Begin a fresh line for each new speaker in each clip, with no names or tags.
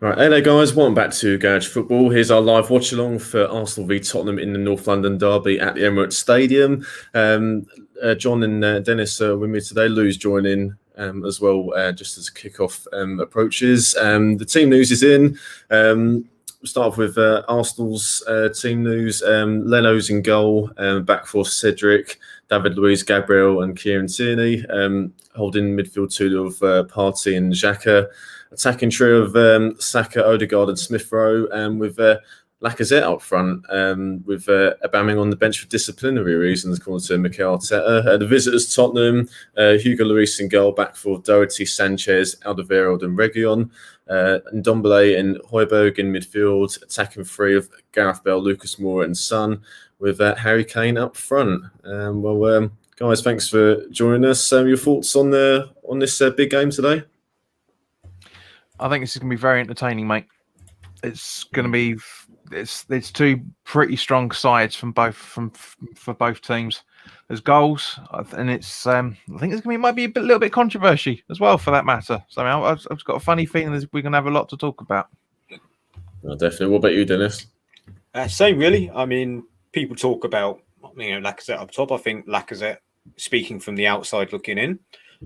Right, hey there guys, welcome back to Garage Football. Here's our live watch-along for Arsenal v Tottenham in the North London derby at the Emirates Stadium. John and Dennis are with me today. Lou's joining as well, just as kick-off approaches. The team news is in. We'll start off with Arsenal's team news. Leno's in goal, back for Cedric, David Luiz, Gabriel and Kieran Tierney. Holding midfield two of Partey and Xhaka. Attacking trio of Saka, Odegaard and Smith Rowe, with Lacazette up front, with Aubameyang on the bench for disciplinary reasons, according to Mikel Arteta. The visitors, Tottenham, Hugo Lloris in goal, back for Doherty, Sanchez, Alderweireld and Reguilon. Ndombele and Højbjerg in midfield, attacking three of Gareth Bale, Lucas Moura and Son, with Harry Kane up front. Guys, thanks for joining us. Your thoughts on this big game today?
I think this is going to be very entertaining, mate. It's going to be it's two pretty strong sides for both teams. There's goals, and it's I think it's might be little bit controversy as well, for that matter. So I've got a funny feeling that we're going to have a lot to talk about.
Oh, definitely. What about you, Dennis?
Same, really. I mean, people talk about Lacazette up top. I think Lacazette, speaking from the outside looking in,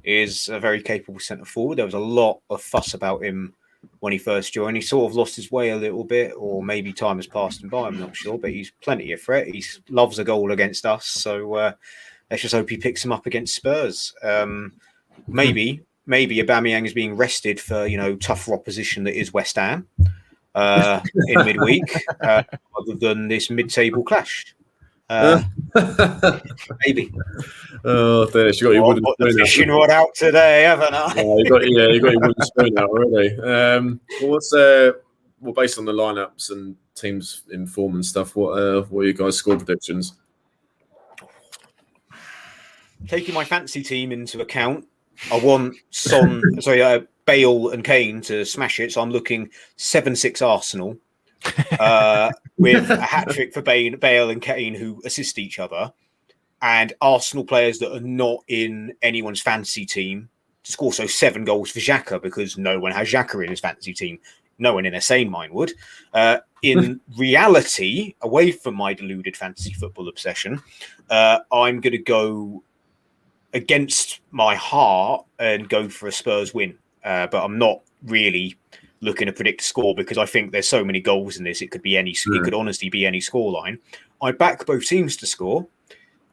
is a very capable centre forward. There was a lot of fuss about him when he first joined. He sort of lost his way a little bit, or maybe time has passed him by, I'm not sure, but he's plenty of threat. He loves a goal against us, so let's just hope he picks him up against Spurs. Maybe Aubameyang is being rested for, tougher opposition that is West Ham in midweek, other than this mid-table clash. Maybe.
Oh, Dennis, you got your wooden spoon out.
Fishing rod out today, haven't I?
You got your wooden spoon out already. Well, based on the lineups and teams in form and stuff, what are your guys' score predictions?
Taking my fancy team into account, I want Bale and Kane to smash it. So I'm looking 7-6 Arsenal. With a hat-trick for Bale and Kane, who assist each other, and Arsenal players that are not in anyone's fantasy team to score 7 goals for Xhaka, because no one has Xhaka in his fantasy team. No one in their sane mind would. In reality, away from my deluded fantasy football obsession, I'm going to go against my heart and go for a Spurs win. But I'm not really looking to predict a score, because I think there's so many goals in this. It could be it could honestly be any scoreline. I back both teams to score.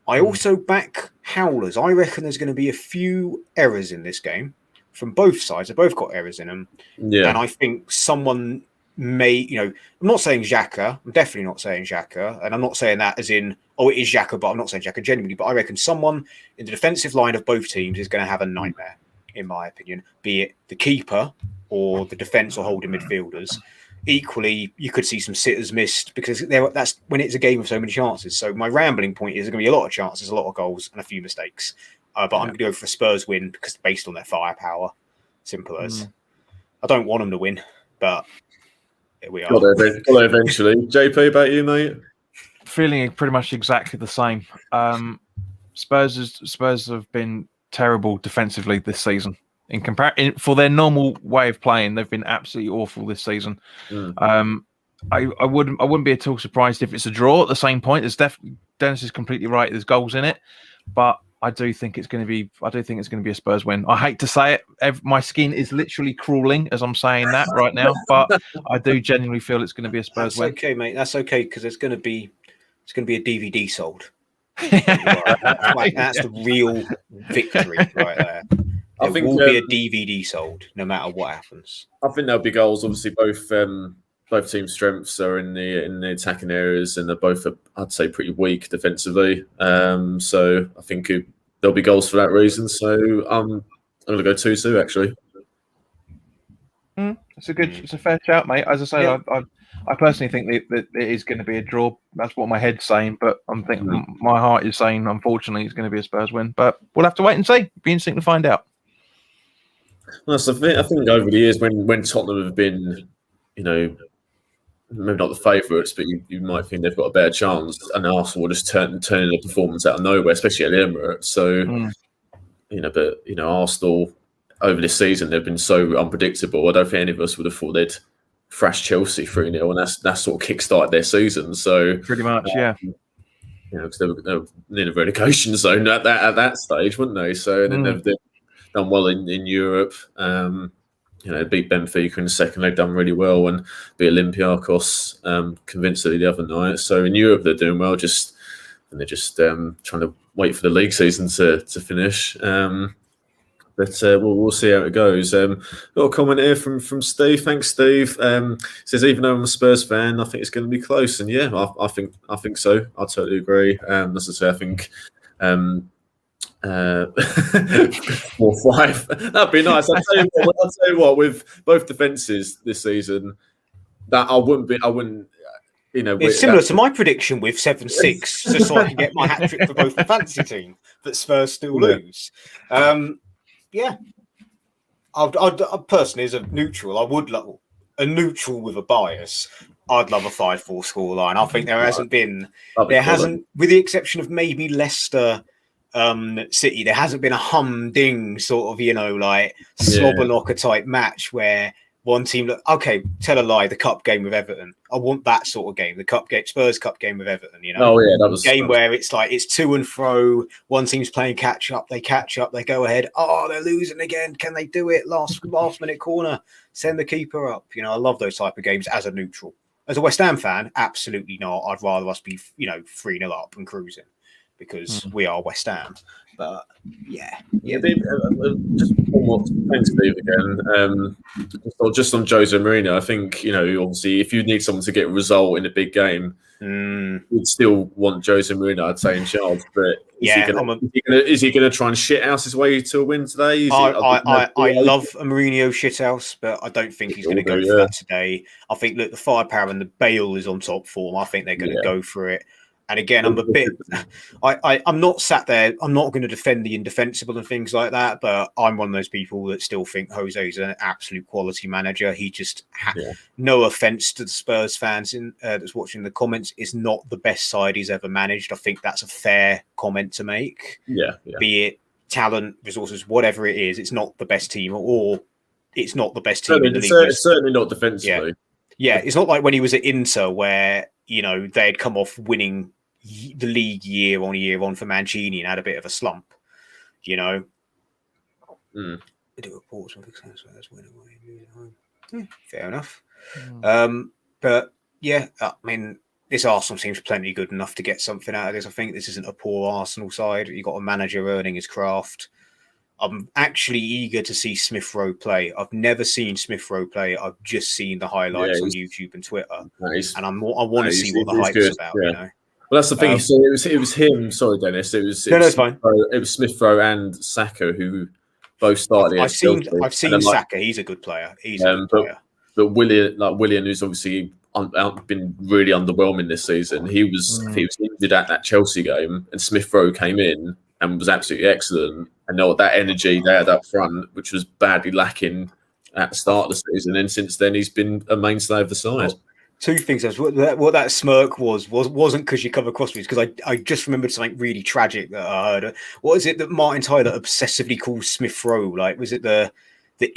I also back howlers. I reckon there's going to be a few errors in this game from both sides. They've both got errors in them. Yeah. And I think someone may, I'm not saying Xhaka. I'm definitely not saying Xhaka. And I'm not saying that as in, it is Xhaka, but I'm not saying Xhaka genuinely. But I reckon someone in the defensive line of both teams is going to have a nightmare, in my opinion, be it the keeper or the defence or holding midfielders. Equally, you could see some sitters missed, because that's when it's a game of so many chances. So my rambling point is there's going to be a lot of chances, a lot of goals, and a few mistakes. But I'm going to go for a Spurs win, because based on their firepower, simple as. I don't want them to win, but here we are.
Got there eventually. JP, about you, mate?
Feeling pretty much exactly the same. Spurs have been terrible defensively this season. For their normal way of playing, they've been absolutely awful this season. I wouldn't be at all surprised if it's a draw at the same point. Dennis is completely right. There's goals in it, but I do think it's going to be a Spurs win. I hate to say it. My skin is literally crawling as I'm saying that right now, but I do genuinely feel it's going to be a Spurs win.
That's okay, mate. That's okay, because it's going to be a DVD sold. That's the real victory right there. I think will be a DVD sold no matter what happens.
I think there'll be goals. Obviously, both teams' strengths are in the attacking areas, and they're both, I'd say, pretty weak defensively. So I think there'll be goals for that reason. So I'm going to go 2-2 actually.
It's a fair shout, mate. As I say, yeah. I personally think that it is going to be a draw. That's what my head's saying, but I'm thinking my heart is saying, unfortunately, it's going to be a Spurs win. But we'll have to wait and see. It'll be interesting to find out.
Well, so I think over the years, when Tottenham have been, maybe not the favourites, but you might think they've got a better chance, and Arsenal will just turn the performance out of nowhere, especially at the Emirates. So, Arsenal over this season, they've been so unpredictable. I don't think any of us would have thought they'd thrashed Chelsea 3-0, and that sort of kick-started their season. So
pretty much, yeah.
Because they were in a relegation zone at that stage, weren't they? So then they've done well in Europe. Beat Benfica in the second leg, done really well, and beat Olympiacos convincingly the other night. So in Europe, they're doing well. They're just trying to wait for the league season to finish. But we'll see how it goes. Got a comment here from Steve. Thanks, Steve. Says, even though I'm a Spurs fan, I think it's going to be close. And yeah, I think so. I totally agree. As I say, I think 4-5. That'd be nice. I'll tell you what. With both defences this season, that I wouldn't.
It's similar to my prediction with 7-6, just so I can get my hat trick for both the fantasy team, but Spurs still lose. Yeah, I'd personally, as a neutral, I would love a neutral with a bias. I'd love a 5-4 scoreline. I think there hasn't, with the exception of maybe Leicester City, there hasn't been a humding sort of, slobber knocker type match where one team tell a lie, the cup game with Everton. I want that sort of game, Spurs Cup game with Everton,
Oh yeah, that was
a game where it's like it's to and fro, one team's playing catch up, they go ahead, they're losing again, can they do it? Last minute corner, send the keeper up. I love those type of games as a neutral. As a West Ham fan, absolutely not. I'd rather us be 3-0 up and cruising because we are West Ham. But yeah.
Just one more. Thanks, Steve, again. Just on Jose Mourinho, I think obviously if you need someone to get a result in a big game, you'd still want Jose Mourinho, I'd say, in charge. But is he going to try and shithouse his way to a win today?
I love a Mourinho shithouse, but I don't think he's going to go for that today. I think the firepower and the Bale is on top form. I think they're going to go for it. And again, I'm a bit. I'm not sat there. I'm not going to defend the indefensible and things like that. But I'm one of those people that still think Jose is an absolute quality manager. He just, no offense to the Spurs fans that's watching the comments, is not the best side he's ever managed. I think that's a fair comment to make.
Yeah.
Be it talent, resources, whatever it is, it's not the best team, or it's not the best team in the league.
It's certainly not defensively.
Yeah, it's not like when he was at Inter where they'd come off winning the league year on for Mancini and had a bit of a slump, Fair enough. But yeah, I mean, this Arsenal team's plenty good enough to get something out of this. I think this isn't a poor Arsenal side. You've got a manager earning his craft. I'm actually eager to see Smith Rowe play. I've never seen Smith Rowe play. I've just seen the highlights on YouTube and Twitter, and I want to see what the hype's about.
Well, that's the thing. So it was him. Sorry, Dennis. It was
fine.
It was Smith Rowe and Saka who both started.
I've seen Saka. He's a good player.
But Willian, who's obviously been really underwhelming this season. He was injured at that Chelsea game, and Smith Rowe came in and was absolutely excellent. And that energy they had up front, which was badly lacking at the start of the season, and since then he's been a mainstay of the side.
Two things. What that smirk wasn't because you come across me, because I just remembered something really tragic that I heard. What is it that Martin Tyler obsessively calls Smith Rowe? Like, was it the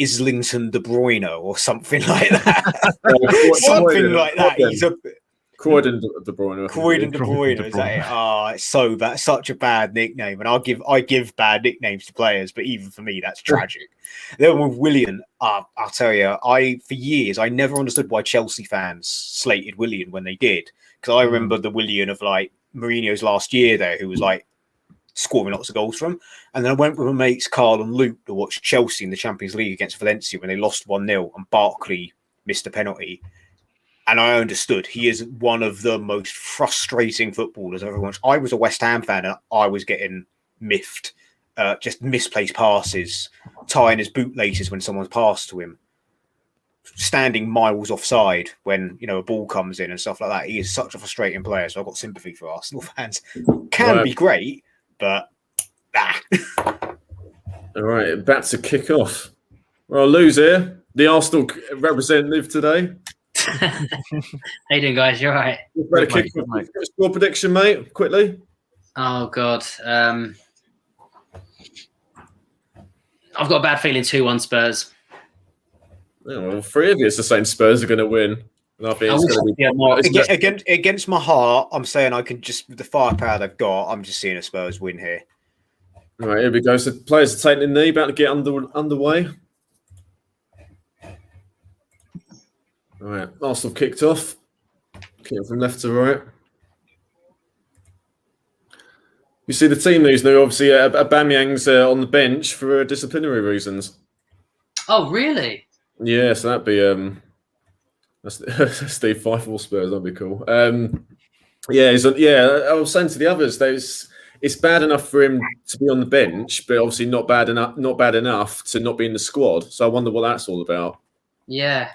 Islington De Bruyne or something like that? Something like that. He's a
Croydon De Bruyne.
Croydon De Bruyne. Is that it? It's so bad. Such a bad nickname. And I give bad nicknames to players, but even for me, that's tragic. Then with Willian, I'll tell you, for years I never understood why Chelsea fans slated Willian when they did, because I remember the Willian of like Mourinho's last year there, who was like scoring lots of goals from. And then I went with my mates Carl and Luke to watch Chelsea in the Champions League against Valencia when they lost 1-0 and Barkley missed a penalty. And I understood he is one of the most frustrating footballers I've ever watched. I was a West Ham fan and I was getting miffed. Just misplaced passes, tying his bootlaces when someone's passed to him, standing miles offside when a ball comes in and stuff like that. He is such a frustrating player, so I've got sympathy for Arsenal fans. Can be great, but
All right, about to kick off. Well, Lou's here, the Arsenal representative today.
How you doing, guys? You all right?
Score prediction, mate, quickly.
Oh God, I've got a bad feeling 2-1 Spurs.
well, 3 of you, it's the same Spurs are going to win. And I think
I
it's
wish
going to be
we had more.
Against my heart, I'm saying I can just with the firepower they've got. I'm just seeing a Spurs win here.
Right, here we go. So players are taking the knee, about to get underway. All right, Arsenal kicked off. Kicking from left to right. You see the team news now. Obviously, Aubameyang's on the bench for disciplinary reasons.
Oh, really?
Yeah, so that'd be that's Steve Fife or Spurs. That'd be cool. Yeah, I was saying to the others, it's bad enough for him to be on the bench, but obviously not bad enough to not be in the squad. So I wonder what that's all about.
Yeah.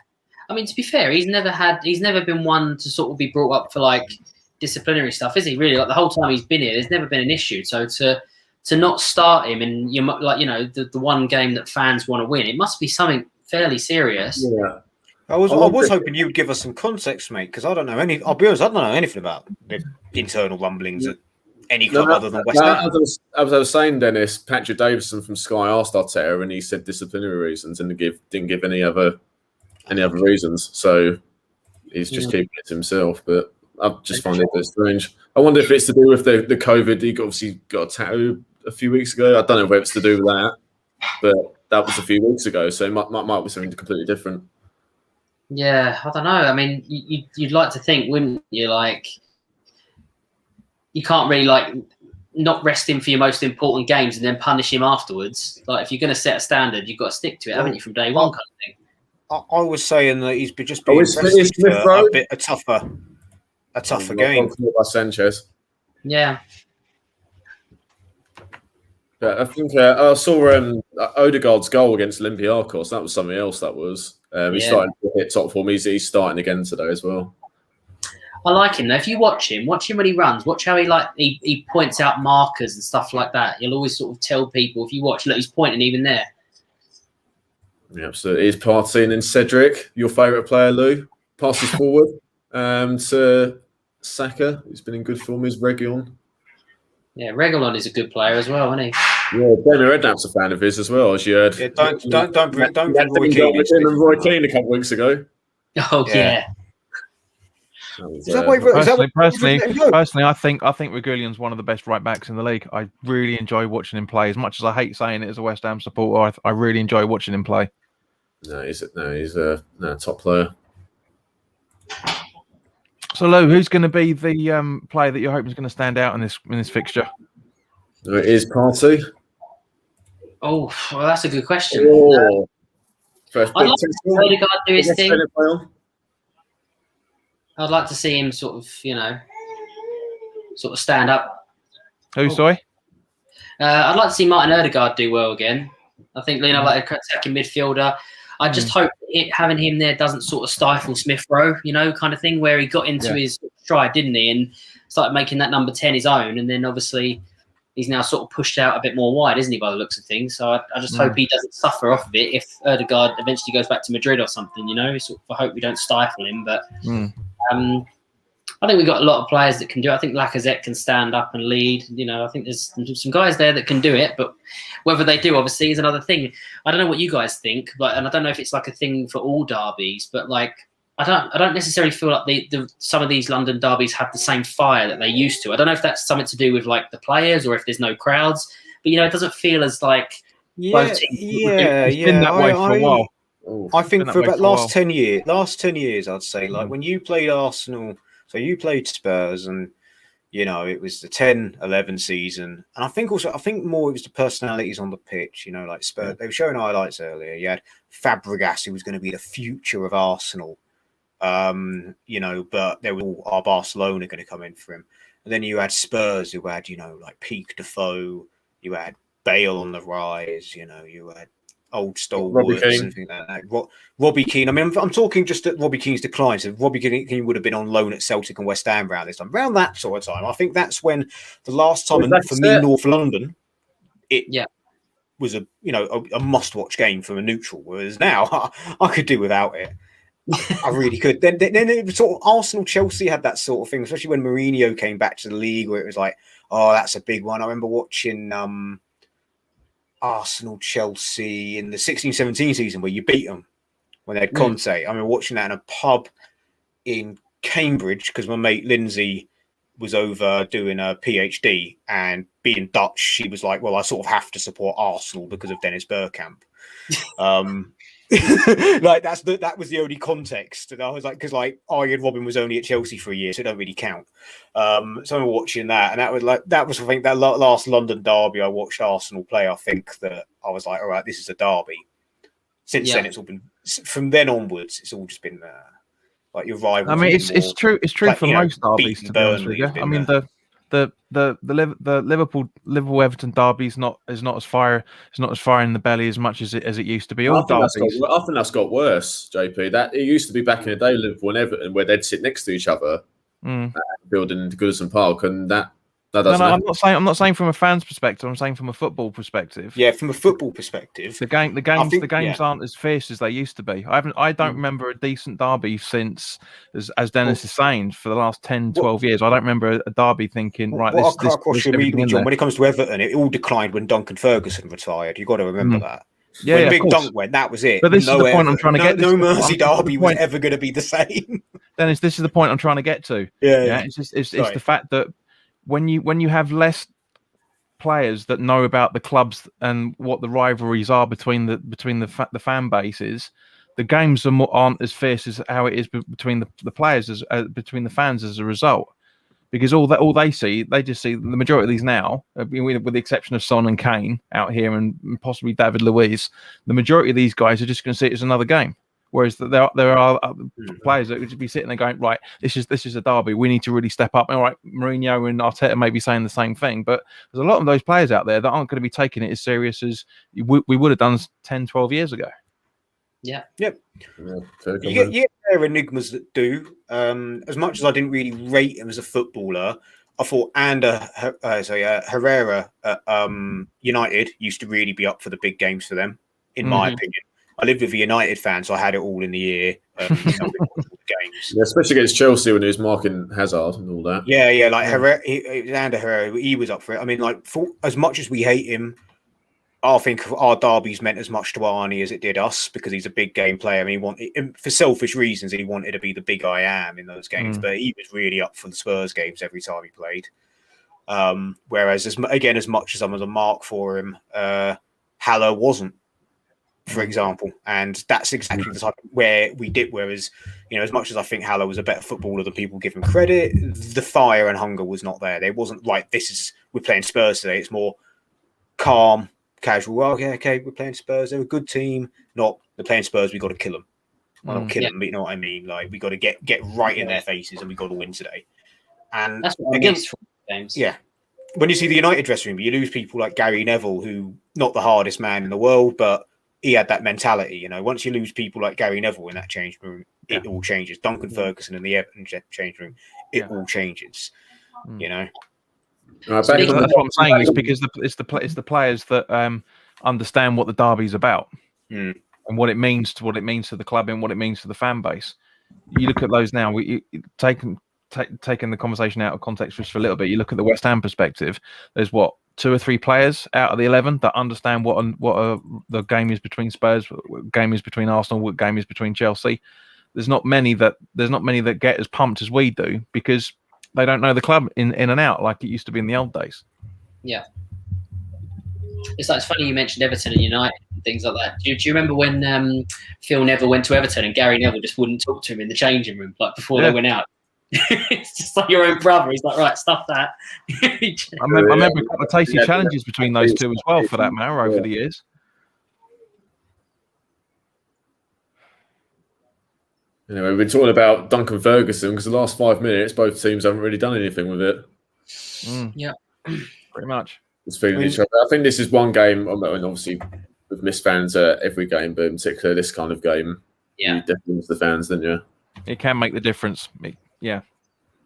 I mean, to be fair, he's never been one to sort of be brought up for like disciplinary stuff, is he? Really, like the whole time he's been here, there's never been an issue. So to not start him in the one game that fans want to win, it must be something fairly serious.
Yeah.
I was hoping you would give us some context, mate, because I don't know any. I'll be honest, I don't know anything about the internal rumblings at any club other than West Ham.
As I was saying, Dennis, Patrick Davison from Sky asked Arteta, and he said disciplinary reasons, and didn't give any other reasons. So he's just keeping it to himself. But I just find it a bit strange. I wonder if it's to do with the COVID. He obviously got a tattoo a few weeks ago. I don't know if it's to do with that, but that was a few weeks ago. So it might be something completely different.
Yeah, I don't know. I mean, you'd like to think, wouldn't you? Like, you can't really like not rest him for your most important games and then punish him afterwards. Like, if you're going to set a standard, you've got to stick to it, haven't you, from day one, kind of thing.
I was saying that he's just being rested for a tougher game.
By Sanchez.
Yeah.
But I think I saw Odegaard's goal against Olympiacos. That was something else. That was he started to hit top form. He's starting again today as well.
I like him though. If you watch him when he runs. Watch how he points out markers and stuff like that. He'll always sort of tell people if you watch, look, he's pointing even there.
Yeah, absolutely. He's passing in Cedric, your favourite player, Lou. Passes forward to Saka, who's been in good form. Is Reguilon.
Yeah, Reguilon is a good player as well, isn't he?
Yeah, Daniel Redknapp's a fan of his as well, as you heard.
Yeah, don't bring Roy
Keane.
Keane.
Roy Keane a couple of weeks ago.
Oh yeah.
Personally, I think Reguilon's one of the best right backs in the league. I really enjoy watching him play. As much as I hate saying it as a West Ham supporter, I really enjoy watching him play.
No, he's a top player.
So, Lou, who's going to be the player that you're hoping is going to stand out in this fixture?
It is Partey.
Oh, well, that's a good question.
Oh.
I'd like to see Odegaard do his thing. I'd like to see him sort of stand up.
Who, sorry?
I'd like to see Martin Odegaard do well again. I think, like a attacking midfielder. I just hope having him there doesn't sort of stifle Smith Rowe, kind of thing, where he got into his stride, didn't he? And started making that number 10 his own. And then obviously he's now sort of pushed out a bit more wide, isn't he, by the looks of things? So I just hope he doesn't suffer off of it if Odegaard eventually goes back to Madrid or something, Sort of, I hope we don't stifle him. But I think we've got a lot of players that can do it. I think Lacazette can stand up and lead. I think there's some guys there that can do it, but whether they do, obviously, is another thing. I don't know what you guys think, and I don't know if it's like a thing for all derbies, but like I don't necessarily feel like some of these London derbies have the same fire that they used to. I don't know if that's something to do with like the players or if there's no crowds, but it doesn't feel as like both teams.
It's been that way for a while.
I think for about last 10 years, I'd say, like when you played Arsenal, so you played Spurs and, it was the 10-11 season. And I think more it was the personalities on the pitch, like Spurs. They were showing highlights earlier. You had Fabregas, who was going to be the future of Arsenal, but there was all our Barcelona going to come in for him. And then you had Spurs who had, like peak Defoe, you had Bale on the rise, you had old stalwarts and things like that. Robbie Keane. I mean, I'm talking just at Robbie Keane's decline. So Robbie Keane would have been on loan at Celtic and West Ham around this time. Around that sort of time, I think that's when the last time for me, North London, it was a must-watch game from a neutral. Whereas now, I could do without it. I really could. Then it was sort of Arsenal Chelsea had that sort of thing, especially when Mourinho came back to the league, where it was like, oh, that's a big one. I remember watching Arsenal Chelsea in the 16-17 season where you beat them when they had Conte. I remember watching that in a pub in Cambridge because my mate Lindsay was over doing a PhD, and being Dutch, she was like, well, I sort of have to support Arsenal because of Dennis Bergkamp. Like that was the only context. And I was like, because like Arjen Robben was only at Chelsea for a year, so it don't really count. So I'm watching that, and that was I think that last London derby I watched Arsenal play. I think that I was like, all right, this is a derby. Since then, it's all been from then onwards. It's all just been like your rivals.
I mean, it's true. It's true
like,
for most derbies, to be honest with you. I mean, the Liverpool Everton derby is not as fire in the belly as much as it used to be.
I think that's got worse, JP. That it used to be back in the day, Liverpool and Everton, where they'd sit next to each other, building Goodison Park, and that doesn't.
No, I'm not saying from a fan's perspective. I'm saying from a football perspective.
Yeah, from a football perspective,
the games aren't as fierce as they used to be. I don't remember a decent derby since, as Dennis is saying, for the last 10, 12 years. I don't remember a derby thinking, right,
this John, when it comes to Everton, it all declined when Duncan Ferguson retired. You've got to remember that.
Yeah,
when Big Dunk went, that was it.
But this is the point I'm trying to get.
No Mersey derby was ever going to be the same.
Dennis, this is the point I'm trying to get to.
Yeah.
It's the fact that when you have less players that know about the clubs and what the rivalries are between the fan bases, the games aren't as fierce as how it is between the players between the fans as a result. Because all they see, they just see the majority of these now, with the exception of Son and Kane out here and possibly David Luiz, the majority of these guys are just going to see it as another game. Whereas there are players that would be sitting there going, right, this is a derby. We need to really step up. All right, Mourinho and Arteta may be saying the same thing, but there's a lot of those players out there that aren't going to be taking it as serious as we would have done 10, 12 years ago.
Yeah.
Yep. You get their enigmas that do. As much as I didn't really rate him as a footballer, I thought Herrera at United used to really be up for the big games for them, in my opinion. I lived with a United fan, so I had it all in the ear. Games,
especially against Chelsea when he was marking Hazard and all that.
Yeah, like Herrera, he was up for it. I mean, like, for as much as we hate him, I think our derbies meant as much to Arnie as it did us because he's a big game player. I mean, for selfish reasons, he wanted to be the big I am in those games, but he was really up for the Spurs games every time he played. Whereas, as much as I was a mark for him, Haller wasn't, for example, and that's exactly the type where we did. Whereas, as much as I think Haller was a better footballer than people give him credit, the fire and hunger was not there. There wasn't like we're playing Spurs today. It's more calm, casual. Well, okay, we're playing Spurs. They're a good team. Not they're playing Spurs. We got to kill them. I don't kill them, but you know what I mean. Like we got to get right in their faces, and we got to win today. And
that's what against games.
Yeah. When you see the United dressing room, you lose people like Gary Neville, who not the hardest man in the world, but he had that mentality. Once you lose people like Gary Neville in that change room, it all changes. Duncan Ferguson in the Everton change room, it all changes.
That's what I'm saying is because it's the players that understand what the derby's about and what it means to the club and what it means to the fan base. You look at those now. Taking the conversation out of context just for a little bit. You look at the West Ham perspective. There's 2 or 3 players out of the 11 that understand what the game is between Spurs, what game is between Arsenal, what game is between Chelsea. There's not many that get as pumped as we do because they don't know the club in and out like it used to be in the old days.
Yeah, it's funny you mentioned Everton and United and things like that. Do you remember when Phil Neville went to Everton and Gary Neville just wouldn't talk to him in the changing room like before they went out? It's just like your own brother. He's like, right, stuff that.
I remember a couple of tasty challenges between those two as well, for that matter, over the years.
Anyway, we've been talking about Duncan Ferguson because the last 5 minutes, both teams haven't really done anything with it.
Yeah,
pretty much.
Just feeling each other. I think this is one game, and obviously we've missed fans every game, but in particular this kind of game, you definitely miss the fans, didn't you?
It can make the difference. Yeah,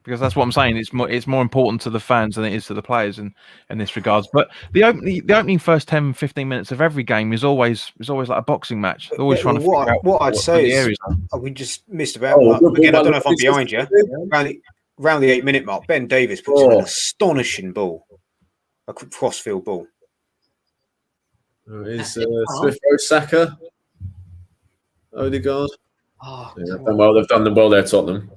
because that's what I'm saying. It's more important to the fans than it is to the players in this regards. But the opening first 10, 15 minutes of every game is always like a boxing match. They're always trying to figure out
what I'd say is we just missed about again. I don't know if I'm behind you. Around the 8-minute mark, Ben Davies puts in an astonishing ball, a crossfield ball.
Is Smith Rowe Saka? Odegaard.
Oh,
They've done well there, Tottenham.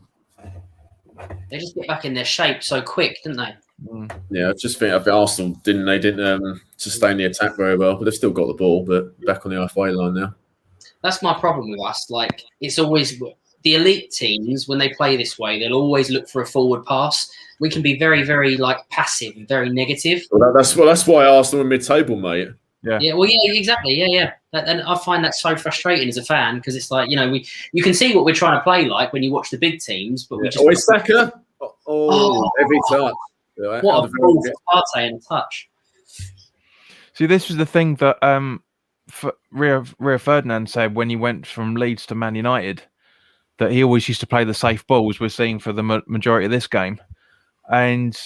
they just get back in their shape so quick, didn't they?
Yeah, I think Arsenal didn't sustain the attack very well, but they've still got the ball, but back on the halfway line now.
That's my problem with us. Like, it's always the elite teams, when they play this way, they'll always look for a forward pass. We can be very, very passive and very negative.
Well, that's why Arsenal are mid-table, mate.
Yeah. Well, yeah, exactly. Yeah. And I find that so frustrating as a fan because it's like, you can see what we're trying to play like when you watch the big teams, but we just.
Always Saka. Every touch.
What a ball for Partey in a touch.
See, this was the thing that Rio Ferdinand said when he went from Leeds to Man United, that he always used to play the safe ball, as we're seeing for the majority of this game. And,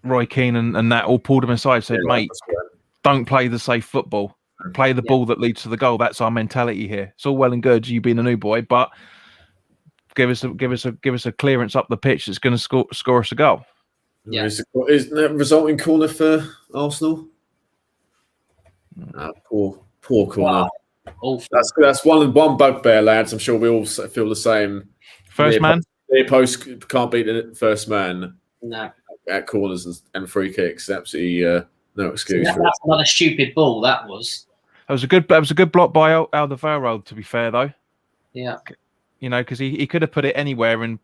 Roy Keane and that all pulled him aside and said, mate, don't play the safe football. Play the ball that leads to the goal. That's our mentality here. It's all well and good, you being a new boy, but give us a clearance up the pitch that's going to score us a goal.
Yeah. Is that resulting corner for Arsenal? Poor corner. Wow. That's one bugbear, lads. I'm sure we all feel the same.
First man?
Near post can't beat the first man.
No.
At corners and free kicks. Absolutely no excuse.
That's another stupid ball, that was.
That was a good block by Alderweireld, to be fair, though.
Yeah.
Because he could have put it anywhere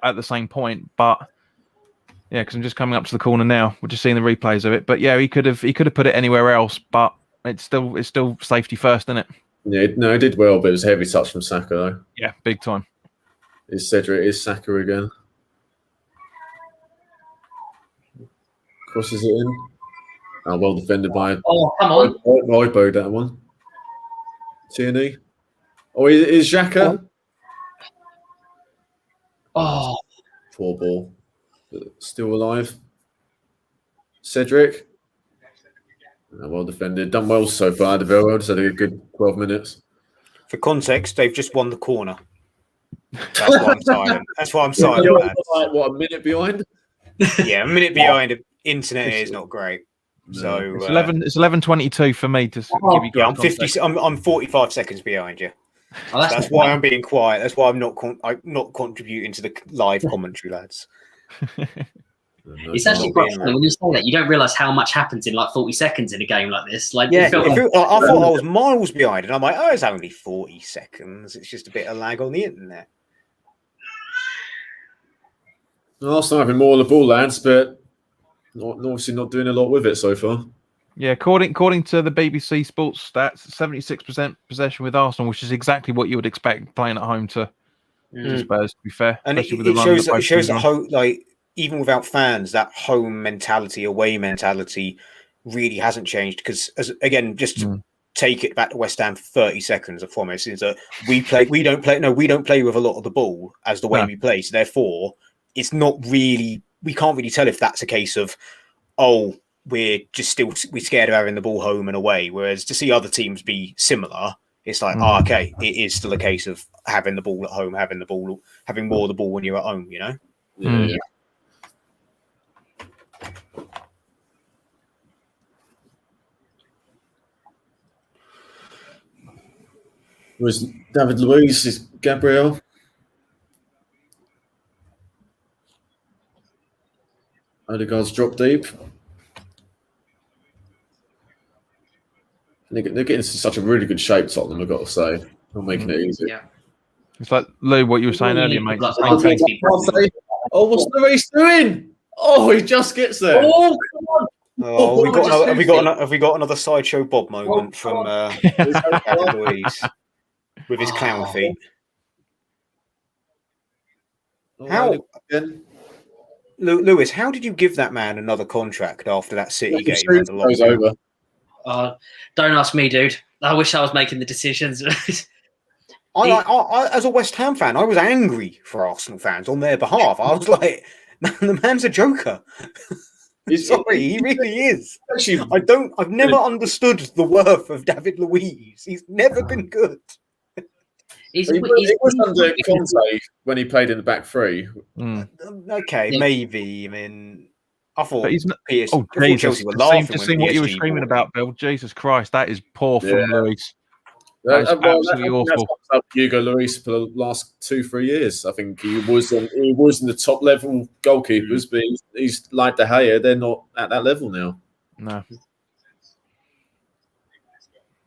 at the same point, but because I'm just coming up to the corner now. We're just seeing the replays of it, but he could have put it anywhere else, but it's still safety first, isn't it?
Yeah, no, he did well, but it was a heavy touch from Saka though.
Yeah, big time.
Is Saka again? Crosses it in. Oh, well defended by.
Oh, come on!
I bowed that one. Tierney. Oh, is Xhaka?
Oh,
poor ball. Still alive. Cedric. Well defended. Done well so far. Alderweireld just had a good 12 minutes.
For context, they've just won the corner. That's why I'm silent. That's why I'm silent.
You're like, what, a minute behind?
Yeah, a minute behind. Internet is not great. No. So
it's 11:22 for me to give you.
Yeah, I'm 50. I'm 45 seconds behind you. Oh, that's why I'm being quiet. That's why I'm not contributing to the live commentary, lads.
It's actually quite funny when you say that. You don't realise how much happens in 40 seconds in a game like this. I thought I was miles behind, and I'm like, it's only 40 seconds. It's just a bit of lag on the internet.
Arsenal having more of the ball, lads, but obviously not doing a lot with it so far.
Yeah, according to the BBC Sports stats, 76% possession with Arsenal, which is exactly what you would expect playing at home to Spurs. To be fair,
and it shows that even without fans, that home mentality, away mentality, really hasn't changed. Because just to take it back to West Ham for 30 seconds, I promise, is that we don't play with a lot of the ball as the way we play. So therefore, it's not really. We can't really tell if that's a case of, we're scared of having the ball home and away. Whereas to see other teams be similar, it's like, it is still a case of having the ball at home, having more of the ball when you're at home, you know?
Yeah. Was David Luiz, is Gabriel? Odegaard's drop deep. They're getting into such a really good shape, Tottenham, I've got to say. Not making it easy.
Yeah.
It's like, Lou, what you were saying earlier, mate.
What's Luiz doing? Oh, he just gets there.
Oh, come on. Have we got another sideshow Bob moment from Luiz with his clown feet? How? Lewis, how did you give that man another contract after that City game?
Over.
Don't ask me, dude. I wish I was making the decisions.
I, as a West Ham fan, I was angry for Arsenal fans on their behalf. I was like, the man's a joker. Sorry, he really is. Actually, I've never understood the worth of David Luiz. He's never been good.
He was under Conte when he played in the back three.
Okay, maybe. I mean, I thought
Jesus,
Chelsea were laughing.
Just seeing what you were screaming about, Bill. Jesus Christ, that is poor from Luiz. That's absolutely
I think
awful.
that's what's up with Hugo Lloris for the last 2-3 years. I think he was in the top level goalkeepers, but he's like De Gea. They're not at that level now.
No.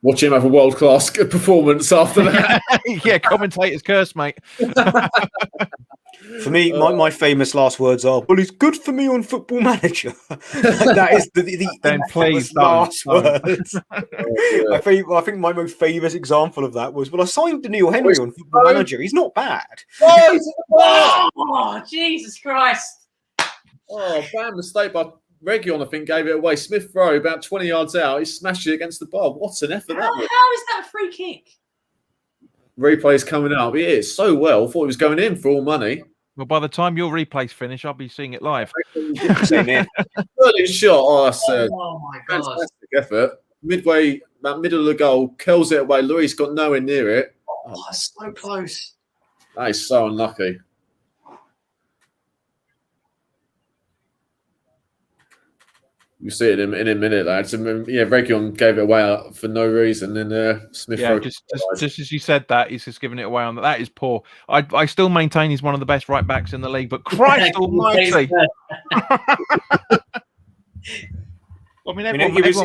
Watch him have a world class performance after that.
Yeah, commentator's curse, mate.
For me, my famous last words are, "Well, he's good for me on Football Manager." That is the
Then please
last
don't.
words. I think my most famous example of that was, "Well, I signed Daniil Henry on Football Manager. He's not bad."
Oh, Jesus Christ!
Oh, bad mistake by Region. I think gave it away. Smith Rowe about 20 yards out. He smashed it against the bar. What an effort that was!
How is that a free kick?
Replay's coming up. He is so well. Thought he was going in for all money.
Well, by the time your replays finish, I'll be seeing it live.
Same here.
Early shot. Oh, that's
Oh my God!
fantastic effort. Midway, about middle of the goal, curls it away. Lloris got nowhere near it.
Oh, so close.
That is so unlucky. You see it in a minute, lads. Region gave it away for no reason. Then Smith.
Yeah, just as you said that, he's just giving it away on that. That is poor. I still maintain he's one of the best right backs in the league, but Christ almighty. I mean,
it was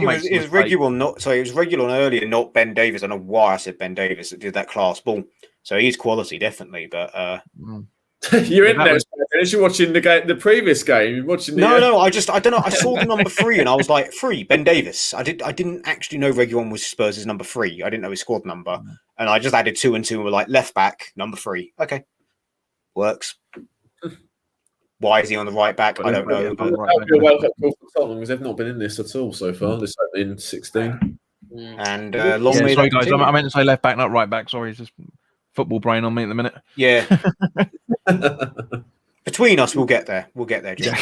Regulon, not sorry. It was Regulon earlier, not Ben Davies. I don't know why I said Ben Davies that did that class ball. So he's quality, definitely. But
you're in there. You're watching the previous game. You're watching the,
no. I don't know. I saw the number 3 and I was like, 3, Ben Davies. I didn't actually know Regulon was Spurs' number 3. I didn't know his squad number, and I just added 2 and 2 and were like, left back number 3. Okay, works. Why is he on the right back? I don't know.
That would be a wake-up call for Tottenham because they've not been in this at all so far. This in 16.
And
sorry guys, I meant to say left back, not right back. Sorry, it's just football brain on me at the minute.
Yeah. Between us, we'll get there. We'll get there, Jim.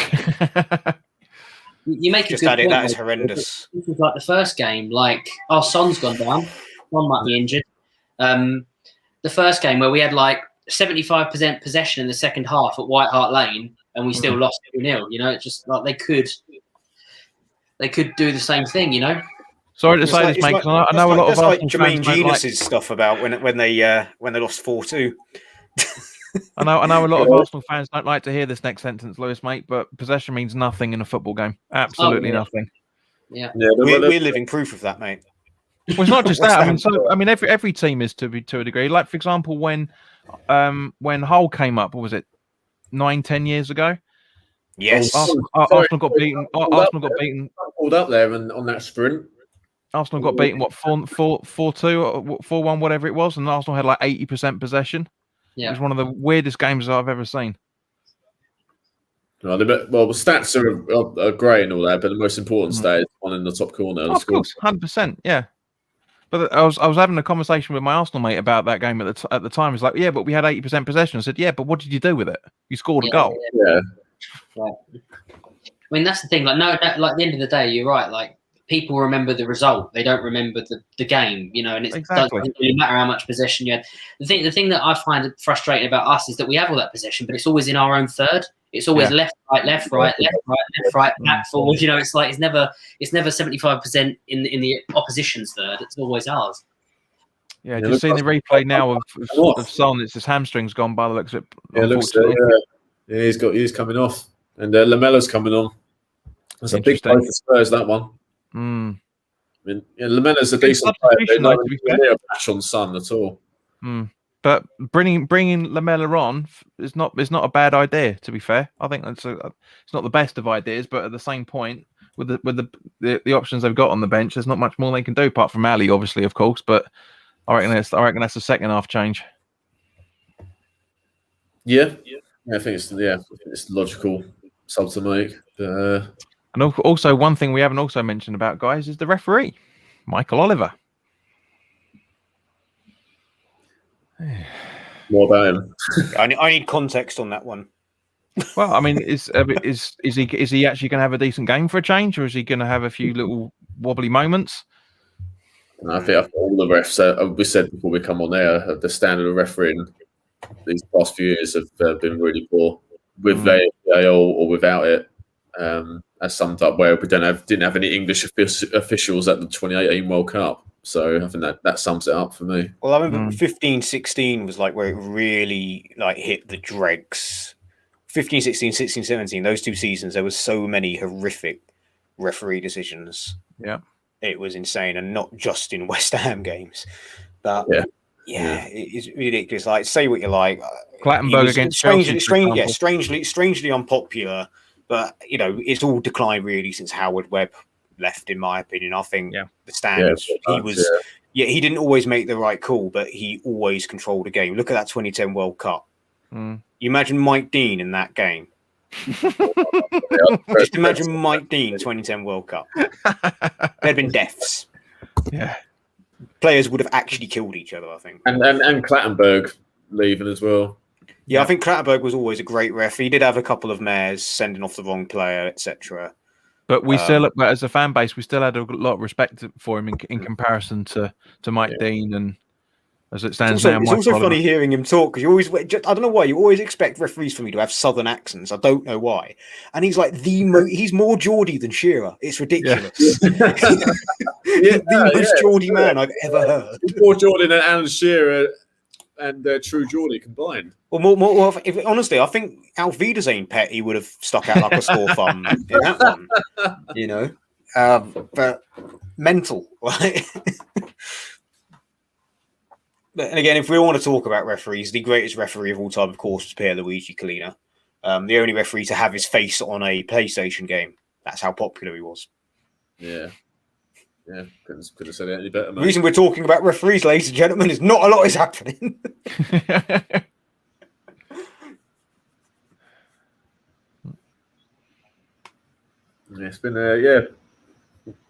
You make
just
a good
add it.
point,
That is
though.
horrendous.
This was like the first game. Like, Son's gone down. Son might be injured. The first game where we had like 75% possession in the second half at White Hart Lane, and we still lost 2-0. You know, it's just like they could do the same thing. You know.
Sorry to say this, mate. I know a lot of
like
Arsenal
Jermaine
fans
Genius's stuff about when they lost 4-2.
I know a lot of Arsenal fans don't like to hear this next sentence, Lewis, mate, but possession means nothing in a football game. Absolutely nothing.
Yeah.
We're living proof of that, mate.
Well, it's not just that. I mean, every team is to a degree. Like, for example, when Hull came up, what was it, 9-10 years ago?
Yes.
Arsenal got beaten. Arsenal got beaten.
Pulled up there and on that sprint.
Arsenal got beaten. What 4-2, 4-1, whatever it was, and Arsenal had like 80% possession. Yeah. It was one of the weirdest games I've ever seen.
Well, the stats are great and all that, but the most important stat is one in the top corner.
Of course, 100%, yeah. But I was having a conversation with my Arsenal mate about that game at the time. It's like, yeah, but we had 80% possession. I said, yeah, but what did you do with it? You scored a goal.
Yeah.
Right. I mean, that's the thing. Like, like at the end of the day, you're right. Like, people remember the result; they don't remember the game. You know, and it doesn't really matter how much possession you had. The thing that I find frustrating about us is that we have all that possession, but it's always in our own third. It's always left, right, left, right, left, right, left, right, back, forward. You know, it's like it's never 75% in the opposition's third. It's always ours.
Yeah, just seeing the replay now of Son, it's his hamstrings gone by the looks of it.
Yeah, looks he's coming off, and Lamella's coming on. That's a big blow for Spurs. That one. I mean, Lamella's a decent player. They don't really a patch on Son at all.
But bringing Lamella on is not a bad idea. To be fair, I think it's not the best of ideas, but at the same point, with the options they've got on the bench, there's not much more they can do apart from Ali, obviously, of course. But I reckon that's a second half change.
Yeah, I think it's logical sub to make.
And also, one thing we haven't also mentioned about, guys, is the referee, Michael Oliver.
More about him.
I need context on that one.
Well, I mean, is he actually going to have a decent game for a change, or is he going to have a few little wobbly moments?
I think all the refs, we said before we come on there, the standard of refereeing these past few years have been really poor, with VAR or without it. As summed up where we didn't have any English officials at the 2018 World Cup. So I think that sums it up for me.
Well, I remember 15-16 was like where it really like hit the dregs. 15-16, 16-17, those 2 seasons, there was so many horrific referee decisions.
Yeah.
It was insane, and not just in West Ham games. But yeah. It's ridiculous. Like, say what you like.
Clattenburg against Chelsea,
strangely unpopular, but it's all declined really since Howard Webb left, in my opinion. I think the standards he didn't always make the right call, but he always controlled the game. Look at that 2010 World Cup. You imagine Mike Dean in that game. Just imagine Mike Dean 2010 World Cup. There'd been deaths.
Yeah.
Players would have actually killed each other, I think.
And Clattenburg leaving as well.
Yeah, I think Clattenburg was always a great ref. He did have a couple of mares sending off the wrong player, etc.
But we still, as a fan base, we still had a lot of respect for him in comparison to Mike Dean, and as it stands now.
It's also funny hearing him talk, because you always, I don't know why, you always expect referees for me to have southern accents. I don't know why. And he's like he's more Geordie than Shearer. It's ridiculous. The most Geordie man I've ever heard.
More Geordie than Alan Shearer and True Geordie combined.
Well, honestly, I think Alf Wiedersehen pet he would have stuck out like a sore thumb in that one. But mental, right? And again, if we want to talk about referees, the greatest referee of all time, of course, was Pierluigi Collina. The only referee to have his face on a PlayStation game. That's how popular he was.
Yeah. Couldn't have said it any better, mate.
The reason we're talking about referees, ladies and gentlemen, is not a lot is happening.
It's been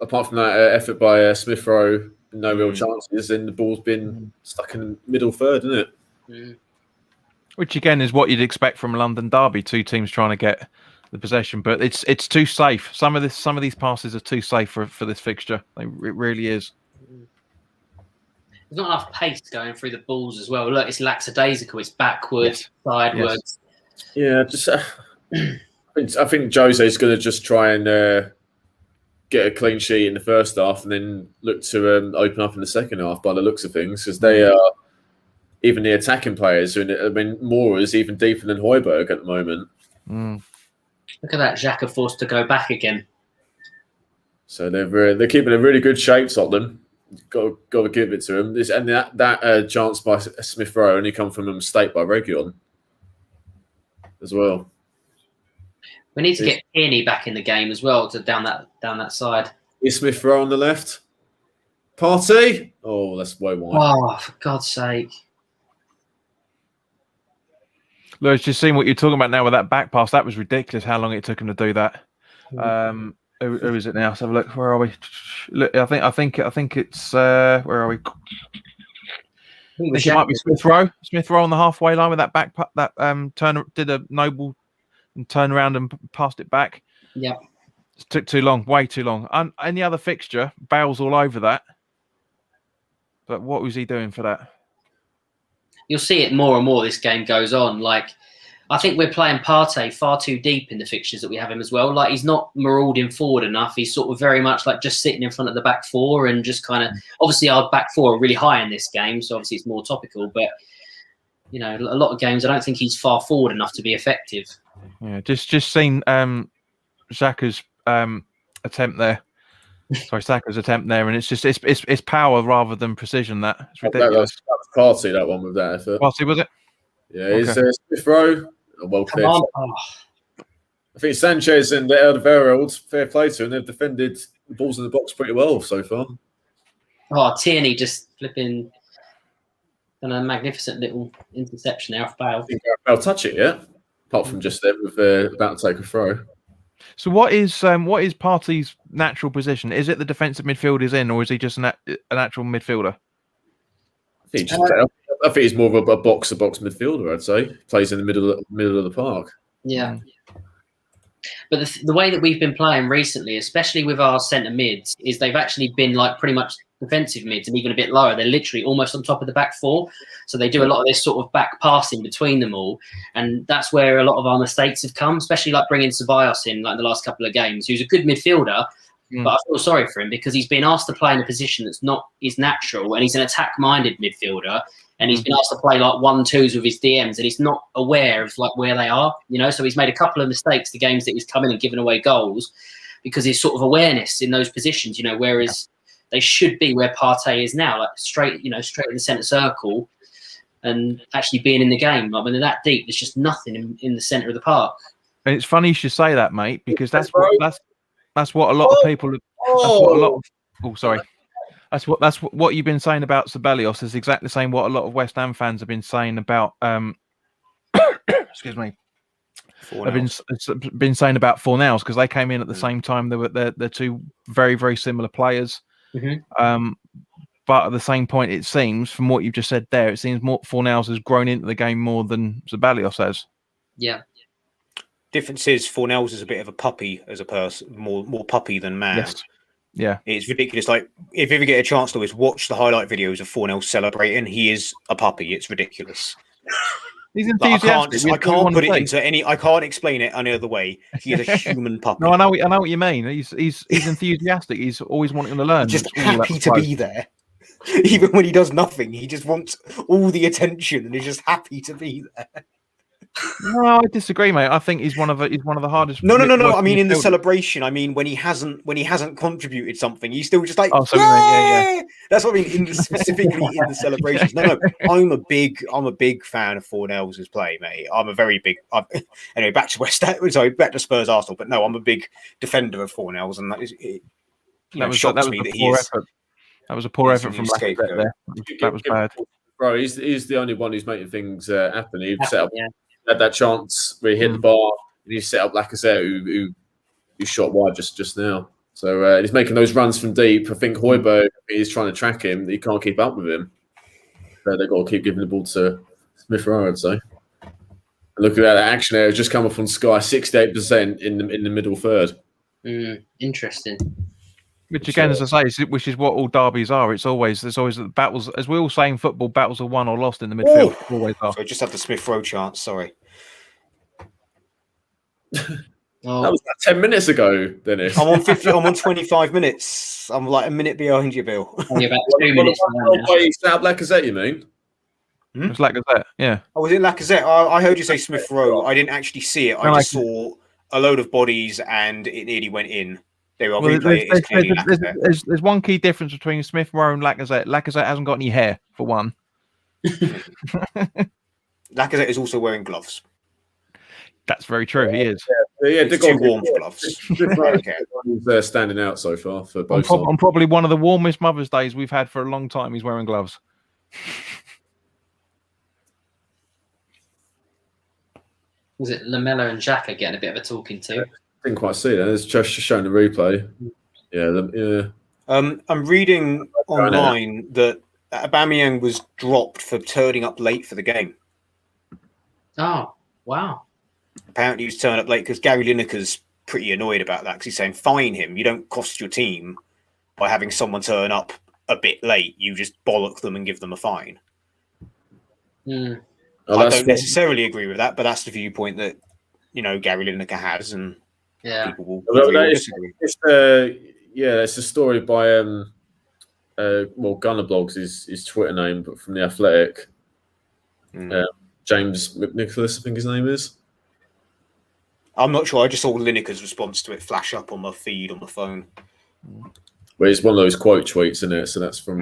apart from that effort by Smith Rowe, no real chances, and the ball's been stuck in the middle third, isn't it?
Mm.
Which again is what you'd expect from a London derby, 2 teams trying to get the possession, but it's too safe. Some of these passes are too safe for this fixture. It really is.
There's not enough pace going through the balls as well. Look, it's lackadaisical. It's backwards, sideways.
Yes. I think Jose's going to just try and get a clean sheet in the first half, and then look to open up in the second half. By the looks of things, because they are even the attacking players. Moore is even deeper than Højbjerg at the moment.
Look at that, Xhaka forced to go back again.
So they're keeping a really good shape, Tottenham. Got to give it to them. That chance by Smith Rowe only come from a mistake by Reguilon as well.
We need to get Tierney back in the game as well to down that side.
Is Smith Rowe on the left? Partey? Oh, that's way wide.
Oh, for God's sake.
Lewis, just seeing what you're talking about now with that back pass, that was ridiculous how long it took him to do that. Who is it now? Let's have a look. Where are we? Look, I think it's where are we? I think it might be Smith Rowe. Smith Rowe on the halfway line with that back turn, did a noble and turn around and passed it back.
Yeah.
It took too long, way too long. And any other fixture, Bale's all over that. But what was he doing for that?
You'll see it more and more this game goes on. Like, I think we're playing Partey far too deep in the fixtures that we have him as well. Like, he's not marauding forward enough. He's sort of very much like just sitting in front of the back four and just kind of, obviously our back four are really high in this game, so obviously it's more topical, but a lot of games I don't think he's far forward enough to be effective.
Yeah, just seen Xhaka's attempt there. Sorry, Saka's attempt there, and it's just it's power rather than precision. It's ridiculous.
That was Partey, that one with that effort.
Partey, was it?
Yeah, he's Smith Rowe. Well cleared. I think Sanchez and Alderweireld, fair play to them. They've defended the balls in the box pretty well so far.
Oh, Tierney just flipping and a magnificent little interception there off Bale.
I think Bale touch it, yeah. Apart from just them with about to take a throw.
So what is Partey's natural position? Is it the defensive midfield he's in, or is he just an actual midfielder?
I think he's more of a box-to-box midfielder. I'd say plays in the middle of the park.
Yeah, but the way that we've been playing recently, especially with our centre mids, is they've actually been like pretty much defensive mids and even a bit lower. They're literally almost on top of the back four, so they do a lot of this sort of back passing between them all, and that's where a lot of our mistakes have come. Especially like bringing Ceballos in like the last couple of games, who's a good midfielder, But I feel sorry for him because he's been asked to play in a position that's not his natural, and he's an attack-minded midfielder, and he's been asked to play like 1-2s with his DMs, and he's not aware of like where they are, So he's made a couple of mistakes the games that he's come in and given away goals because his sort of awareness in those positions, whereas they should be where Partey is now, like straight in the centre circle. And actually being in the game, like when they're that deep, there's just nothing in the centre of the park.
And it's funny you should say that, mate, because that's what a lot of people. That's what you've been saying about Ceballos is exactly the same what a lot of West Ham fans have been saying about. Excuse me. Been saying about Fornals because they came in at the same time. They're two very, very similar players. But at the same point, it seems, from what you've just said there, it seems more Fornals has grown into the game more than Ceballos has.
Yeah.
Difference is Fornals is a bit of a puppy as a person, more puppy than man.
Yes. Yeah.
It's ridiculous. Like, if you ever get a chance to watch the highlight videos of Fornals celebrating, he is a puppy. It's ridiculous.
He's enthusiastic.
I can't put it into any. I can't explain it any other way. He is a human puppy.
No, I know what you mean. He's enthusiastic. He's always wanting to learn.
He's just happy to be there. Even when he does nothing, he just wants all the attention and is just happy to be there.
No, I disagree, mate. I think he's one of the hardest.
No. I mean, in the celebration. I mean, when he hasn't contributed something, he's still just like, yeah. That's what I mean. Specifically in the celebrations. No. I'm a big fan of Fornals' play, mate. Anyway, back to back to Spurs Arsenal. But no, I'm a big defender of Fornals, and that shocks me that he is.
That was a poor effort from Lacazette there. That was bad.
Bro, he's the only one who's making things happen. He had that chance where he hit the bar, and he set up Lacazette, who shot wide just now. So he's making those runs from deep. I think Højbjerg is trying to track him. He can't keep up with him. So they've got to keep giving the ball to Smith Rowe, I'd say. And look at that action there. It's just come up on Sky, 68% in the middle third.
Interesting.
Which again, as I say, which is what all derbies are. There's always the battles, as we all say in football, battles are won or lost in the midfield. Always are.
So I just had the Smith Rowe chance. Sorry.
That was like 10 minutes ago, Dennis.
I'm on 25 minutes. I'm like a minute behind you, Bill.
Only about 2 minutes.
You set up Lacazette, you mean?
It was Lacazette, yeah.
Oh, was it Lacazette? I heard you say Smith Rowe. I didn't actually see it. I just saw a load of bodies and it nearly went in. There's
one key difference between Smith Rowe and Lacazette. Lacazette hasn't got any hair, for one.
Lacazette is also wearing gloves.
That's very true. He is.
Yeah, two warm gloves.
He's standing out so far for both.
On probably one of the warmest Mother's Days we've had for a long time. He's wearing gloves.
Was it Lamella and Xhaka getting a bit of a talking to?
Didn't quite see that. It's just showing the replay. Yeah.
I'm reading online that Aubameyang was dropped for turning up late for the game.
Oh, wow.
Apparently he was turning up late because Gary Lineker's pretty annoyed about that because he's saying, fine him. You don't cost your team by having someone turn up a bit late. You just bollock them and give them a fine. I don't necessarily agree with that, but that's the viewpoint that, Gary Lineker has, and people will disagree.
It's a story by Gunner Blogs is his Twitter name, but from The Athletic. James McNicholas, I think his name is.
I'm not sure. I just saw Lineker's response to it flash up on my feed on the phone.
Well, it's one of those quote tweets, isn't it? So that's from.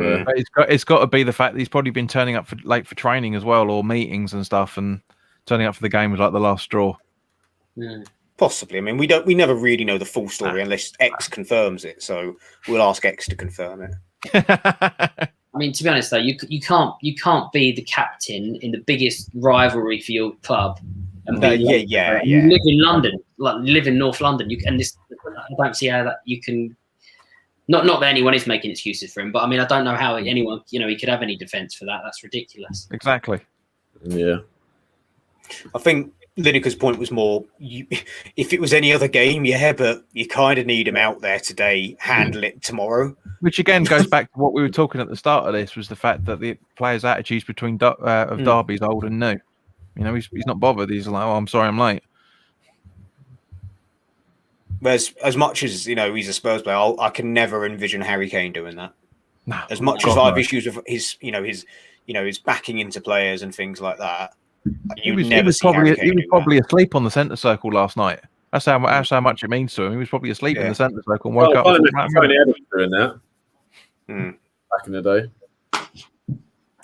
It's got to be the fact that he's probably been turning up late for training as well, or meetings and stuff, and turning up for the game was like the last straw.
Possibly. I mean, we never really know the full story unless X confirms it. So we'll ask X to confirm it.
I mean, to be honest, though, you can't be the captain in the biggest rivalry for your club. And
You
live in London, live in North London. I don't see how that you can. Not that anyone is making excuses for him, but I mean, I don't know how anyone, he could have any defence for that. That's ridiculous.
Exactly.
Yeah.
I think Lineker's point was more, if it was any other game, but you kind of need him out there today, handle it tomorrow.
Which again goes back to what we were talking at the start of this, was the fact that the players' attitudes between derbies, old and new. He's not bothered. He's like, oh, I'm sorry, I'm late.
Whereas, as much as he's a Spurs player, I can never envision Harry Kane doing that.
No,
As much as I have issues with his backing into players and things like that,
he was probably asleep on the centre circle last night. That's how much it means to him. He was probably asleep in the centre circle and woke up.
Doing that back in the day.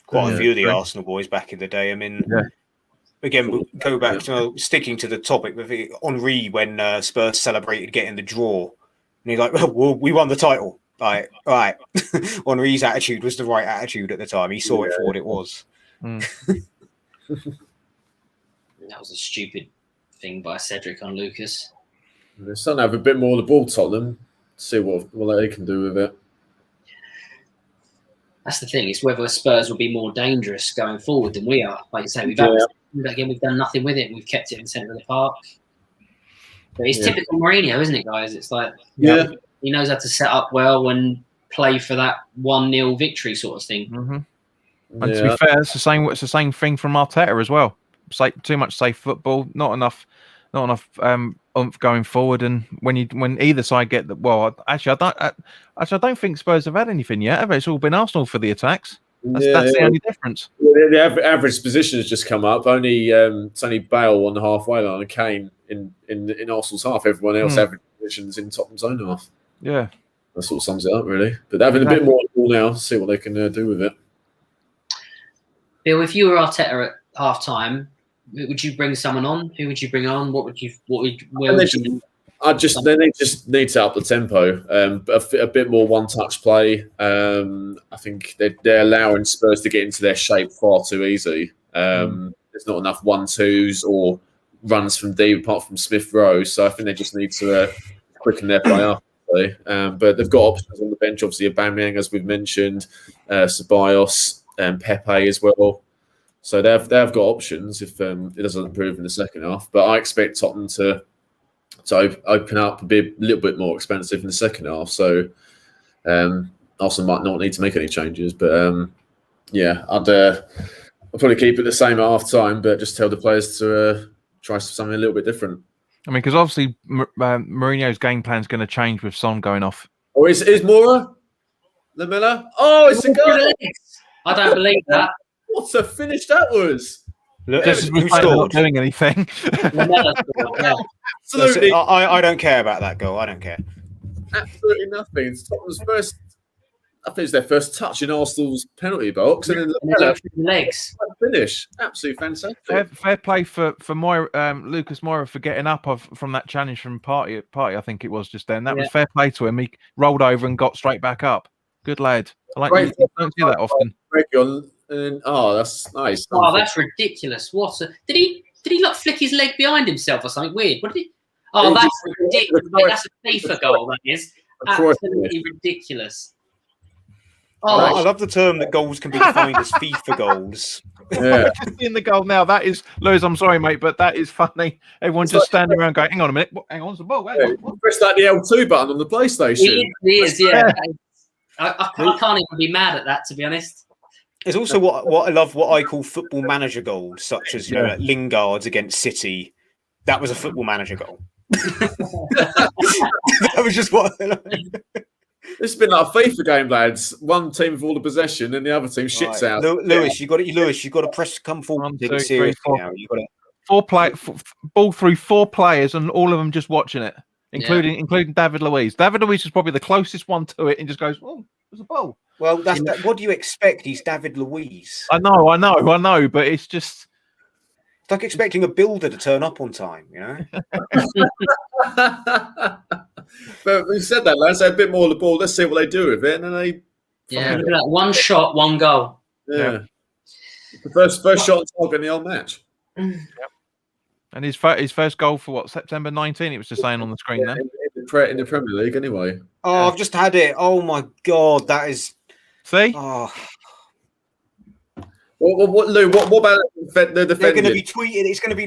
Quite a few of the Arsenal boys back in the day. I mean, again, we'll go back to sticking to the topic with Henry when Spurs celebrated getting the draw, and he's like, "Well, we won the title." Right. Henry's attitude was the right attitude at the time. He saw it for what it was.
That was a stupid thing by Cedric on Lucas.
They're starting to have a bit more of the ball, Tottenham. See what they can do with it.
That's the thing. It's whether Spurs will be more dangerous going forward than we are. Like you say, we've done nothing with it. We've kept it in the centre of the park. But it's typical Mourinho, isn't it, guys? It's like he knows how to set up well and play for that 1-0 victory sort of thing.
Mm-hmm. And to be fair, it's the same thing from Arteta as well. Too much safe football, not enough oomph going forward. And when either side get I don't think Spurs have had anything yet, have they? It's all been Arsenal for the attacks. That's the only difference.
The average position has just come up. It's only Bale on the halfway line and Kane in Arsenal's half. Everyone else average positions in Tottenham's own half.
Yeah,
that sort of sums it up, really. But they're having a bit more ball now. See what they can do with it.
Bill, if you were Arteta at half time, would you bring someone on? Who would you bring on?
They just need to up the tempo. A bit more one-touch play. I think they're allowing Spurs to get into their shape far too easy. There's not enough 1-2s or runs from deep apart from Smith Rowe. So I think they just need to quicken their play up. But they've got options on the bench. Obviously, Aubameyang, as we've mentioned, Ceballos, and Pepe as well. So they've got options if it doesn't improve in the second half. But I expect Tottenham to open up and be a little bit more expensive in the second half. So Arsenal might not need to make any changes. But I'll probably keep it the same at half time, but just tell the players to try something a little bit different.
I mean, because obviously Mourinho's game plan is going to change with Son going off.
Oh, is Mora Lamella? Oh, it's a goal!
I don't believe that.
What a finish that was!
Just not doing anything.
Absolutely.
I don't care about that goal. I don't care.
Absolutely nothing. It's Tottenham's first. I think it's their first touch in Arsenal's penalty box, and then the
legs
finish. Absolutely fantastic.
Fair play for Lucas Moura for getting up from that challenge from Party. I think it was just then. That was fair play to him. He rolled over and got straight back up. Good lad. I don't see that often. That's nice.
Oh, that's ridiculous. Did he like flick his leg behind himself or something weird? What did he? Oh, that's ridiculous. That's a FIFA goal. That is absolutely ridiculous.
Oh, I love the term that goals can be defined as FIFA goals.
Yeah, in the goal now. That is, Lewis. I'm sorry, mate, but that is funny. Everyone's just standing around going, "Hang on a minute, hang on, it's the ball."
Press like the L2 button on the PlayStation.
It is, yeah. I can't even be mad at that, to be honest.
There's also what I love, what I call football manager goals, such as like Lingard's against City. That was a football manager goal. That was just what.
This has been like a FIFA game, lads. One team with all the possession, and the other team shits out.
Lewis, you got to press come forward.
1, 2, 3, 4. Now. You got to ball through 4 players, and all of them just watching it, including David Luiz. David Luiz is probably the closest one to it, and just goes, "Oh, there's a ball."
Well, what do you expect? He's David Luiz.
I know, but it's just.
It's like expecting a builder to turn up on time, you know.
But we said that, lads. They had a bit more of the ball. Let's see what they do with it, and then they.
Yeah, like 1 shot, 1 goal.
Yeah. The first shot on target in the whole match.
Yep. And his first goal for what, September 19? It was just saying on the screen then.
In the Premier League, anyway.
Oh, I've just had it. Oh my God, that is.
See.
Oh.
Lou, what about the defending?
They're going to be tweeting. It's going to be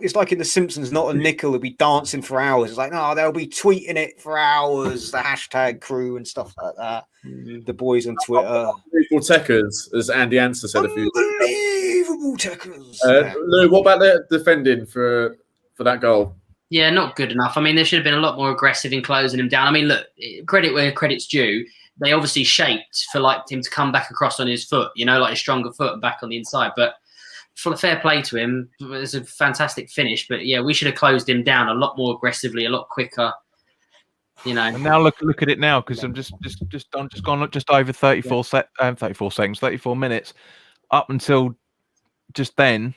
it's like in The Simpsons, not a nickel. They'll be dancing for hours. It's like, no, they'll be tweeting it for hours. The hashtag crew and stuff like that. The boys on Twitter.
Unbelievable techers, as Andy Answer said a few
Unbelievable techers.
Lou, what about the defending for that goal?
Yeah, not good enough. I mean, they should have been a lot more aggressive in closing him down. I mean, look, credit where credit's due. They obviously shaped for like him to come back across on his foot, like a stronger foot and back on the inside. But for the fair play to him, it's a fantastic finish. But yeah, we should have closed him down a lot more aggressively, a lot quicker.
And now look at it now, because I'm just gone just over 34 seconds, 34 minutes. Up until just then,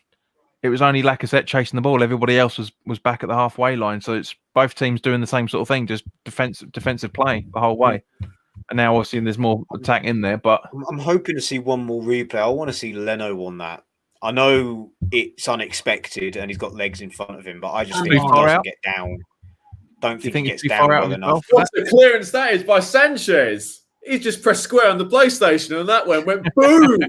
it was only Lacazette chasing the ball. Everybody else was back at the halfway line. So it's both teams doing the same sort of thing, just defensive play the whole way. And now obviously there's more attack in there. But
I'm hoping to see one more replay. I want to see Leno on that. I know it's unexpected and he's got legs in front of him, but I just think he doesn't get down. Don't think he gets down well enough.
What's the clearance that is by Sanchez? He just pressed square on the PlayStation and that went boom.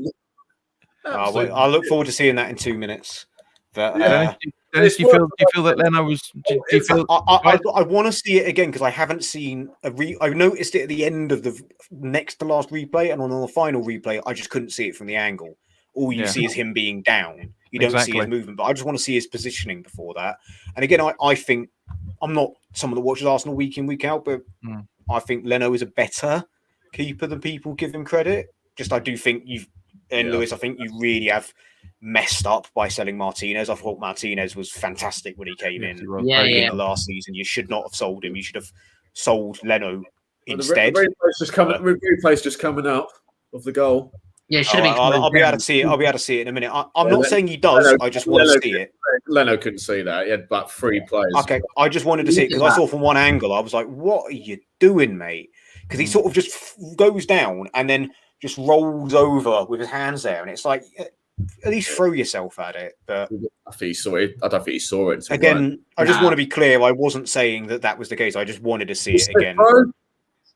I look forward to seeing that in 2 minutes. But,
Dennis, do you feel that Leno was?
I want to see it again because I haven't seen I noticed it at the end of the next to last replay, and on the final replay, I just couldn't see it from the angle. All you see is him being down. You don't see his movement, but I just want to see his positioning before that. And again, I think I'm not someone that watches Arsenal week in, week out, but I think Leno is a better keeper than people give him credit. I do think Lewis, I think you really have messed up by selling Martinez. I thought Martinez was fantastic when he came in the last season. You should not have sold him. You should have sold Leno instead.
The replay's just coming up of the goal.
Yeah, it should have been.
I'll be able to see it. I'll be able to see it in a minute. I'm not saying he does. I just want to see it.
Leno couldn't see that. He had about 3 players.
Okay, I just wanted to see it because I saw from one angle. I was like, "What are you doing, mate?" Because he sort of just goes down and then just rolls over with his hands there, and it's like, at least throw yourself at it. But
I think he saw it. I don't think he saw it.
Again, I just want to be clear. I wasn't saying that was the case. I just wanted to see it again.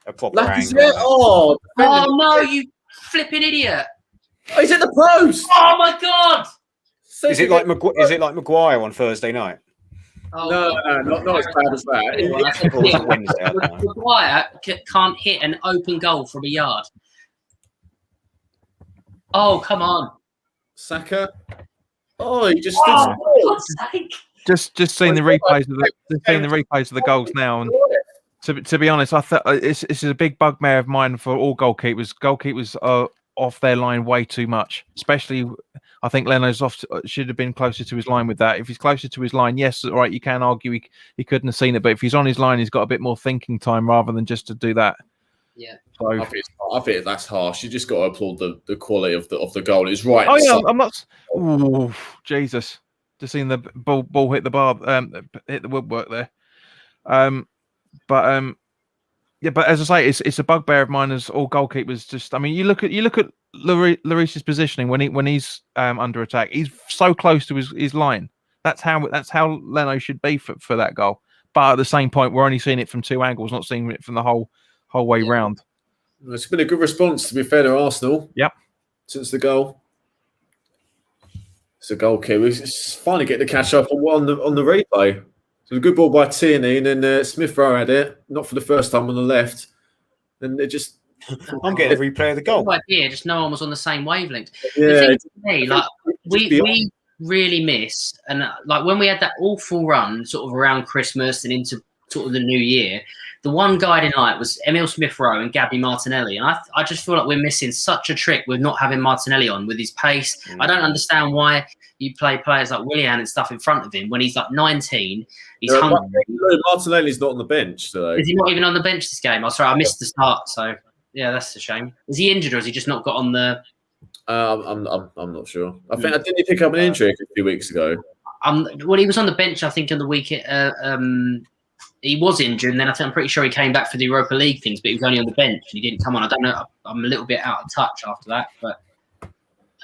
A proper angle.
Oh no, you flipping idiot!
Oh, he's at the post.
Oh my god!
Is it like Maguire on Thursday night?
Oh,
no, not as bad as that.
Maguire can't hit an open goal from a yard. Oh, come on.
Saka. Oh, he just
for God's sake.
Just seeing the replays of the goals now, and to be honest, I thought this is a big bugbear of mine for all goalkeepers. Goalkeepers are off their line way too much, especially. I think Leno's should have been closer to his line with that. If he's closer to his line, yes, all right, you can argue he couldn't have seen it, but if he's on his line, he's got a bit more thinking time rather than just to do that.
Yeah,
so, I think that's harsh. You just got to applaud the quality of the goal. It's right.
Oh yeah, I'm not. Oh Jesus! Just seeing the ball hit the bar, hit the woodwork there. But as I say, it's a bugbear of mine as all goalkeepers. Just, I mean, you look at Lloris's positioning when he's under attack. He's so close to his line. That's how Leno should be for that goal. But at the same point, we're only seeing it from 2 angles, not seeing it from the whole way round.
It's been a good response, to be fair, to Arsenal.
Yep.
Since the goal. It's a goal kick. It's finally getting to catch up on the replay. So a good ball by Tierney, and then Smith Rowe had it, not for the first time on the left. And it just...
I'm getting a replay of the goal.
Yeah, just no one was on the same wavelength.
Yeah.
We really miss, and like when we had that awful run sort of around Christmas and into sort of the new year, the one guiding light was Emile Smith Rowe and Gabby Martinelli. And I just feel like we're missing such a trick with not having Martinelli on with his pace. I don't understand why you play players like Willian and stuff in front of him when he's like 19. He's hungry.
Martinelli's not on the bench today.
Is he not even on the bench this game? I'm sorry, I missed the start. So yeah, that's a shame. Is he injured or has he just not got on the?
I'm not sure. I think I didn't pick up an injury a few weeks ago.
Well, he was on the bench, I think, in the week. He was injured, and then I'm pretty sure he came back for the Europa League things, but he was only on the bench and he didn't come on. I don't know. I'm a little bit out of touch after that, but.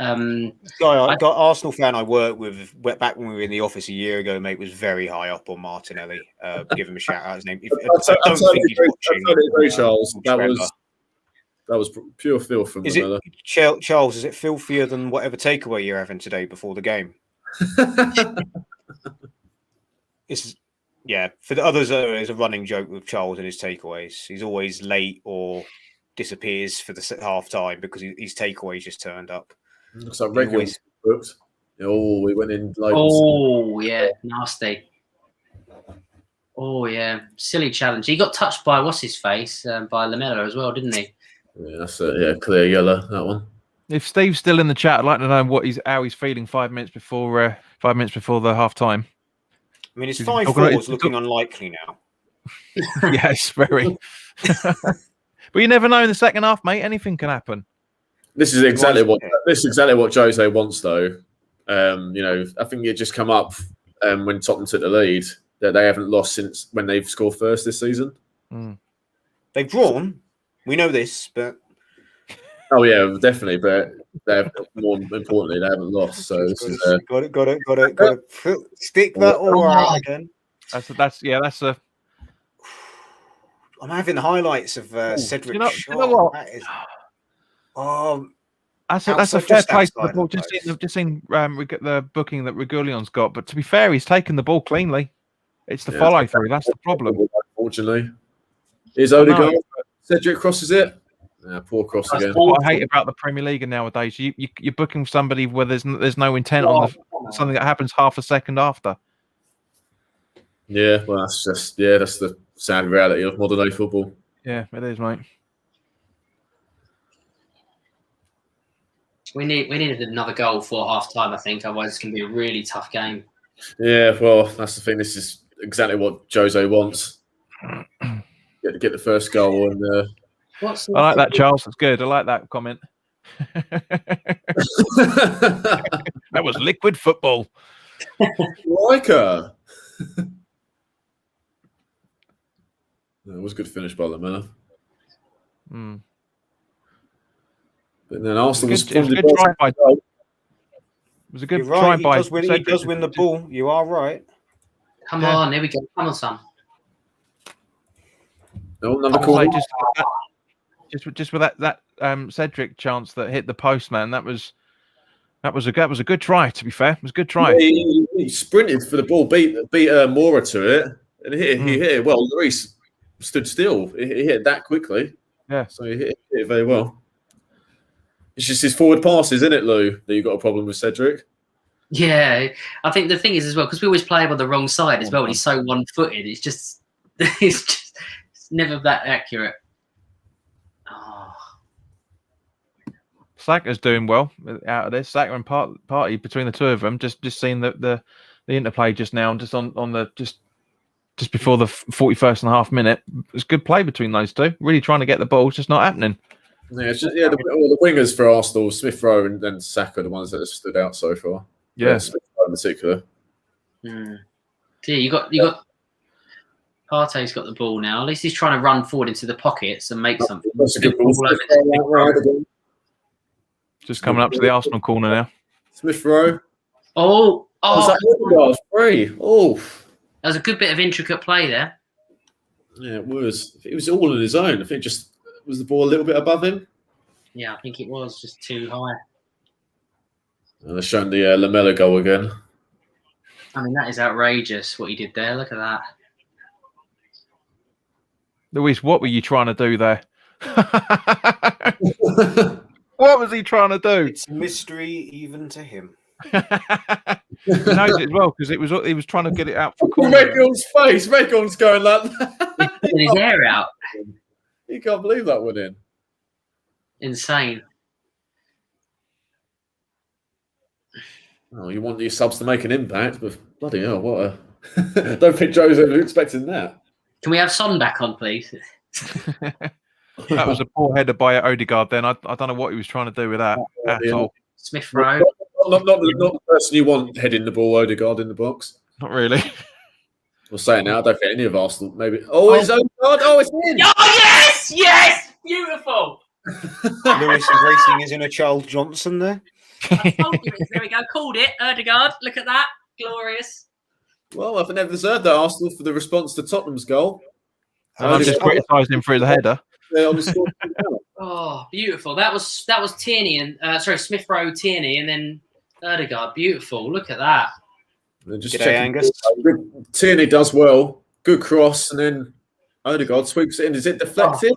Arsenal fan I worked with back when we were in the office a year ago, mate, was very high up on Martinelli. Give him a shout out. His name. I don't think he's watching.
Charles. That was pure filth from the
Charles, is it filthier than whatever takeaway you're having today before the game? For the others, there's a running joke with Charles and his takeaways. He's always late or disappears for the half time because his takeaways just turned up.
Looks like regular booked. Oh, we went in loads.
Oh, yeah, nasty. Oh yeah, silly challenge. He got touched by what's his face by Lamella as well, didn't he?
Yeah, that's a clear yellow, that one.
If Steve's still in the chat, I'd like to know how he's feeling 5 minutes before the half time.
I mean, his 5-4 is looking unlikely now.
Yes, very. But you never know in the second half, mate. Anything can happen.
This is exactly what Jose wants, though. I think it just come up when Tottenham took the lead that they haven't lost since when they've scored first this season.
They've drawn. We know this, but
oh yeah, definitely. But more importantly, they haven't lost. So this is
got to stick that all out again.
That's a.
I'm having highlights of Cedric.
You know what?
That is,
that's a fair play for the ball. Just seen the booking that Regulion's got, but to be fair, he's taken the ball cleanly. It's the follow through. That's the problem.
Unfortunately, is Odegaard. Cedric crosses it. Poor cross again.
What I hate about the Premier League nowadays, you're booking somebody where there's no intent on something that happens half a second after.
Yeah, well, that's the sad reality of modern day football.
Yeah, it is, mate.
We needed another goal for half time, I think. Otherwise, it's going to be a really tough game.
Yeah, well, that's the thing. This is exactly what Jose wants. Get the first goal and.
I like that, Charles. That's good. I like that comment. That was liquid football.
Riker. It was a good finish by Lamella. But then Arsenal responded.
It was a good try by.
He does win the ball. You are right.
Come on, here we go. Come on, son.
No, another corner.
Just with that Cedric chance that hit the post, man. That was a good try. To be fair, it was a good try.
Yeah, he sprinted for the ball, beat Mora to it, and he hit it well. Lloris stood still. He hit it that quickly.
Yeah,
so he hit it very well. It's just his forward passes, isn't it, Lou? That you got a problem with Cedric.
Yeah, I think the thing is as well because we always play him on the wrong side as well. And he's so one-footed. It's never that accurate.
Saka's doing well out of this. Saka and Partey between the two of them. Just seeing the interplay just now, just on the just before the 41st and a half minute. It's good play between those two. Really trying to get the ball, it's just not happening.
Yeah, it's just, the wingers for Arsenal, Smith Rowe and then Saka, the ones that have stood out so far.
Yeah,
Smith Rowe in particular.
Yeah, you got Partey's got the ball now. At least he's trying to run forward into the pockets and make something.
That's a good ball.
Just coming up to the Arsenal corner now.
Smith Rowe.
Was
that free? Oh,
that was a good bit of intricate play there.
Yeah, it was. It was all on his own. I think just was the ball a little bit above him.
Yeah, I think it was just too high.
And they're showing the Lamella goal again.
I mean, that is outrageous what he did there. Look at that.
Luis, what were you trying to do there? What was he trying to do?
It's a mystery even to him.
He knows it as well because he was trying to get it out for corner.
Regon's face. Regon's going like that.
He's putting his hair out.
You can't believe that went in.
Insane.
Oh, you want your subs to make an impact, but bloody hell, what a... Don't think Joe's ever expecting that.
Can we have Son back on, please?
That was a poor header by Odegaard then. I don't know what he was trying to do with that at all.
Smith Rowe.
Not the person you want heading the ball, Odegaard in the box.
Not really.
We'll say it now. I don't think any of Arsenal, maybe. Oh, it's Odegaard. Oh, it's in.
Oh, yes! Yes! Beautiful!
Lewis embracing his inner Charles Johnson there.
I told you there we go. Called it. Odegaard. Look at that. Glorious.
Well, I've never deserved that, Arsenal, for the response to Tottenham's goal.
And I just criticised him for his header.
Oh, beautiful. That was Tierney and Smith Rowe, Tierney, and then Odegaard. Beautiful. Look at that.
Just Angus. Tierney does well. Good cross, and then Odegaard sweeps it in. Is it deflected?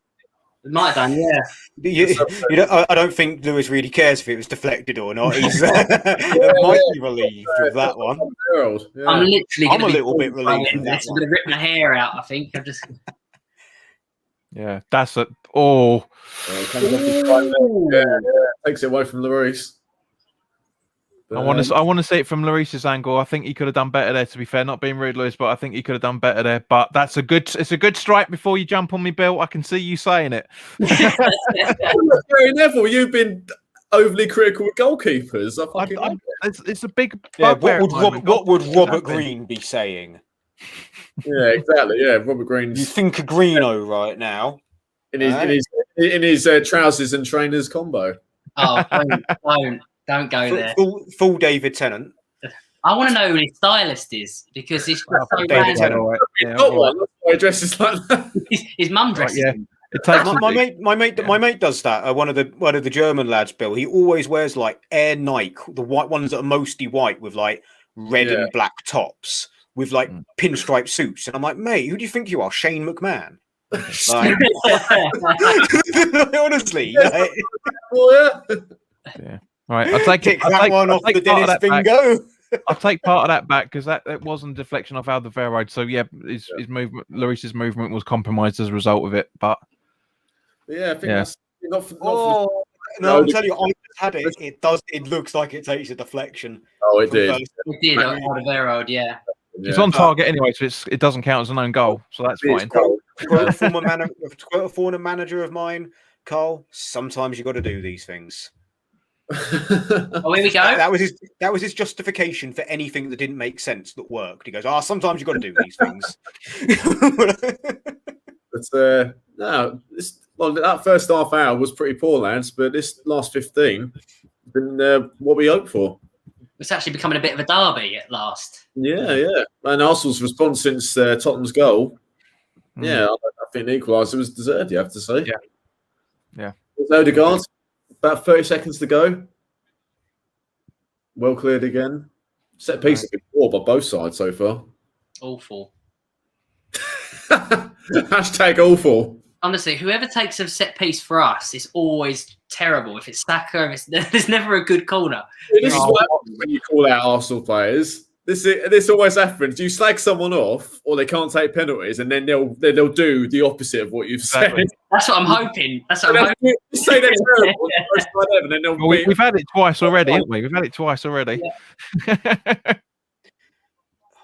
We might have done, yeah.
I don't think Lewis really cares if it was deflected or not. He's might be relieved with that one.
I'm literally.
I'm a little bit relieved with that
I'm going to rip my hair out. I think I'm just.
Yeah, that's it. Oh,
takes it away from Lloris.
I want to see it from Lloris's angle. I think he could have done better there. To be fair, not being rude, Lewis, but I think he could have done better there. But it's a good strike before you jump on me, Bill. I can see you saying it.
Gary Neville, you've been overly critical with goalkeepers.
It's a big.
Yeah, what would Robert Green be saying?
Yeah, exactly. Yeah, Robert Green's.
You think of Greeno right now
in his trousers and trainers combo.
Oh, don't go there.
Full David Tennant.
I want to know who his stylist is because he's so
David Tennant.
Right. Why he dresses like that?
His mum dresses him.
My mate does that. One of the German lads, Bill. He always wears like Air Nike, the white ones that are mostly white with like red and black tops, with like pinstripe suits. And I'm like, mate, who do you think you are, Shane McMahon? Like, honestly, like,
yeah. Right, I'll take part of that back because that wasn't deflection off Alderweireld. So yeah, his movement, Lloris's movement was compromised as a result of it. But
yeah, I think that's not.
No, I'm telling you, I just had it. It looks like it takes a deflection.
Oh, it did.
It did. Alderweireld, yeah.
It's on target anyway, so it doesn't count as an own goal. So that's fine.
A former manager of mine, Carl. Sometimes you got to do these things.
Oh, here we go.
That was his justification for anything that didn't make sense that worked. He goes, sometimes you got to do these things.
But that first half hour was pretty poor, lads. But this last 15 has been what we hoped for.
It's actually becoming a bit of a derby at last.
Yeah. And Arsenal's response since Tottenham's goal, I think the equaliser was deserved. You have to say,
yeah.
Odegaard. About 30 seconds to go. Well cleared again. Set piece before by both sides so far.
Awful.
Hashtag awful.
Honestly, whoever takes a set piece for us is always terrible. If it's Saka, there's never a good corner.
This is what happens when you call out Arsenal players. This always happens. You slag someone off, or they can't take penalties, and then they'll do the opposite of what you've said.
That's what I'm hoping. Say they're terrible,
and then
we've had it twice already, haven't we? We've had it twice already.
Yeah.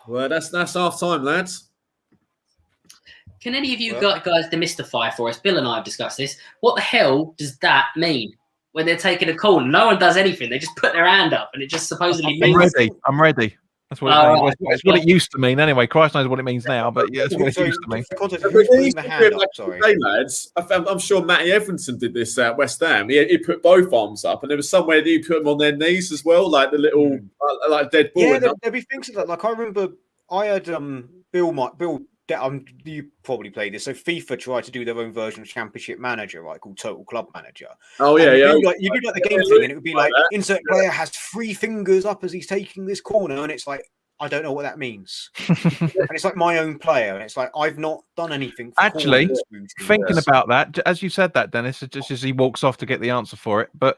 Well, that's half time, lads.
Can any of you guys demystify for us? Bill and I have discussed this. What the hell does that mean? When they're taking a call, no one does anything. They just put their hand up, and it just supposedly means.
I'm ready. That's what it means. It's what it used to mean anyway. Christ knows what it means now, but yeah, that's what it used to mean.
Lads, I'm sure Matty Everton did this at West Ham. He put both arms up, and there was somewhere that he put them on their knees as well, like the little like dead ball.
Yeah, there'd be things like that. Like I remember, I had Bill. You probably played this. So FIFA tried to do their own version of Championship Manager, right, called Total Club Manager.
Oh yeah,
you do like the game thing, and it would be like insert player has 3 fingers up as he's taking this corner, and it's like I don't know what that means. And it's like my own player, and it's like I've not done anything.
Actually, thinking about that, as you said that, Dennis, just as he walks off to get the answer for it. But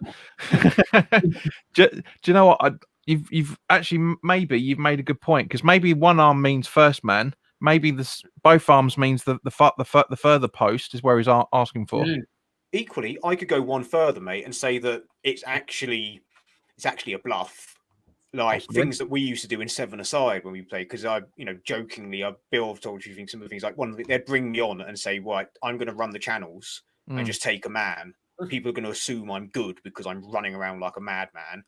do you know what? You've actually maybe you've made a good point because maybe one arm means first man. Maybe both arms means the further post is where he's asking for.
Equally, I could go one further, mate, and say that it's actually a bluff, like things that we used to do in 7-a-side when we played. Because jokingly, Bill have told you some of the things like they'd bring me on and say, "Right, I'm going to run the channels and just take a man." People are going to assume I'm good because I'm running around like a madman,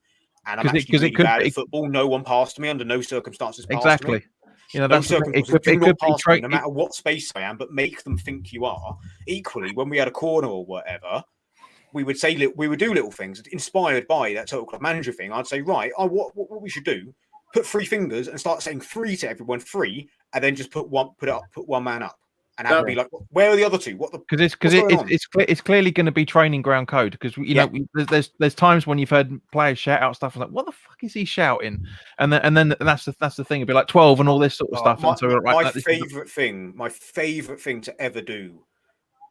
and I'm actually really bad at football. No one passed me under no circumstances.
Exactly. That's
no matter what space I am, but make them think you are. Equally, when we had a corner or whatever, we would do little things inspired by that Total Club Manager thing. I'd say, right, what we should do, put 3 fingers and start saying 3 to everyone, 3, and then just put one man up. And I'd be like, where are the other 2?
It's clearly going to be training ground code because there's times when you've heard players shout out stuff like, what the fuck is he shouting? And then that's the thing. It'd be like 12 and all this sort of stuff.
My favorite thing to ever do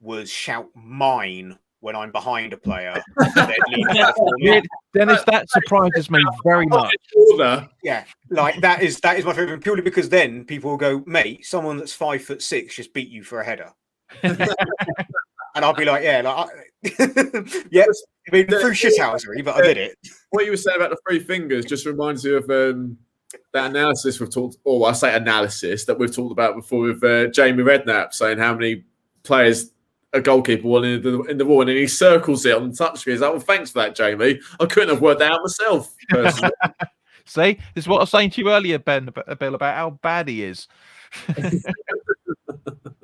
was shout mine when I'm behind a player. And then leave it for me.
Dennis, that surprises me very much.
Yeah, like that is my favorite, purely because then people will go, mate, someone that's 5'6" just beat you for a header. And I'll be like, yeah, yeah, I mean, through shithousery, but I did it.
What you were saying about the three fingers just reminds me of that analysis we've talked, or I say analysis that we've talked about before with Jamie Redknapp saying how many players a goalkeeper won in the wall, and he circles it on the touchscreen. He's like, well, thanks for that, Jamie. I couldn't have worked that out myself, personally.
See, this is what I was saying to you earlier, Ben, Bill, about how bad he is.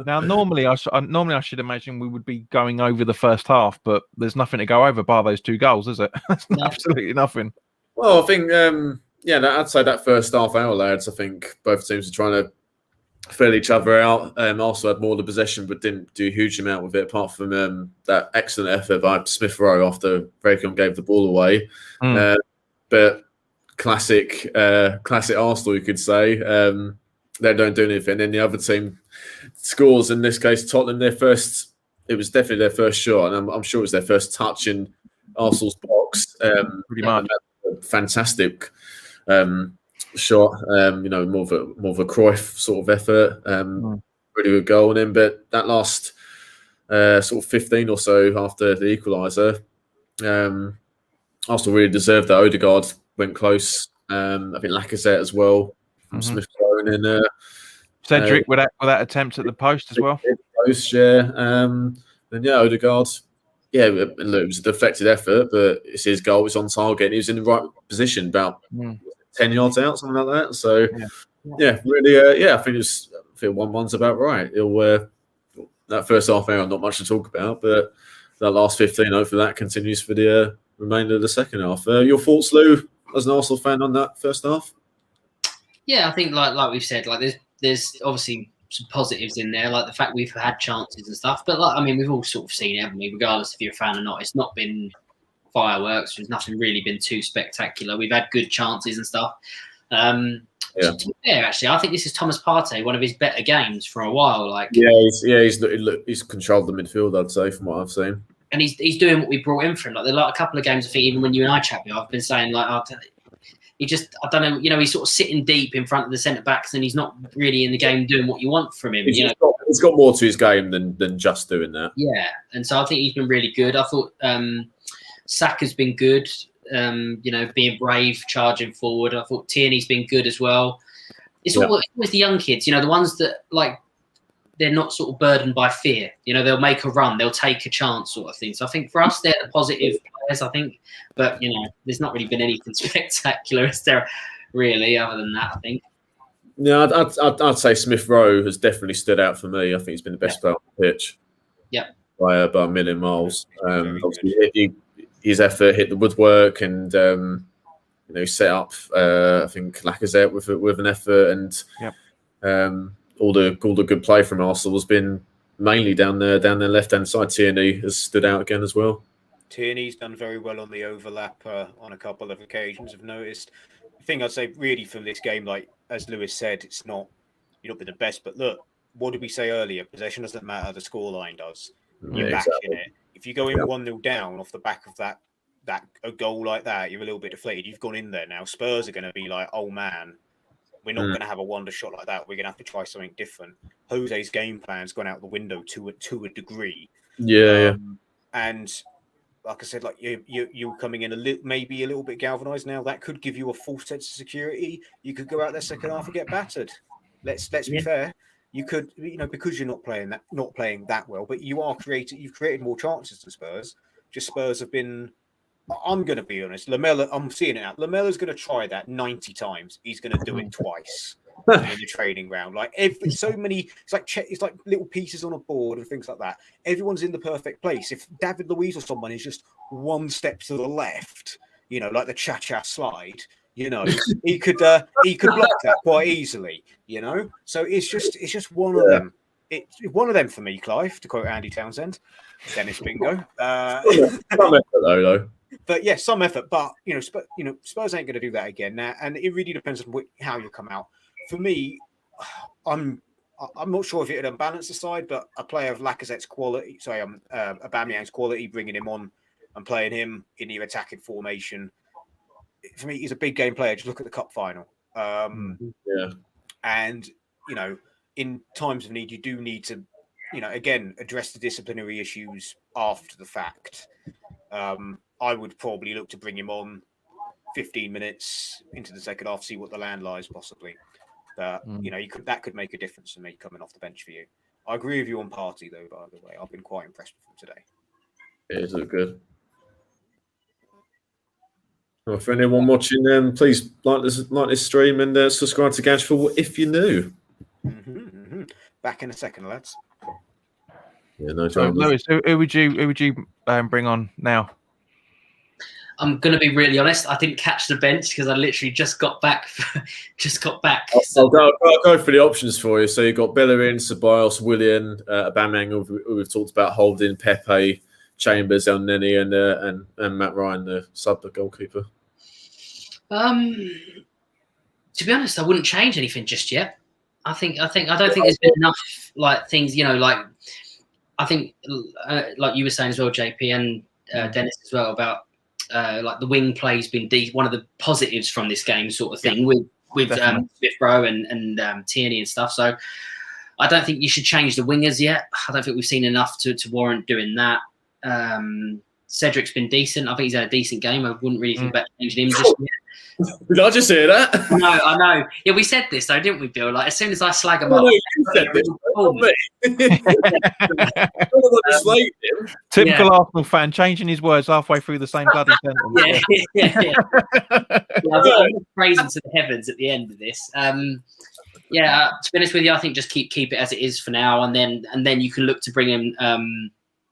Now, normally I should imagine we would be going over the first half, but there's nothing to go over bar those 2 goals, is it? Absolutely nothing.
Well, I think, I'd say that first half hour, lads, I think both teams are trying to fill each other out. Also had more of the possession, but didn't do a huge amount with it, apart from that excellent effort by Smith Rowe after Brecon gave the ball away. But classic Arsenal, you could say. They don't do anything. Then the other team scores, in this case Tottenham, it was definitely their first shot, and I'm sure it was their first touch in Arsenal's box.
Pretty much.
Fantastic shot, more of a Cruyff sort of effort. Really good goal in, but that last sort of 15 or so after the equaliser, Arsenal really deserved that. Odegaard went close. I think Lacazette as well. Smith Rowe in
Cedric with that attempt at the post as well.
Post, yeah. Then Odegaard. Yeah, look, it was a deflected effort, but it's his goal. It's on target. And he was in the right position, about 10 yards out, something like that. So, really, I think 1-1's about right. That first half hour, not much to talk about, but that last 15, hopefully that continues for the remainder of the second half. Your thoughts, Lou, as an Arsenal fan, on that first half?
Yeah, I think like we've said, like there's obviously some positives in there, like the fact we've had chances and stuff. But we've all sort of seen it, haven't we? Regardless if you're a fan or not, it's not been fireworks. There's nothing really been too spectacular. We've had good chances and stuff. To be fair, actually, I think this is Thomas Partey, one of his better games for a while.
He's controlled the midfield, I'd say, from what I've seen.
And he's doing what we brought in for him. Like, there are like a couple of games, I think, even when you and I chat, I've been saying I don't know, he's sort of sitting deep in front of the centre backs, and he's not really in the game doing what you want from him.
He's got more to his game than just doing that.
Yeah, and so I think he's been really good. I thought Saka's been good. Being brave, charging forward. I thought Tierney's been good as well. It's always the young kids, the ones that they're not sort of burdened by fear. They'll make a run, they'll take a chance, sort of thing. So I think for us, they're the positive players, I think. But there's not really been anything spectacular, is there? Really, other than that, I think.
Yeah, I'd say Smith Rowe has definitely stood out for me. I think he's been the best player on the pitch.
Yeah,
by a million miles. Obviously, his effort hit the woodwork, and set up. I think Lacazette with an effort, and all the good play from Arsenal has been mainly down their left-hand side. Tierney has stood out again as well.
Tierney's done very well on the overlap on a couple of occasions, I've noticed. The thing I'd say really from this game, like as Lewis said, you've not been the best, but look, what did we say earlier? Possession doesn't matter, the scoreline does. You're back in it. If you go in 1-0 down off the back of that a goal like that, you're a little bit deflated. You've gone in there now. Spurs are going to be like, oh man, we're not going to have a wonder shot like that. We're going to have to try something different. Jose's game plan's gone out the window to a degree.
Yeah.
And like I said, like you're coming in maybe a little bit galvanized now. That could give you a false sense of security. You could go out there second half and get battered. Let's be fair. You could, because you're not playing that well, but you've created more chances than Spurs. Just Spurs have been. I'm going to be honest. Lamella, I'm seeing it now. Lamella's going to try that 90 times. He's going to do it twice in the training round. Like it's like little pieces on a board and things like that. Everyone's in the perfect place. If David Luiz or someone is just one step to the left, like the cha-cha slide, he could block that quite easily. So it's just one of them. It's one of them for me, Clive, to quote Andy Townsend. Dennis Bingo.
Some effort though.
But yeah, some effort. But Spurs ain't going to do that again now, and it really depends on how you come out. For me, I'm I'm not sure if it would unbalance the side, but a player of Lacazette's quality, Aubameyang's quality, bringing him on and playing him in your attacking formation, for me, he's a big game player. Just look at the cup final. And, you know, in times of need, you do need to, you know, again, address the disciplinary issues after the fact. I would probably look to bring him on 15 minutes into the second half, see what the land lies possibly. You know, that could make a difference for me coming off the bench for you. I agree with you on Partey, though, by the way. I've been quite impressed with him today.
It is good. Well, for anyone watching, please like this stream and subscribe to Gadge Football if you're new.
Back in a second, lads.
Yeah, no
So,
time.
Lewis, who would you bring on now?
I'm going to be really honest. I didn't catch the bench because I literally just got back.
I'll go for the options for you. So you've got Bellerin, Ceballos, Willian, Aubameyang, who we've talked about, Holding, Pepe, Chambers, El Neni, and Matt Ryan, the goalkeeper.
To be honest, I wouldn't change anything just yet. I don't think there's been enough like things, you know, like I think like you were saying as well, JP and Dennis as well about like the wing play's been one of the positives from this game sort of thing with Smith Rowe and Tierney and stuff. So I don't think you should change the wingers yet. I don't think we've seen enough to warrant doing that. Cedric's been decent. I think he's had a decent game. I wouldn't really think about changing him just yet.
Did I just hear that?
I know. Yeah, we said this though, didn't we, Bill? Like as soon as I slag him up,
you said this, not me.
Typical Arsenal fan, changing his words halfway through the same bloody sentence.
Yeah. I'm praising to the heavens at the end of this. To be honest with you, I think just keep it as it is for now, and then you can look to bring him.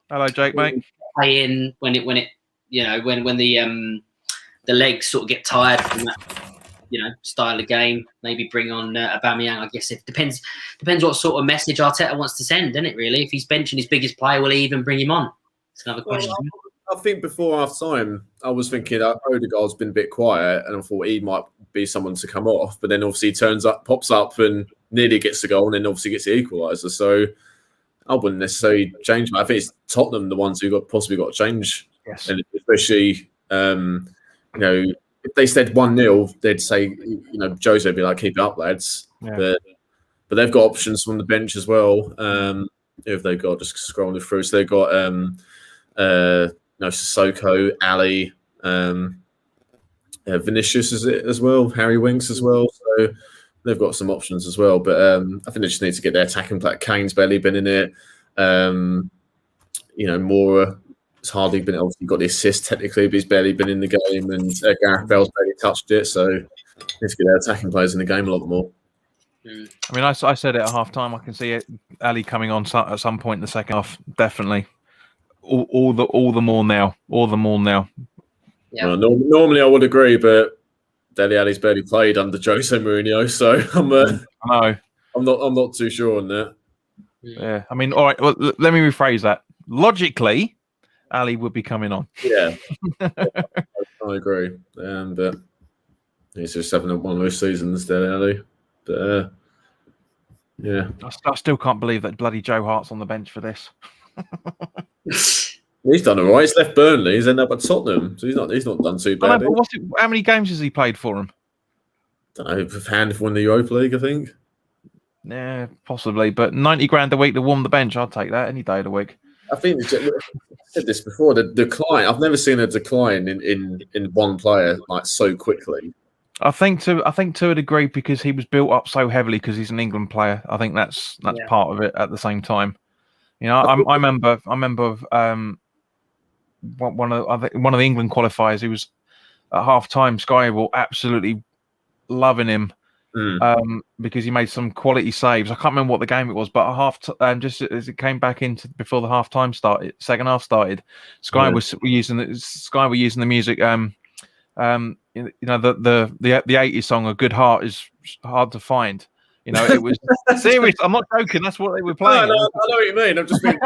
Hello, Jake, mate.
Play in when the legs sort of get tired from that, you know, style of game. Maybe bring on Aubameyang. I guess it depends what sort of message Arteta wants to send, doesn't it? Really, if he's benching his biggest player, will he even bring him on? It's another question.
I think before half time, I was thinking Odegaard's been a bit quiet, and I thought he might be someone to come off. But then obviously he pops up, and nearly gets the goal, and then obviously gets the equaliser. So I wouldn't necessarily change. I think it's Tottenham the ones who possibly got to change, and especially. You know, if they said 1-0, they'd say, you know, Jose would be like, keep it up, lads. Yeah. But they've got options from the bench as well. If they've got, just scrolling through. So they've got Sissoko, Ali, Vinicius is it as well, Harry Winks as well. So they've got some options as well. But I think they just need to get their attacking player. Kane's barely been in it. You know, Mora. It's hardly been obviously got the assist technically, but he's barely been in the game, and Gareth Bale's barely touched it. So let's get our attacking players in the game a lot more.
I mean, I said it at half time. I can see it, Ali coming on at some point in the second half. Definitely, all the more now.
Yeah.
Well, normally I would agree, but Dele Alli's barely played under Jose Mourinho, so I'm not too sure on that.
Yeah, I mean, all right. Well, let me rephrase that. Logically, Ali would be coming on.
Yeah, I agree. But he's just having one of those seasons, Dele Alli. But yeah,
I still can't believe that bloody Joe Hart's on the bench for this.
He's done all right. He's left Burnley. He's ended up at Tottenham, so he's not done too bad.
How many games has he played for him?
I don't know. Hand won the Europa League, I think.
Yeah, possibly. But 90 grand a week to warm the bench, I'd take that any day of the week.
I think I said this before. The decline. I've never seen a decline in one player like so quickly.
I think to a degree because he was built up so heavily because he's an England player. I think that's part of it. At the same time, you know, I remember one of the England qualifiers. He was at half time. Sky were absolutely loving him. Because he made some quality saves. I can't remember what the game it was, but just as it came back into before the second half started, Sky were using the music. You know, the 80s song "A Good Heart" is hard to find. You know, it was serious. I'm not joking. That's what they were playing.
No, I know what you mean. I'm just being...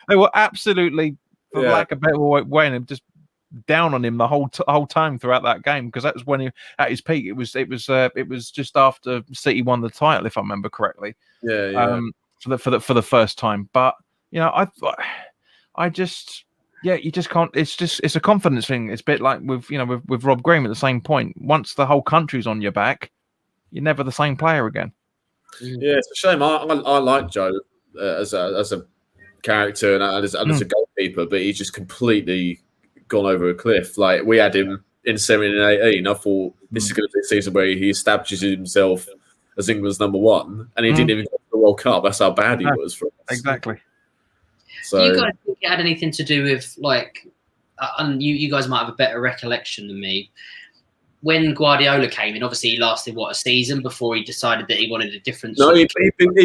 They were absolutely, for lack of a better way, just down on him the whole time throughout that game, because that was when he at his peak. It was just after City won the title, if I remember correctly.
Yeah.
For the first time. But I just. Yeah, you just can't. It's a confidence thing. It's a bit like with Rob Graham at the same point. Once the whole country's on your back, you're never the same player again.
Yeah, it's a shame. I like Joe as a character and as a goalkeeper, but he's just completely gone over a cliff. Like, we had him in 17 and 18. I thought this is going to be a season where he establishes himself as England's number one, and he didn't even go to the World Cup. That's how bad he was for us.
Exactly.
So, do you guys think it had anything to do with, like, and you guys might have a better recollection than me, when Guardiola came in? Obviously, he lasted a season before he decided that he wanted a different.
No, he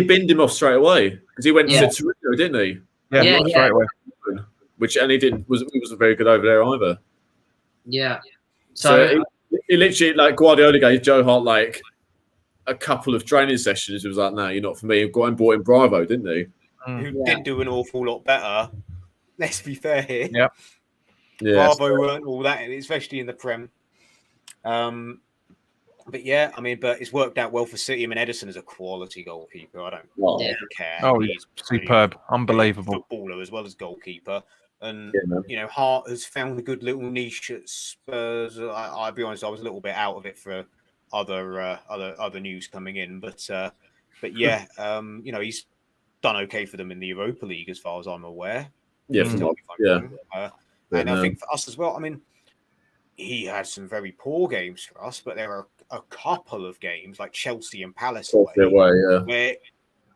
binned him off straight away because he went to Torino, didn't he?
Yeah, straight away.
He wasn't very good over there either.
Yeah.
So he literally, like, Guardiola gave Joe Hart like a couple of training sessions. He was like, "No, you're not for me." He got and bought in Bravo, didn't he?
Who did do an awful lot better. Let's be fair here.
Yeah.
Bravo weren't all that, especially in the Prem. But yeah, I mean, but it's worked out well for City. I mean, Ederson is a quality goalkeeper. I don't care.
Oh, he's superb, unbelievable
footballer as well as goalkeeper. And Hart has found a good little niche at Spurs. I'll be honest, I was a little bit out of it for other news coming in, but yeah, he's done okay for them in the Europa League as far as I'm aware.
And
I think for us as well, I mean, he had some very poor games for us, but there are a couple of games like Chelsea and Palace where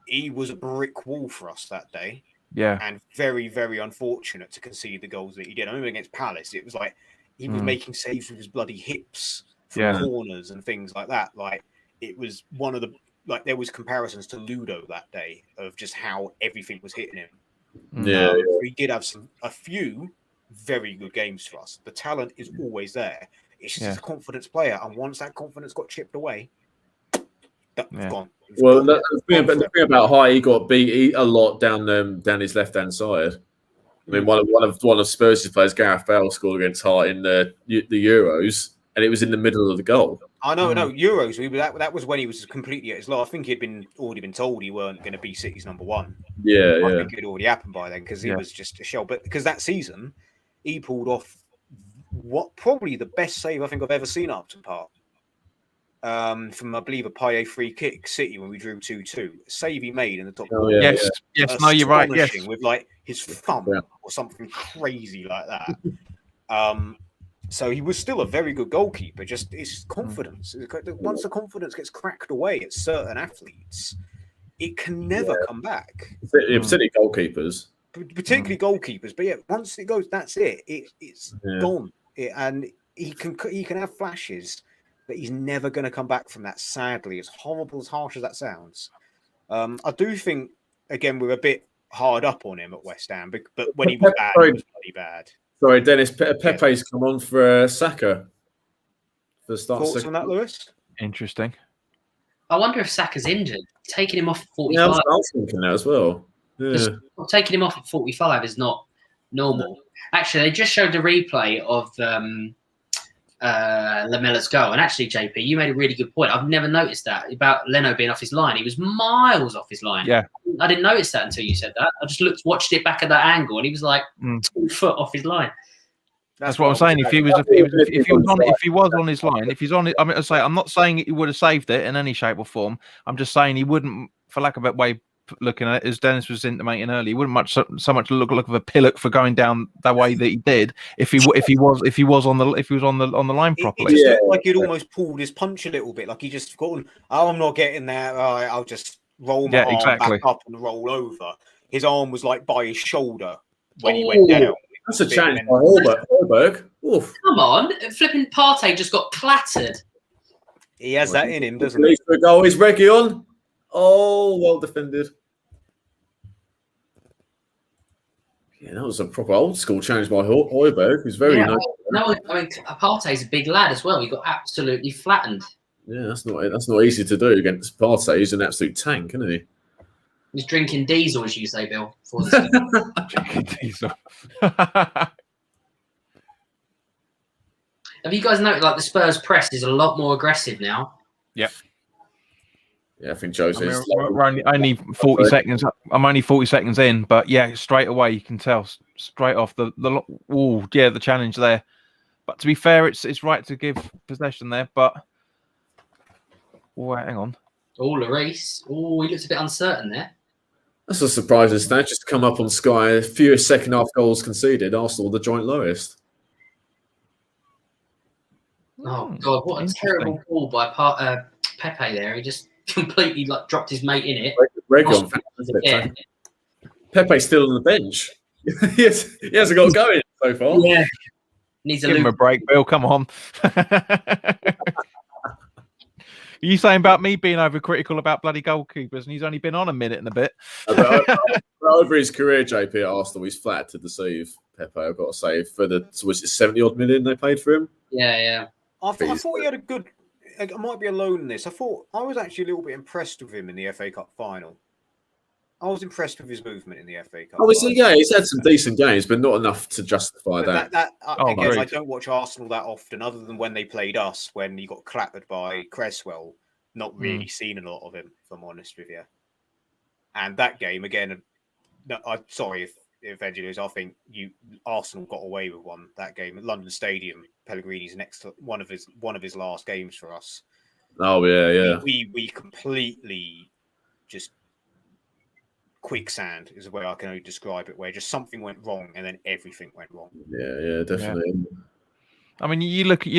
he was a brick wall for us that day.
Yeah.
And very, very unfortunate to concede the goals that he did. I remember against Palace, it was like he was making saves with his bloody hips from corners and things like that. Like, it was one of the, like, there was comparisons to Ludo that day of just how everything was hitting him. He did have a few very good games for us. The talent is always there. It's just a confidence player, and once that confidence got chipped away, gone.
Well, the thing about High, he got beat a lot down his left hand side. I mean, one of Spurs' players, Gareth Bale, scored against Hart in the Euros, and it was in the middle of the goal.
I know, Euros. That was when he was completely at his low. I think he'd already been told he weren't going to be City's number one. I think it already happened by then because he was just a shell. But because that season, he pulled off probably the best save I think I've ever seen at Upton Park. From, I believe, a Payet free kick, City, when we drew 2-2. Save he made in the top corner.
Yes. No, you're right. Yes,
with like his thumb or something crazy like that. So he was still a very good goalkeeper. Just his confidence. Once the confidence gets cracked away at certain athletes, it can never come back.
Particularly goalkeepers.
Particularly goalkeepers. But yeah, once it goes, that's it. It's gone. And he can have flashes, but he's never going to come back from that, sadly. As horrible, as harsh as that sounds. I do think, again, we're a bit hard up on him at West Ham, but when he was bad, he was bloody bad.
Sorry, Dennis, Pepe's come on for Saka. For the start.
Thoughts on that, Lewis?
Interesting.
I wonder if Saka's injured. Taking him off at 45.
Yeah, I was thinking that as well. Yeah.
Taking him off at 45 is not normal. Actually, they just showed a replay of Lamella's goal. And actually, JP, you made a really good point. I've never noticed that about Leno being off his line. He was miles off his line.
Yeah.
I didn't notice that until you said that. I just watched it back at that angle, and he was like 2 foot off his line.
That's what I'm saying. If he was on his line, if he's on it, I'm not saying he would have saved it in any shape or form. I'm just saying he wouldn't, for lack of a better way looking at it, as Dennis was intimating earlier, he wouldn't so much look of a pillock for going down the way that he did if he was on the line properly.
It just looked like he'd almost pulled his punch a little bit, like he just gone, I'm not getting there. I'll just roll my arm back up and roll over. His arm was like by his shoulder when he went down.
That's a chance by Højbjerg.
Come on, flipping Partey just got clattered.
He has that in him, doesn't he?
For a goal, is Reggie on? Oh, well defended. Yeah, that was a proper old school challenge by Højbjerg, who's very nice.
No, I mean, Partey's a big lad as well. He got absolutely flattened.
Yeah, that's not easy to do against Partey. He's an absolute tank, isn't he?
He's drinking diesel, as you say, Bill.
Drinking diesel.
Have you guys noticed like the Spurs press is a lot more aggressive now?
Yep.
Yeah, I think Jose's.
We're only 40 seconds. I'm only 40 seconds in, but yeah, straight away you can tell straight off the challenge there. But to be fair, it's right to give possession there. But hang on.
Oh, Lloris. Oh, he looks a bit uncertain there.
That's a surprising stat. Just to come up on Sky, fewest second half goals conceded. Arsenal the joint lowest.
Oh God, what a terrible ball by Pepe there. He just completely dropped his mate in it.
Pepe's still on the bench. he hasn't got going so far.
Yeah. Needs
Give him a break, Bill. Come on. Are you saying about me being overcritical about bloody goalkeepers, and he's only been on a minute and a bit?
Over his career, JP at Arsenal, he's flat to deceive Pepe. I've got to say, for was it 70-odd million they paid for him?
Yeah.
I thought he had a good. I might be alone in this. I was actually a little bit impressed with him in the FA Cup final. I was impressed with his movement in the FA Cup.
Obviously, yeah, he's had some decent games, but not enough to justify that.
Again, I don't watch Arsenal that often, other than when they played us, when he got clappered by Cresswell. Not really seen a lot of him, if I'm honest with you. And that game, again, I'm sorry if Angelos, I think Arsenal got away with one that game at London Stadium. Pellegrini's next to one of his last games for us.
Oh yeah.
We completely just quicksand is the way I can only describe it, where just something went wrong and then everything went wrong.
Yeah, definitely.
Yeah. I mean, you look at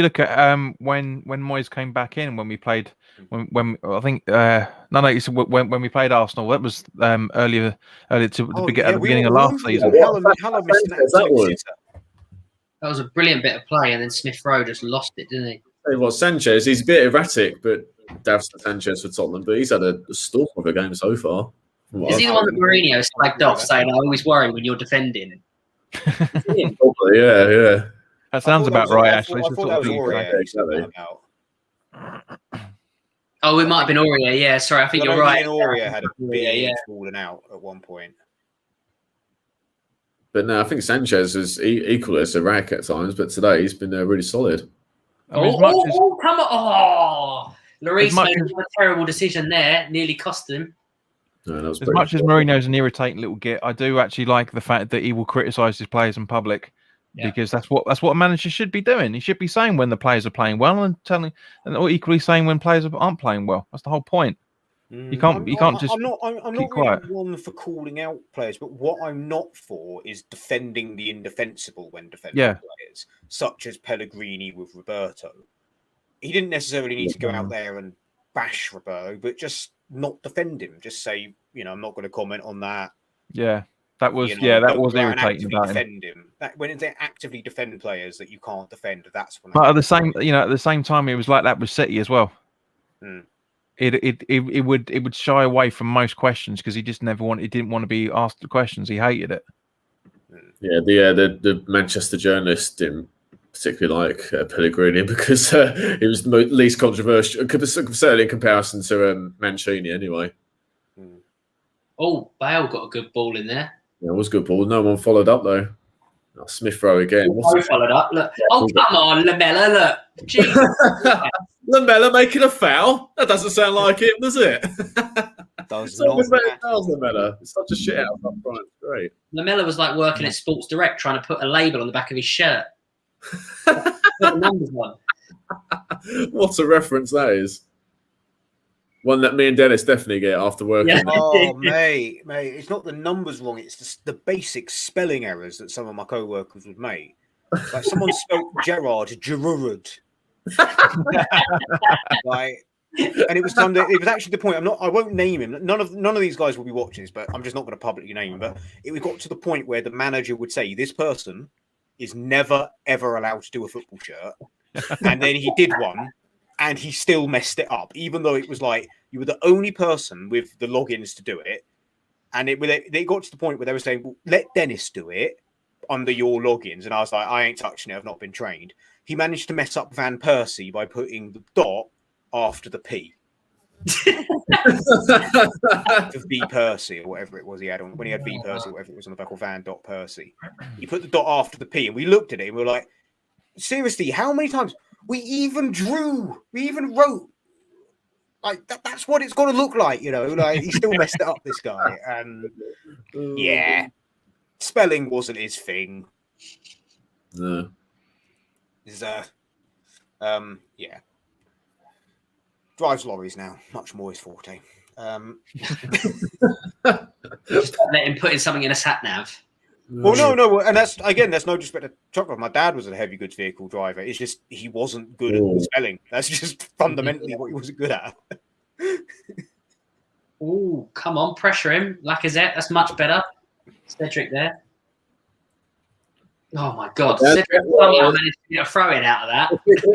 when Moyes came back in, when we played when I think when we played Arsenal, that was earlier to the beginning of last season.
That was a brilliant bit of play, and then Smith Rowe just lost it, didn't he?
Well, Sanchez, he's a bit erratic, but Davison Sanchez for Tottenham, but he's had a storm of a game so far.
Is he the one that Mourinho slagged off, saying, "I always worry when you're defending"?
Probably, yeah.
That sounds about right, actually.
I thought that was Aurier.
Oh, it might have been Aurier. Yeah, sorry, I think you're right.
Aurier had a big fallen out at one point.
But no, I think Sanchez is equally as erratic at times, but today he's been really solid.
I mean, come on! Oh, Lloris made a terrible decision there, nearly cost him.
No,
as much as Mourinho's an irritating little git, I do actually like the fact that he will criticise his players in public. Yeah. Because that's what a manager should be doing. He should be saying when the players are playing well and or equally saying when players aren't playing well. That's the whole point. You can't just.
I'm not really one for calling out players, but what I'm not for is defending the indefensible when defending players, such as Pellegrini with Roberto. He didn't necessarily need to go out there and bash Roberto, but just not defend him. Just say, I'm not going to comment on that.
Yeah. That was that was irritating about
defend him. When they actively defend players that you can't defend, that's when.
But at the same time, it was like that with City as well. It would shy away from most questions because he just didn't want to be asked the questions. He hated it.
Yeah, the Manchester journalist didn't particularly like Pellegrini because he was the least controversial, certainly in comparison to Mancini anyway.
Oh, Bale got a good ball in there.
Yeah, it was a good ball. No one followed up though. Oh, Smith Rowe again.
Followed up. Look. Oh, come on, Lamella. Look. Jeez.
Lamella making a foul? That doesn't sound like him, does it?
Does not.
Lamella. It's such a shit out up front. Great.
Lamella was like working at Sports Direct trying to put a label on the back of his shirt. Put the numbers on.
What a reference that is. One that me and Dennis definitely get after working.
Yeah. Oh, mate, it's not the numbers wrong. It's the basic spelling errors that some of my co-workers would make. Like someone spelled Gerard. And it was actually the point. I won't name him. None of these guys will be watching this, but I'm just not going to publicly name him. But it got to the point where the manager would say, "This person is never ever allowed to do a football shirt," and then he did one. And he still messed it up, even though it was like you were the only person with the logins to do it. And they got to the point where they were saying, well, let Dennis do it under your logins. And I was like, I ain't touching it. I've not been trained. He managed to mess up Van Persie by putting the dot after the P. For V Percy or whatever it was he had on. When he had V Percy or whatever it was on the back, or Van Percy. He put the dot after the P. And we looked at it and we were like, seriously, how many times we even drew, we even wrote. Like that's what it's got to look like, Like he still messed it up, this guy, and yeah, spelling wasn't his thing.
No.
Yeah, drives lorries now, much more his forte.
Just let him put in something in a sat nav.
Well, no, and that's no disrespect to Chocolate. My dad was a heavy goods vehicle driver. It's just he wasn't good at spelling. That's just fundamentally what he wasn't good at.
Oh, come on, pressure him, Lacazette. That's much better. Cedric there. Oh my God, Cedric somehow managed to get a throw in out of that.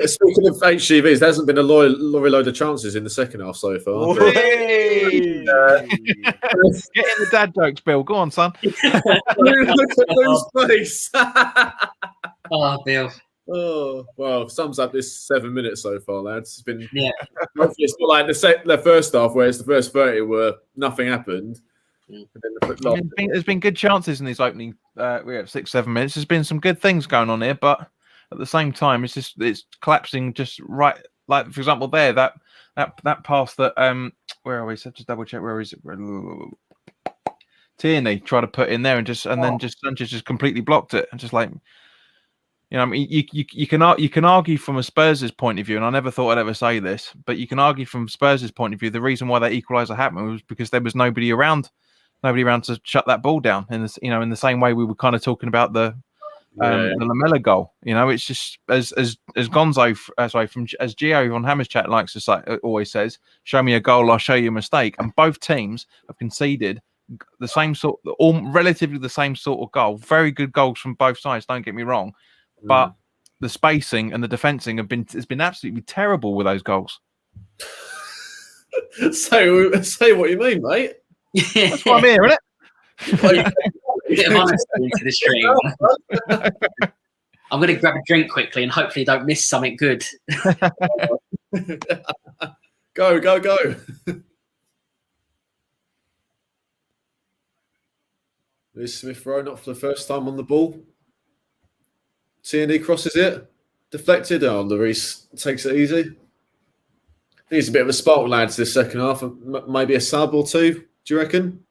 Speaking of HGVs, there hasn't been a lorry load of chances in the second half so far.
Get in the dad jokes, Bill. Go on, son.
Face.
Oh, Bill.
Oh, well, sums up this 7 minutes so far, lads. It's been
It's
not like the first half, whereas the first 30 where nothing happened. And then
there's been good chances in these opening 6-7 minutes. There's been some good things going on here, but at the same time, it's collapsing just right. Like for example, there that pass that where are we? So just double check. Where is it? Tierney tried to put in there and then Sanchez just completely blocked it and just like. I mean, you can argue from a Spurs' point of view, and I never thought I'd ever say this, but you can argue from Spurs' point of view. The reason why that equaliser happened was because there was nobody around to shut that ball down. In this, in the same way we were kind of talking about the Lamela goal. It's just as Gonzo, as Gio on Hammers Chat likes to say, always says, "Show me a goal, I'll show you a mistake." And both teams have conceded the same sort, relatively the same sort of goal. Very good goals from both sides. Don't get me wrong. But the spacing and the defending has been absolutely terrible with those goals.
Say what you mean, mate.
That's why I'm here, isn't it?
Bit of honesty into the stream. I'm going to grab a drink quickly and hopefully don't miss something good.
Go. Lewis Smith Rowe, not for the first time on the ball. Tierney crosses it, deflected. Oh, Lloris takes it easy. Needs a bit of a spark, lads, this second half. Maybe a sub or two, do you reckon?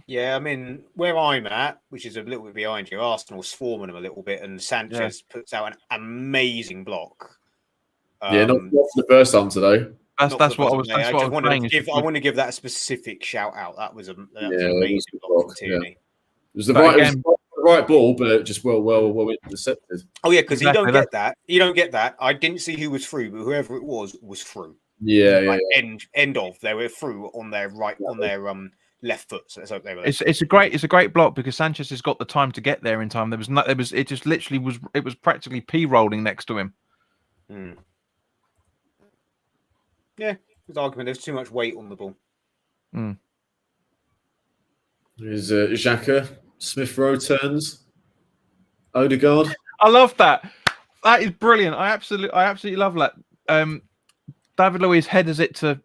Yeah, I mean, where I'm at, which is a little bit behind you, Arsenal's swarming them a little bit, and Sanchez puts out an amazing block.
Not for the first time today.
That's what I was saying.
I want to give that a specific shout out. That was an amazing block from Tierney.
It was the right ball, but just well intercepted.
Oh yeah, because you don't get that. You don't get that. I didn't see who was through, but whoever it was through.
Yeah.
End of. They were through on their right, on their left foot. So let's hope they were.
It's a great block because Sanchez has got the time to get there in time. It just literally was practically p-rolling next to him.
Yeah, his argument. There's too much weight on the ball.
There's Xhaka. Smith Rowe turns. Odegaard.
I love that. That is brilliant. I absolutely love that. David Luiz headers it to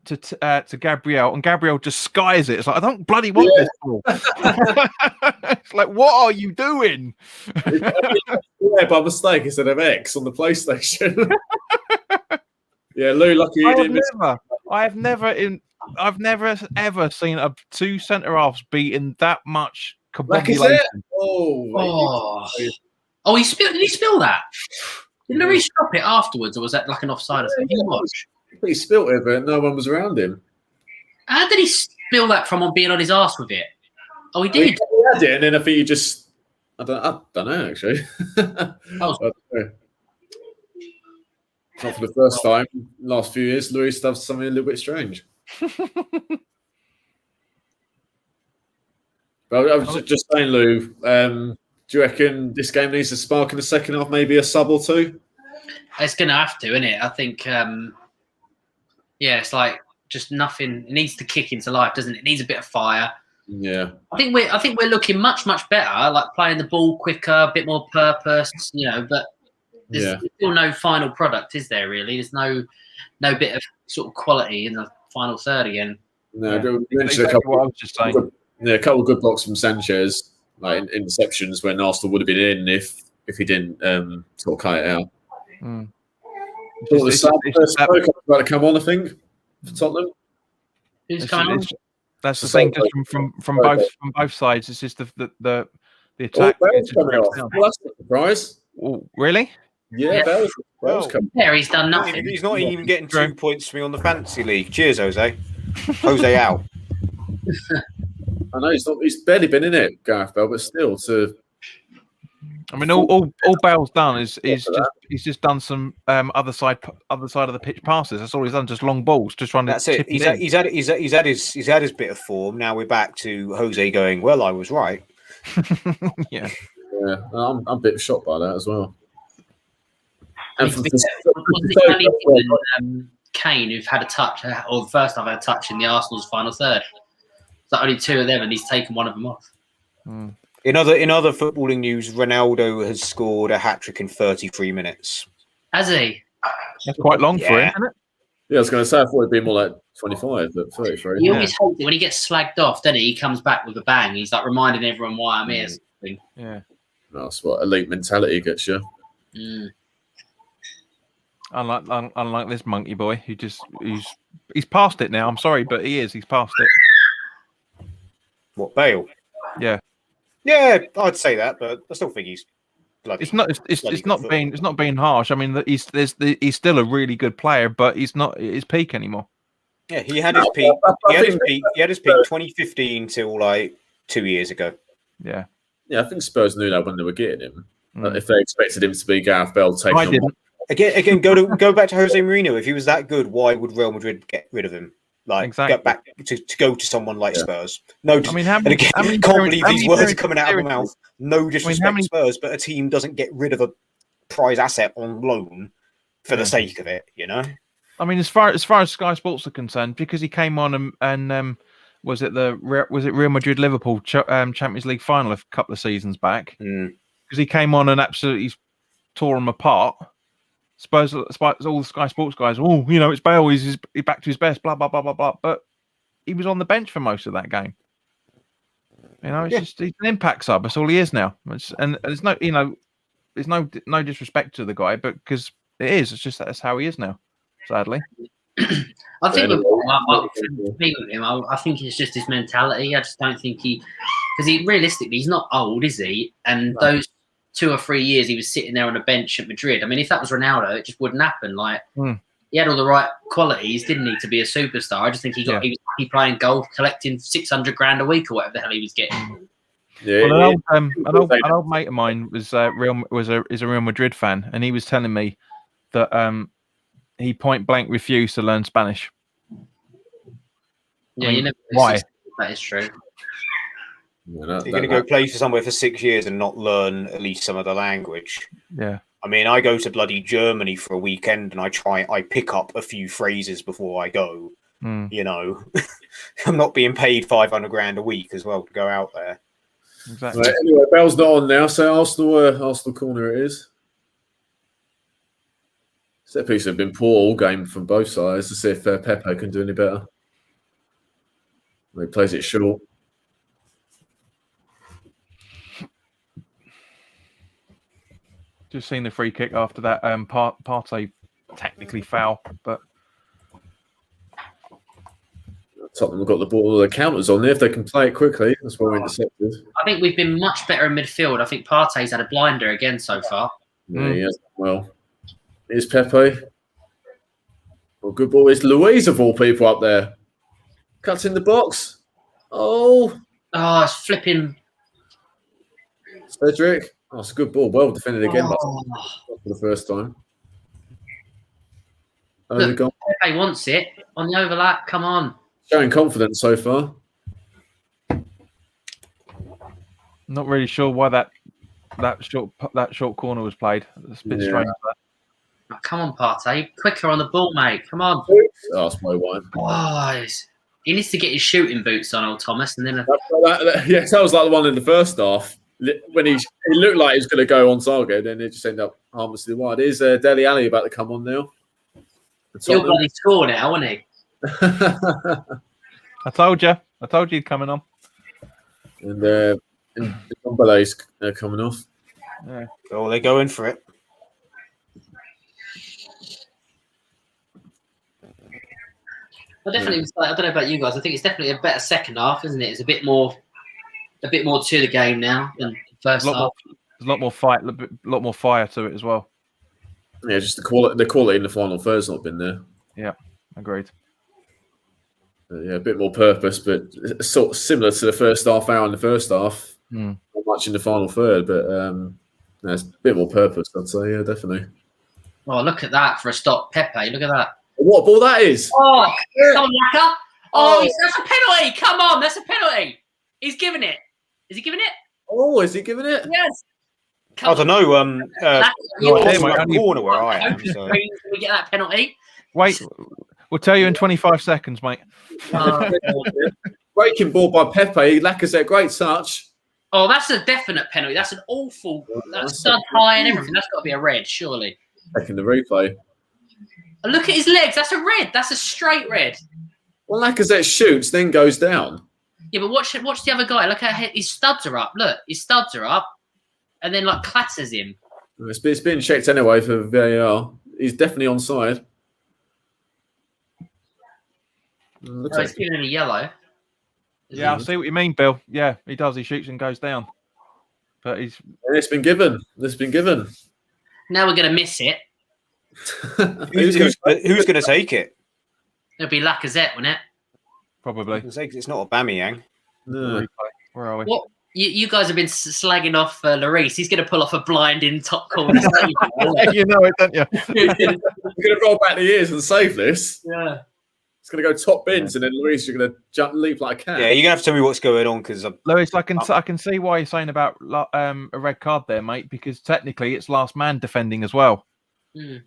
Gabriel, and Gabriel just skies it. It's like, I don't bloody want this ball. It's like, what are you doing?
By mistake instead of X on the PlayStation. Yeah, Lou, lucky you didn't.
I've never ever seen two centre halves be in that much combobulation.
Did he spill that? Did Lloris stop it afterwards, or was that like an offside or something?
He spilled it, but no one was around him.
How did he spill that from being on his arse with it? Oh, he did.
He had it, and then I think he just... I don't know, actually. Not for the first time last few years, Lloris does something a little bit strange. But I was just saying, Lou, do you reckon this game needs a spark in the second half, maybe a sub or two?
It's going to have to, isn't it? I think, it's like just nothing. It needs to kick into life, doesn't it? It needs a bit of fire.
Yeah.
I think we're looking much better, like playing the ball quicker, a bit more purpose, but there's still no final product, is there? Really, there's no bit of sort of quality in the final third again.
No, you mentioned a couple.
What I was just saying.
A couple of good blocks from Sanchez, like interceptions when Arsenal would have been in if he didn't sort of cut it out.
It's
about to come on, I think, for Tottenham.
Who's coming on?
That's the thing, just from both sides. It's just the attack.
Bell's coming off. Well, that's not a surprise.
Oh, really?
Yeah, Bell's coming.
Yeah, he's done nothing.
He's not even getting 2 points for me on the fantasy league. Cheers, Jose. Jose out.
I know he's barely been in it, Gareth Bell, but still to.
I mean, all Bale's done is he's just done some other side of the pitch passes. That's all he's done, just long balls, just trying to.
That's it. He's had his bit of form. Now we're back to Jose going, well, I was right.
Yeah,
I'm a bit shocked by that as well. And
Kane, who've had a touch, or the first time had a touch in the Arsenal's final third. There's only 2 of them, and he's taken one of them off.
In other footballing news, Ronaldo has scored a hat-trick in 33 minutes.
Has he?
That's quite long for him, isn't it?
Yeah, I was going to say I thought it'd be more like 25, but 33.
He always hates it when he gets slagged off, doesn't he? He comes back with a bang. He's like reminding everyone why I'm here.
Yeah,
that's what elite mentality gets you.
Unlike this monkey boy he's past it now. I'm sorry, but he's past it.
What, Bale?
Yeah,
I'd say that, but I still think he's bloody.
It's not being harsh. I mean, he's still a really good player, but he's not at his peak anymore.
Yeah, he had his peak. He had his peak 2015 till like 2 years ago.
Yeah,
I think Spurs knew that when they were getting him. If they expected him to be Gareth Bell,
I didn't.
Again, go back to Jose Mourinho. If he was that good, why would Real Madrid get rid of him? Get back to go to someone like Spurs. No, I mean, can't believe these words are coming out of my mouth. No disrespect, Spurs, but a team doesn't get rid of a prize asset on loan for the sake of it. You know.
I mean, as far as Sky Sports are concerned, because he came on and was it Real Madrid Liverpool Champions League final a couple of seasons back? Because he came on and absolutely tore them apart. Spurs, all the Sky Sports guys, it's Bale, he's back to his best, blah, blah, blah, blah, blah. But he was on the bench for most of that game. Just he's an impact sub. That's all he is now. And there's no disrespect to the guy, but because it's just that's how he is now, sadly.
I think with him, I think it's just his mentality. I just don't think because realistically, he's not old, is he? And those 2 or 3 years he was sitting there on a bench at Madrid. I mean, if that was Ronaldo, it just wouldn't happen. He had all the right qualities, didn't need to be a superstar. I just think he was playing golf, collecting 600 grand a week or whatever the hell he was getting.
An old mate of mine is a Real Madrid fan, and he was telling me that he point blank refused to learn Spanish.
Yeah, you never.
Why?
That is true.
You're going to go play for somewhere for 6 years and not learn at least some of the language.
Yeah.
I mean, I go to bloody Germany for a weekend and I pick up a few phrases before I go. You know, I'm not being paid 500 grand a week as well to go out there.
Exactly.
Right, anyway, Bell's not on now, so Arsenal corner it is. Set pieces have been poor all game from both sides to see if Pepe can do any better. He plays it short.
Just seen the free kick after that Partey technically foul, but
Tottenham have got the ball, the counters on there. If they can play it quickly, that's why we're intercepted.
I think we've been much better in midfield. I think Partey's had a blinder again so far.
Yeah, he has. Well, here's Pepe. Well, good ball. It's Luis of all people up there. Cuts in the box.
It's flipping.
Cedric. Oh, it's a good ball. Well defended again for the first time.
Look, Pepe wants it on the overlap. Come on.
Showing confidence so far.
Not really sure why that short corner was played. It's a bit strange.
Oh, come on, Partey. Quicker on the ball, mate. Come on.
Oh, that's my one.
He needs to get his shooting boots on, old Thomas, and then.
That was like the one in the first half. When he looked like he was going to go on target, then it just ended up harmlessly wide. Here's Dele Alli about to come on now.
He'll bloody score now, won't he?
I told you he's coming on.
And Dombele's coming off.
Yeah.
Oh, they're going for it.
I definitely, I don't know about you guys. I think it's definitely a better second half, isn't it? It's a bit more to the game now than the first half.
There's a lot more fight, a lot more fire to it as well.
Yeah, just the quality in the final third's not been there.
Yeah, agreed.
Yeah, a bit more purpose, but sort of similar to the first half hour in the first half. Not much in the final third, but there's a bit more purpose, I'd say. Yeah, definitely.
Oh, look at that for a stop. Pepe, look at that.
What ball that is?
Oh, come on, Laka. Oh, that's a penalty. Come on, that's a penalty. He's giving it. Is he giving it?
Oh, is he giving it?
Yes.
I don't know. Corner where I am. So.
Can we get that penalty?
Wait, we'll tell you in 25 seconds, mate.
Breaking ball by Pepe. Lacazette, great touch.
Oh, that's a definite penalty. That's an awful. That's stud high and everything. That's got to be a red, surely.
Taking the replay.
Look at his legs. That's a red. That's a straight red.
Well, Lacazette shoots, then goes down.
Yeah, but watch the other guy. Look at his studs are up. Look, his studs are up, and then like clatters him.
It's been checked anyway for VAR. He's definitely onside.
He's giving him a yellow.
Yeah, I see what you mean, Bill. Yeah, he does. He shoots and goes down. But
it's been given. It's been given.
Now we're going to miss it.
Who's going to take it?
It'll be Lacazette, won't it?
Probably.
It's not Aubameyang.
No.
Where are we?
What? You guys have been slagging off Lloris. He's going to pull off a blinding top corner.
You know it, don't you?
You're going to roll back the years and save this.
Yeah.
It's going to go top bins, and then Lloris, you're going to leap like a cat.
Yeah, you're going to have to tell me what's going on because
Lewis, I can see why you're saying about a red card there, mate. Because technically, it's last man defending as well.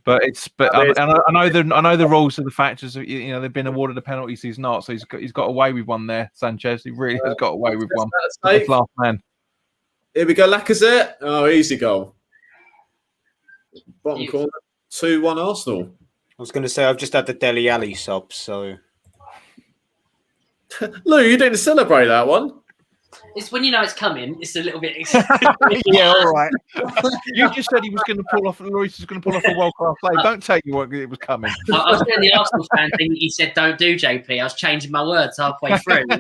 But I know the rules of the factors. You know, they've been awarded a penalty, so he's not. So he's got away with one there, Sanchez. He really has got away with one. It's last man.
Here we go, Lacazette. Oh, easy goal. Bottom corner, 2-1 Arsenal.
I was going to say I've just had the Dele Alli sub, so.
Lou, you didn't celebrate that one.
It's when you know it's coming. It's a little bit.
Yeah, all right. You just said he was going to pull off. Lloris was going to pull off a world class play. Don't tell you what it was coming.
I was doing the Arsenal fan thing. He said, "Don't do JP." I was changing my words halfway through. I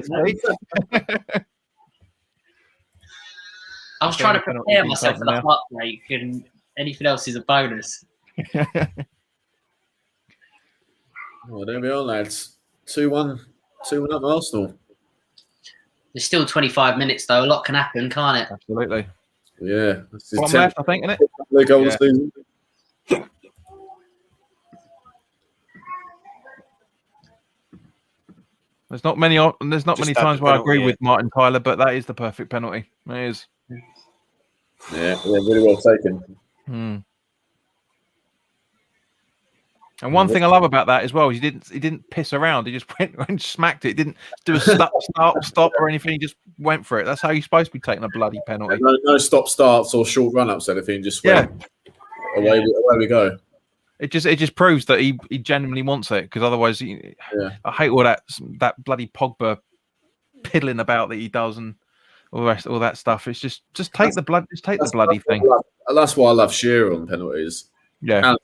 was trying to prepare myself for the heartbreak, and anything else is a bonus.
Oh, there we are, lads. 2-1 up Arsenal.
There's still 25 minutes, though. A lot can happen, can't it?
Absolutely. Yeah.
One left, I think, isn't it?
The goals yeah.
There's not many times where I agree with Martin Tyler, but that is the perfect penalty. It is.
Yeah, really well taken.
And one thing I love about that as well is he didn't piss around. He just went and smacked it. He didn't do a stop or anything. He just went for it. That's how you're supposed to be taking a bloody penalty.
No stop starts or short run ups. Anything. Just went. Away we go.
It just proves that he genuinely wants it, because otherwise, I hate all that bloody Pogba piddling about that he does and all that stuff. It's just take the bloody thing.
That's why I love Shearer on penalties.
Yeah.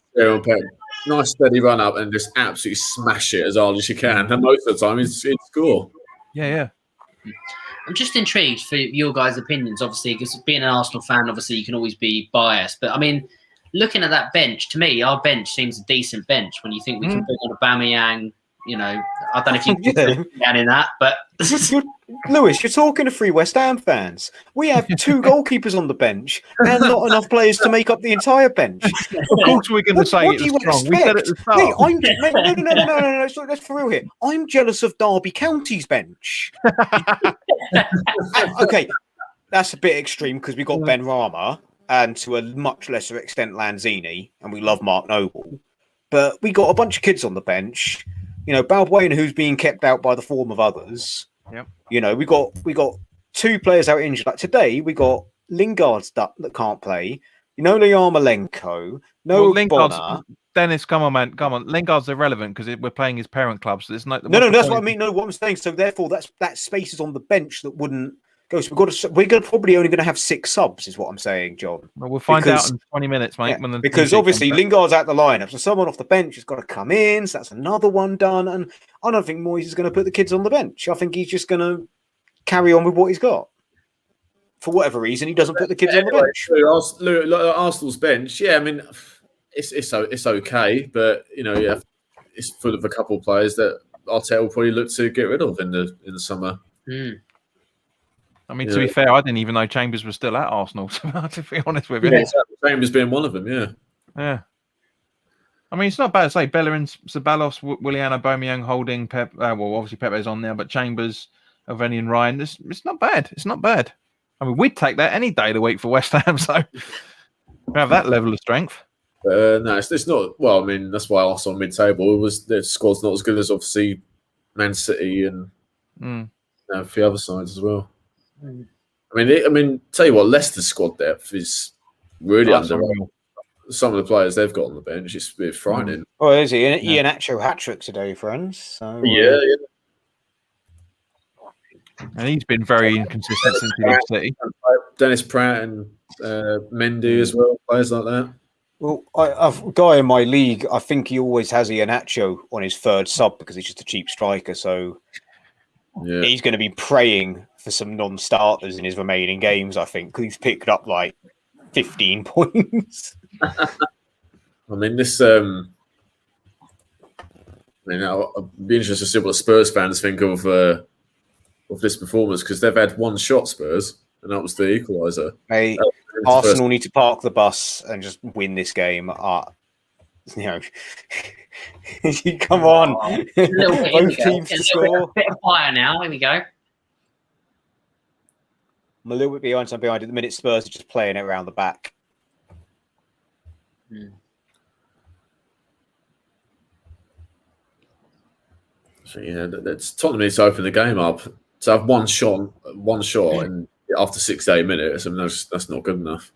Nice steady run up and just absolutely smash it as hard as you can. And most of the time, it's score.
Yeah.
I'm just intrigued for your guys' opinions, obviously, because being an Arsenal fan, obviously, you can always be biased. But I mean, looking at that bench, to me, our bench seems a decent bench when you think we can bring on Aubameyang. You know, I don't know if you can put down in that, but
Lewis, you're talking to 3 West Ham fans. We have 2 goalkeepers on the bench and not enough players to make up the entire bench.
Of course, we're going to say it's strong. We said it at the start.
No. That's for real here. I'm jealous of Derby County's bench. Okay, that's a bit extreme because we got Ben Rama and to a much lesser extent Lanzini, and we love Mark Noble, but we got a bunch of kids on the bench. You know, Balbuena, who's being kept out by the form of others.
Yep.
You know, we got 2 players out injured. Like today, we got Lingard's that can't play. You know, Yarmolenko. Bonner.
Dennis, come on, man, come on. Lingard's irrelevant because we're playing his parent club. So there's
no. That's what I mean. No, what I'm saying. So therefore, that space is on the bench that wouldn't. Ghost, we're probably only going to have 6 subs, is what I'm saying, John.
Well, we'll find out in 20 minutes, mate.
Yeah, because obviously Lingard's out the lineup, so someone off the bench has got to come in. So that's another one done. And I don't think Moyes is going to put the kids on the bench. I think he's just going to carry on with what he's got. For whatever reason, he doesn't put the kids on the bench.
Arsenal's bench, yeah, I mean, it's okay, but it's full of a couple of players that Arteta will probably look to get rid of in the summer.
I mean, to be fair, I didn't even know Chambers was still at Arsenal. To be honest with you,
Chambers being one of them,
yeah. I mean, it's not bad to say Bellerin, Ceballos, Willian, Aubameyang, Holding, Pep. Well, obviously Pepe's on there, but Chambers, Aveni, and Ryan. It's not bad. It's not bad. I mean, we'd take that any day of the week for West Ham. So we have that level of strength.
No, it's not. Well, I mean, that's why Arsenal mid-table. The squad's not as good as obviously Man City and a few other sides as well. I mean, tell you what, Leicester's squad depth is really underrated. Some of the players they've got on the bench, it's a bit frightening.
Oh, is he? Ian Acho hat-trick today, friends. So,
yeah.
And he's been very inconsistent since he left City.
Dennis Pratt and Mendy as well, players like that.
Well, I've a guy in my league. I think he always has Ian Acho on his third sub because he's just a cheap striker. So he's going to be praying for some non-starters in his remaining games. I think he's picked up like 15 points.
I mean, this. I'd be interested to see what the Spurs fans think of this performance because they've had one shot, Spurs, and that was the equaliser.
Hey, Arsenal need to park the bus and just win this game. Come on, both teams to score.
Bit of fire now. Here we go.
I'm a little bit behind. I'm behind at the minute. Spurs are just playing it around the back.
So that's Tottenham needs to open the game up. To have one shot, and after 6 to 8 minutes, I mean that's not good enough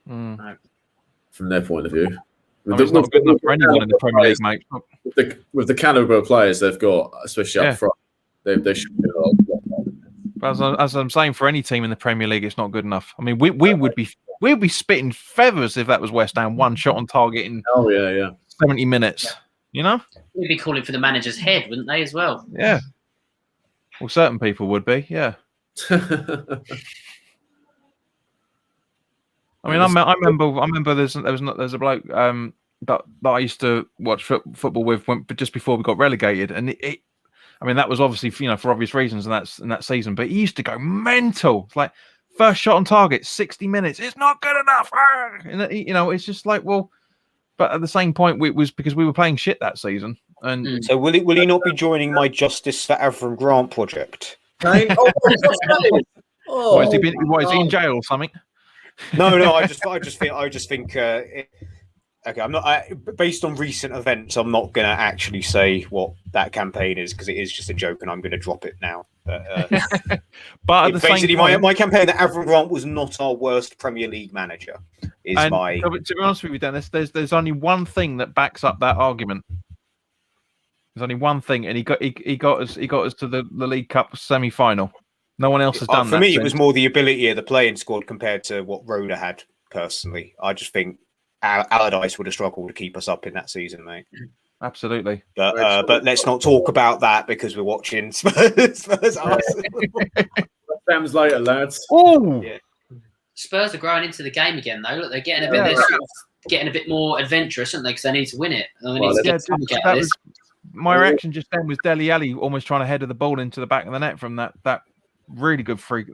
from their point of view.
It's not good enough for anyone in the Premier League, mate.
With the caliber of players they've got, especially up front, they should be.
As I'm saying, for any team in the Premier League, it's not good enough. I mean, we'd be spitting feathers if that was West Ham, one shot on target in 70 minutes. You know,
they'd be calling for the manager's head, wouldn't they, as well?
Yeah. Well, certain people would be, yeah. I mean, I remember there's a bloke that I used to watch football with just before we got relegated, and I mean that was obviously for obvious reasons in that season, but he used to go mental. It's like first shot on target, 60 minutes. It's not good enough. And it's just like, well, but at the same point, it was because we were playing shit that season. And
so will he not be joining my Justice for Avram Grant project?
What, is he in jail or something?
No. I just think. Okay, I'm not. Based on recent events, I'm not going to actually say what that campaign is because it is just a joke, and I'm going to drop it now. But
at the
basically,
same point,
my campaign that Avram Grant was not our worst Premier League manager. To
be honest with you, Dennis, there's only one thing that backs up that argument. There's only one thing, and he got us to the League Cup semi-final. No one else has done that.
For me, it was more the ability of the playing squad compared to what Rhoda had personally. I just think Allardyce would have struggled to keep us up in that season, mate.
Absolutely.
But let's not talk about that because we're watching Spurs Arsenal.
Sam's later, lads.
Oh,
yeah.
Spurs are growing into the game again, though. Look, they're getting a bit more adventurous, aren't they? Because they need to win it.
My reaction just then was Dele Alli almost trying to header the ball into the back of the net from that really good pass.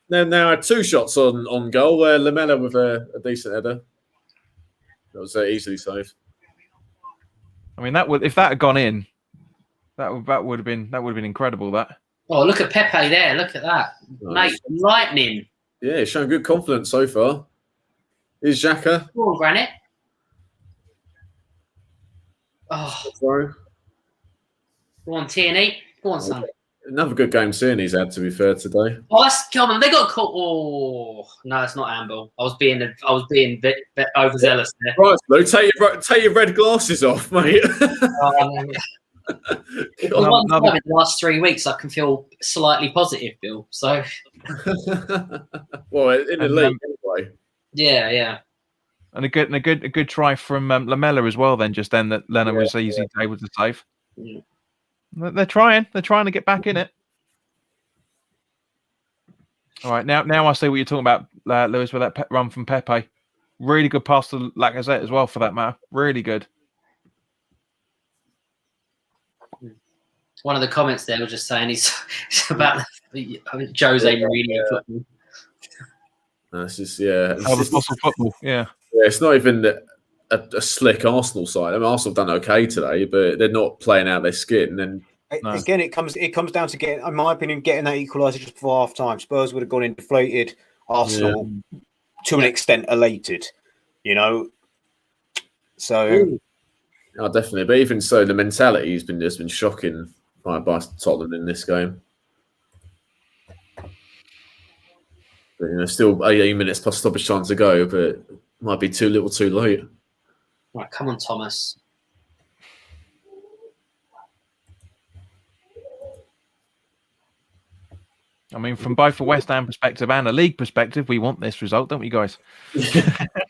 There now are 2 shots on goal. Lamela with a decent header. That was easily saved.
I mean, if that had gone in, that would have been incredible. That.
Oh, look at Pepe there! Look at that, nice. Mate, lightning.
Yeah, he's showing good confidence so far. Here's Xhaka.
Go on, Granite. Oh,
sorry.
Go on, Tierney. Go on, son.
Another good game Tierney's had, to be fair, today.
Oh, come on! They got caught. Oh no, it's not handball. I was being a bit overzealous there.
Right, Lou, take your red glasses off, mate.
The one time in the last 3 weeks, I can feel slightly positive, Bill. So,
well, in the league anyway.
Yeah.
And a good try from Lamella as well. Then that Leno was able to save.
Yeah.
They're trying to get back in it. All right, now I see what you're talking about, Lewis, with that run from Pepe. Really good pass to Lacazette as well, for that matter. Really good.
One of the comments there was just saying it's about Jose Mourinho football.
That's just
the fossil football. Yeah,
it's not even a slick Arsenal side. I mean, Arsenal have done okay today, but they're not playing out their skin. And
again, it comes down to getting, in my opinion, getting that equaliser just before half time. Spurs would have gone in deflated. Arsenal, to an extent, elated. So.
Oh, definitely. But even so, the mentality has been shocking by Tottenham in this game. But, still 18 minutes plus stoppage time to go, but it might be too little, too late.
Right, come on, Thomas.
I mean, from both a West Ham perspective and a league perspective, we want this result, don't we, guys?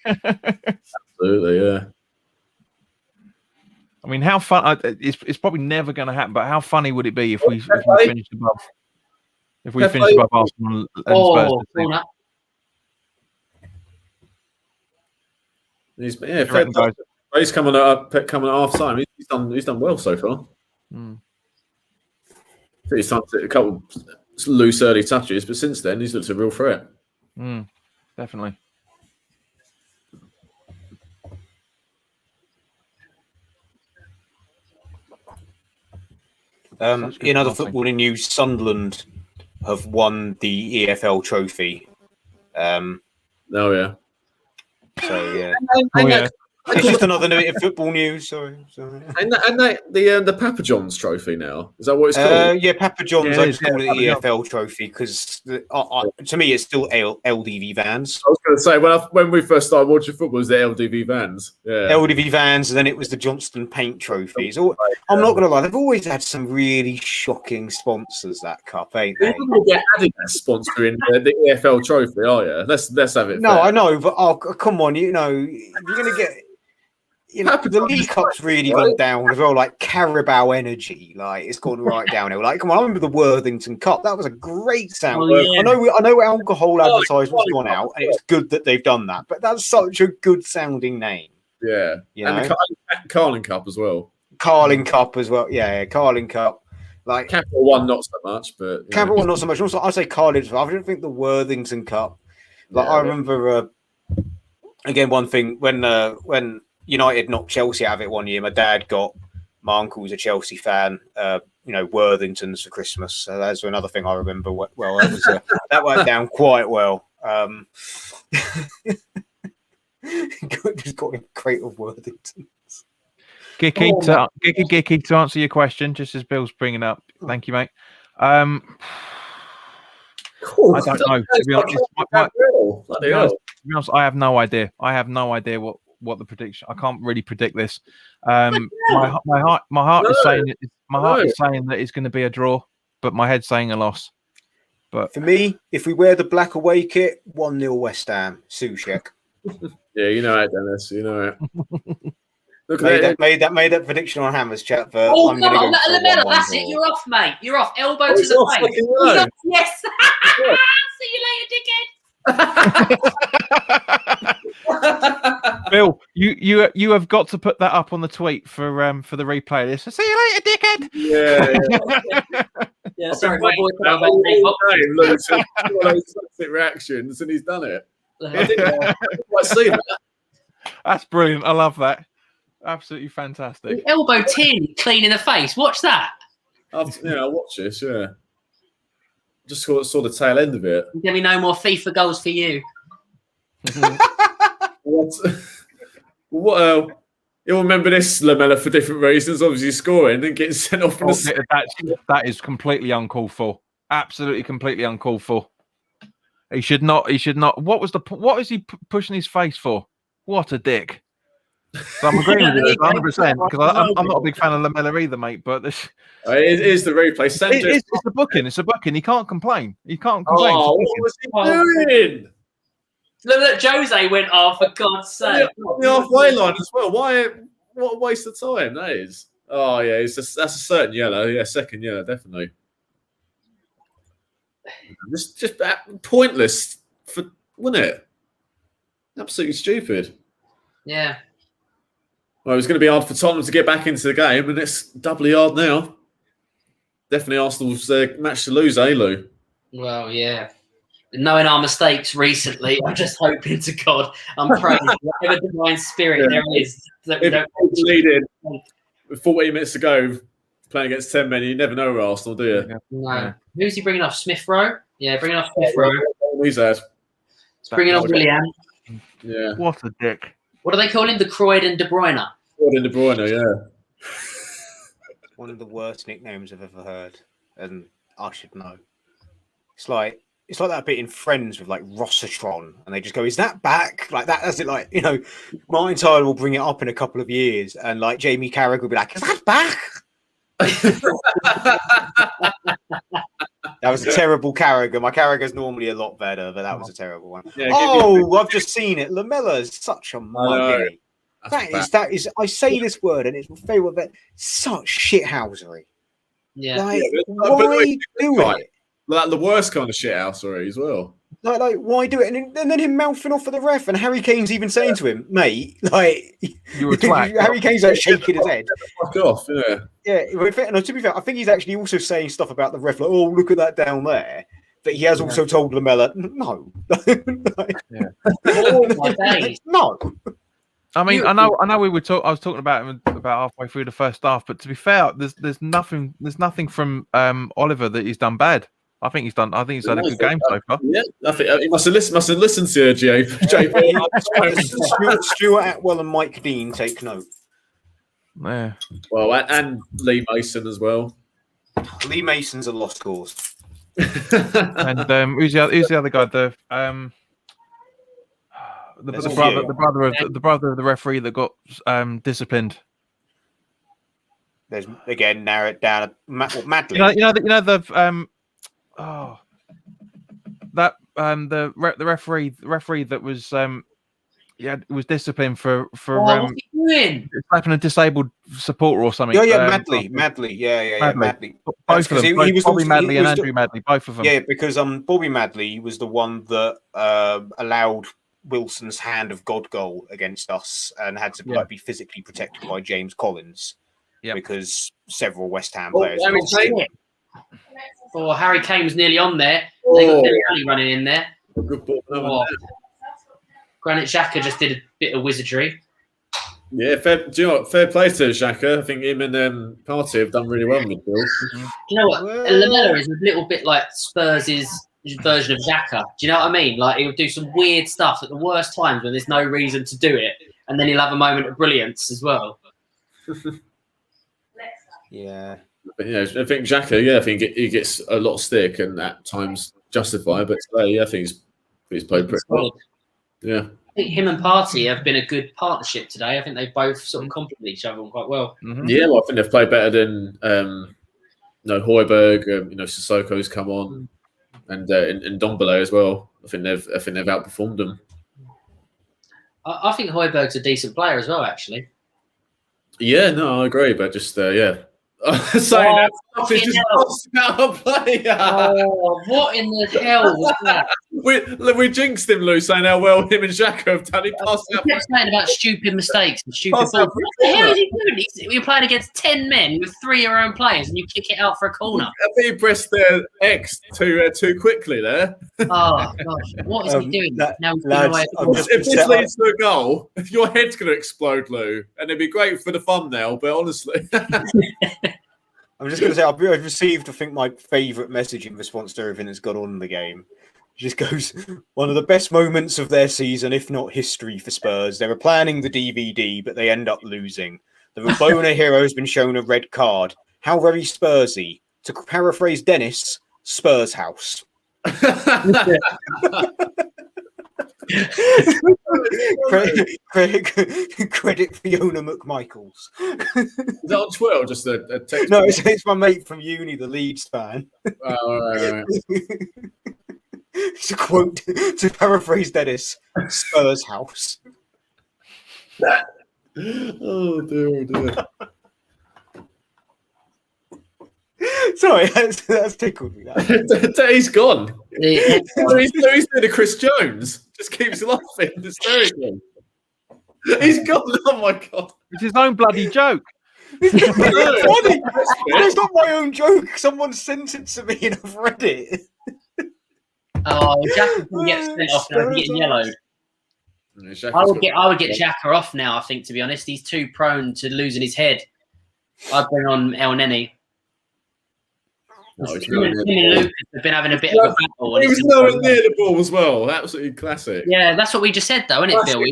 Absolutely, yeah.
I mean, how fun? It's probably never going to happen. But how funny would it be if we finished above? If we finished above Arsenal and Spurs?
He's coming at half time. He's done well so far. He's done a couple loose early touches, but since then he's looked a real threat.
Definitely.
In other footballing news, Sunderland have won the EFL trophy.
Oh yeah.
So yeah.
Yeah.
It's just another note in football news. Sorry.
And the Papa John's trophy now, is that what it's called?
Yeah, Papa John's. I just call it the EFL trophy because to me it's still LDV Vans.
I was going to say when we first started watching football, it was the LDV Vans. Yeah,
LDV Vans, and then it was the Johnston Paint trophies. I'm not going to lie, they've always had some really shocking sponsors. That cup, ain't they?
You're going to get Adidas sponsoring the EFL trophy, are you? Let's have it.
No,
fair.
I know, but come on, you're going to get. The League Cup's really gone down as well, like Carabao Energy, like it's gone right downhill. Like, come on, I remember the Worthington Cup. That was a great sound. I know alcohol advertisement's gone out, and it's good that they've done that. But that's such a good sounding name.
Yeah, and the Carling Cup as well.
Carling Cup as well. Yeah, Carling Cup. Like
Capital One, not so much, but
Capital One, not so much. Also, I say Carling as well. I don't think the Worthington Cup. Like I remember, again, one thing when United knocked Chelsea out of it one year. My dad got my uncle was a Chelsea fan. Worthingtons for Christmas. So that's another thing I remember. Well, that went down quite well. Just got a crate of Worthingtons.
Gicky, to answer your question, just as Bill's bringing up. Thank you, mate. I don't know. To be honest, I have no idea. What the prediction? I can't really predict this. My heart is saying that it's going to be a draw, but my head's saying a loss. But
for me, if we wear the black away kit, 1-0 West Ham. Soucek.
Yeah, you know it, Dennis. You know it. Look,
made that prediction on Hammers chat. But
I'm going to go for that's it. You're off, mate. You're off. Elbow to the face. Yes. See you later, dickhead.
Bill, you have got to put that up on the tweet for the replay. This. See you later, dickhead.
Yeah. Sorry, my boy.
Reactions, and he's done it. I didn't quite see that.
That's brilliant. I love that. Absolutely fantastic.
Elbow 10, clean in the face. Watch that.
I watch this. Yeah. Just saw the tail end of it.
There'll be no more FIFA goals for you.
What? You'll remember this, Lamella, for different reasons. Obviously, scoring and getting sent off.
That is completely uncalled for. Absolutely, completely uncalled for. He should not. What is he pushing his face for? What a dick! So I'm agreeing with you 100% because I'm not a big fan of Lamella either, mate. But this,
it is the replay.
it's a booking. It's a booking. He can't complain. He can't complain.
Oh, what was he doing?
Look, Jose went off, for God's sake.
On the halfway line as well. Why? What a waste of time that is. Oh, yeah, that's a certain yellow. Yeah, second yellow, definitely. Just pointless, wasn't it? Absolutely stupid.
Yeah.
Well, it was going to be hard for Tottenham to get back into the game, and it's doubly hard now. Definitely Arsenal's match to lose, Lou?
Well, yeah. Knowing our mistakes recently, I'm just hoping to God, I'm praying whatever divine spirit there is. That we don't
lead in with 40 minutes to go, playing against 10 men, you never know where Arsenal, do you?
No.
Yeah.
Who's he bringing off? Smith Rowe? Yeah, bringing off Smith Rowe.
He's had.
Bringing off Willian.
Yeah.
What a dick.
What do they call him? The Croydon De Bruyne.
Croydon De Bruyne, yeah.
One of the worst nicknames I've ever heard, and I should know. It's like that bit in Friends with like Rossatron, and they just go, "Is that back?" Like that. That's it. Like, you know, Martin Tyler will bring it up in a couple of years, and like Jamie Carragher will be like, "Is that back?" That was a terrible Carragher. My Carragher's normally a lot better, but that was a terrible one. Yeah, I've just seen it. Lamella is such a mug. That is. I say this word, and it's my favourite. But such shithousery.
Yeah.
Like, why do it?
Like the worst kind of shithousery as well.
Like, why do it? And then him mouthing off at the ref, and Harry Kane's even saying to him, "Mate, like
you were twat."
Harry Kane's like shaking his head.
Fuck off, yeah.
Yeah, and to be fair, I think he's actually also saying stuff about the ref, like, "Oh, look at that down there." But he has also told Lamella, "No,
yeah,
my days.
No."
I mean, I know. I was talking about him about halfway through the first half, but to be fair, there's nothing from Oliver that he's done bad. I think he's had a good game so far.
Yeah, I think he must have listened to JP.
Stuart Atwell and Mike Dean take note.
Yeah.
Well, and Lee Mason as well.
Lee Mason's a lost cause.
And who's the other guy? The brother of the referee that got disciplined.
There's again narrow it down. Madly.
The referee that was was disciplined for
what's he doing?
slapping a disabled supporter or something.
Madly. Madly.
Both of them. Bobby Madley and Andrew Madley, both of them.
Yeah, because Bobby Madley was the one that allowed Wilson's hand of God goal against us and had to be physically protected by James Collins. Yeah, because several West Ham players.
Harry Kane was nearly on there. They got Dele Alli running in there.
Good ball.
Granit Xhaka just did a bit of wizardry.
Yeah, fair play to Xhaka. I think him and Partey have done really well in the field.
Do you know what? Lamella is a little bit like Spurs' version of Xhaka. Do you know what I mean? Like, he'll do some weird stuff at the worst times when there's no reason to do it, and then he'll have a moment of brilliance as well.
Yeah.
But, I think Xhaka, I think he gets a lot of stick and at times justified, but today, I think he's played pretty well. Yeah.
I think him and Partey have been a good partnership today. I think they both sort of complement each other quite well.
Mm-hmm.
Yeah, well, I think they've played better than Højbjerg. Sissoko's come on, and Ndombele as well. I think they've outperformed them.
I think Højbjerg's a decent player as well, actually.
Yeah, no, I agree, but just saying that is just out of play.
What in the hell was that?
We jinxed him, Lou, saying how well him and Xhaka have done. He
kept saying about stupid mistakes and stupid balls. What the hell is he doing? You're playing against 10 men with 3 of your own players and you kick it out for a corner.
I think he pressed the X too quickly there.
Oh, gosh. What is he doing?
If this leads to a goal, your head's going to explode, Lou. And it'd be great for the thumbnail, but honestly...
I'm just going to say, I've received, I think, my favourite message in response to everything that's gone on in the game. It just goes, one of the best moments of their season, if not history, for Spurs. They were planning the DVD, but they end up losing. The Rabona hero has been shown a red card. How very Spursy. To paraphrase Dennis, Spurs house. Credit Fiona McMichaels.
Is that on Twitter or just a text?
No, it's my mate from uni, the Leeds fan.
Oh, all right.
To quote, to paraphrase Dennis, Spurs house.
Oh dear.
Sorry, that's tickled me.
He's gone.
Yeah.
He's doing a Chris Jones. Just keeps laughing hysterically. He's gone. Oh my god!
It's his own bloody joke.
It's not my own joke. Someone sent it to me and I've read it.
Oh, Jack can get sent off now. He's getting yellowed. I would get Xhaka off now. I think, to be honest, he's too prone to losing his head. I'd bring on El Neni. Him and Lucas have been having a bit of a battle.
He was nowhere near the ball as well. Absolutely classic.
Yeah, that's what we just said, though, isn't it, Bill?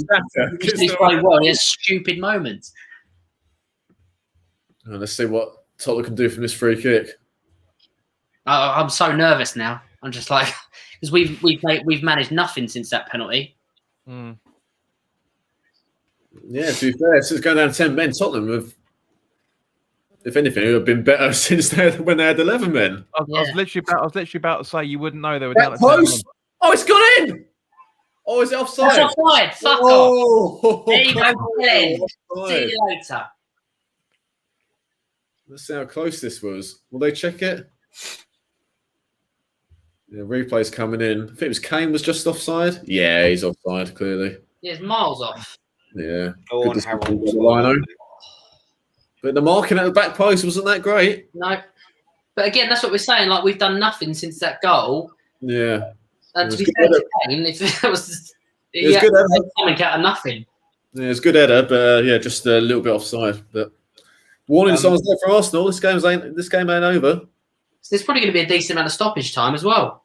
He's playing well. He has stupid moments.
Oh, let's see what Tottenham can do from this free kick.
I'm so nervous now. I'm just like, because we've managed nothing since that penalty.
Mm.
Yeah, to be fair, since going down 10 men, Tottenham have, if anything, have been better since when they had 11 men.
I was literally about to say you wouldn't know they were down at 10 men.
Oh, it's gone in! Oh, is it offside?
That's offside. Fuck off. There you go, Glenn. See you later.
Let's see how close this was. Will they check it? Yeah, replay's coming in. I think it was Kane was just offside. Yeah, he's offside, clearly.
Yeah, it's miles off.
Yeah.
Go on, Harold.
But the marking at the back post wasn't that great.
No. But again, that's what we're saying. Like, we've done nothing since that goal.
Yeah.
And to be fair to Kane, if it was
good
coming out of nothing.
Yeah, it's good header, but yeah, just a little bit offside. But warning signs there for Arsenal. This game ain't over.
So there's probably going to be a decent amount of stoppage time as well.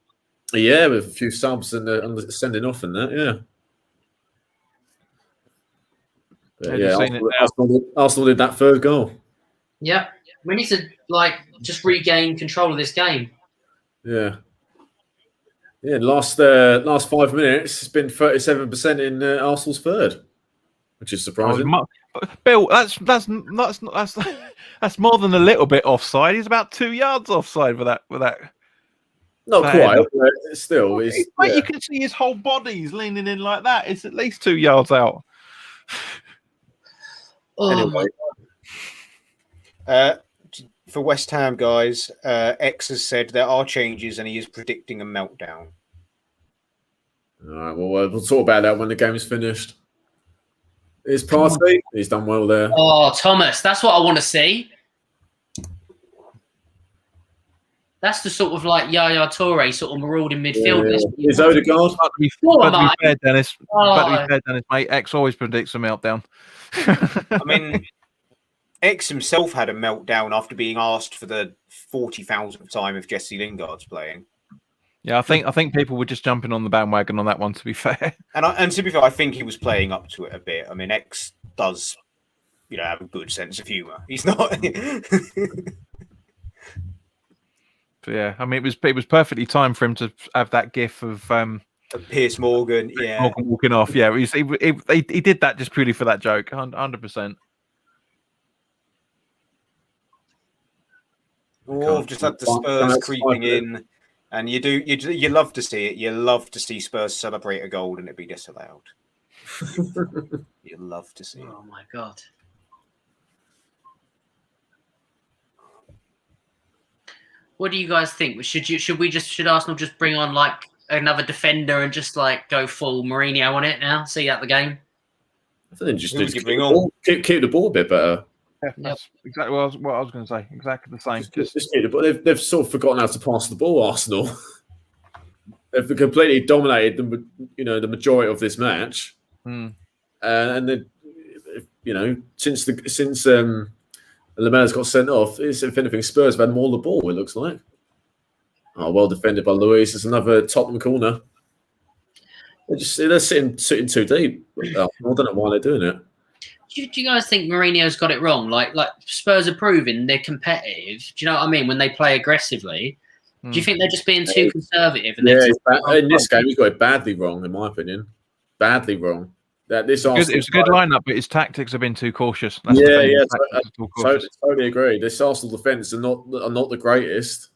Yeah, with a few subs and sending off and that. Yeah. But Arsenal did that third goal.
Yeah, we need to just regain control of this game.
Yeah. Yeah, last 5 minutes, it's been 37% in Arsenal's third, which is surprising.
Bill, that's more than a little bit offside. He's about 2 yards offside with that.
Not quite, but still.
Mate, you can see his whole body. He's leaning in like that. It's at least 2 yards out.
Anyway.
For West Ham, guys, X has said there are changes and he is predicting a meltdown.
All right, well, we'll talk about that when the game is finished. It's Partey. He's done well there.
Oh, Thomas, that's what I want to see. That's the sort of Yaya Toure sort of marauding midfield.
Yeah. Is Odegaard?
But to be fair, Dennis, mate, X always predicts a meltdown.
I mean, X himself had a meltdown after being asked for the 40,000th time if Jesse Lingard's playing.
Yeah, I think people were just jumping on the bandwagon on that one, to be fair.
And to be fair, I think he was playing up to it a bit. I mean, X does, have a good sense of humour. He's not.
But yeah, I mean, it was perfectly timed for him to have that gif of
Piers Morgan. Yeah,
Morgan walking off. Yeah, he did that just purely for that joke. 100%.
Oh, I've just had the Spurs creeping in, and you love to see it. You love to see Spurs celebrate a goal and it be disallowed. You love to see it.
Oh my god! What do you guys think? Should Arsenal just bring on another defender and just go full Mourinho on it now? See out the game.
I think just keep the ball a bit better.
Yeah, that's exactly what I was going to say. Exactly the same.
Just keep the ball. They've sort of forgotten how to pass the ball. Arsenal. They've completely dominated the majority of this match, and then since Lamella's got sent off, if anything, Spurs have had more of the ball. It looks like. Oh, well defended by Luis. It's another Tottenham corner. They're sitting too deep. I don't know why they're doing it.
Do you guys think Mourinho's got it wrong? Like Spurs are proving they're competitive. Do you know what I mean? When they play aggressively, do you think they're just being too conservative? And
in this game, he's got it badly wrong, in my opinion. badly wrong. That this
it was a good lineup, but his tactics have been too cautious. That's
totally agree. This Arsenal defence are not the greatest,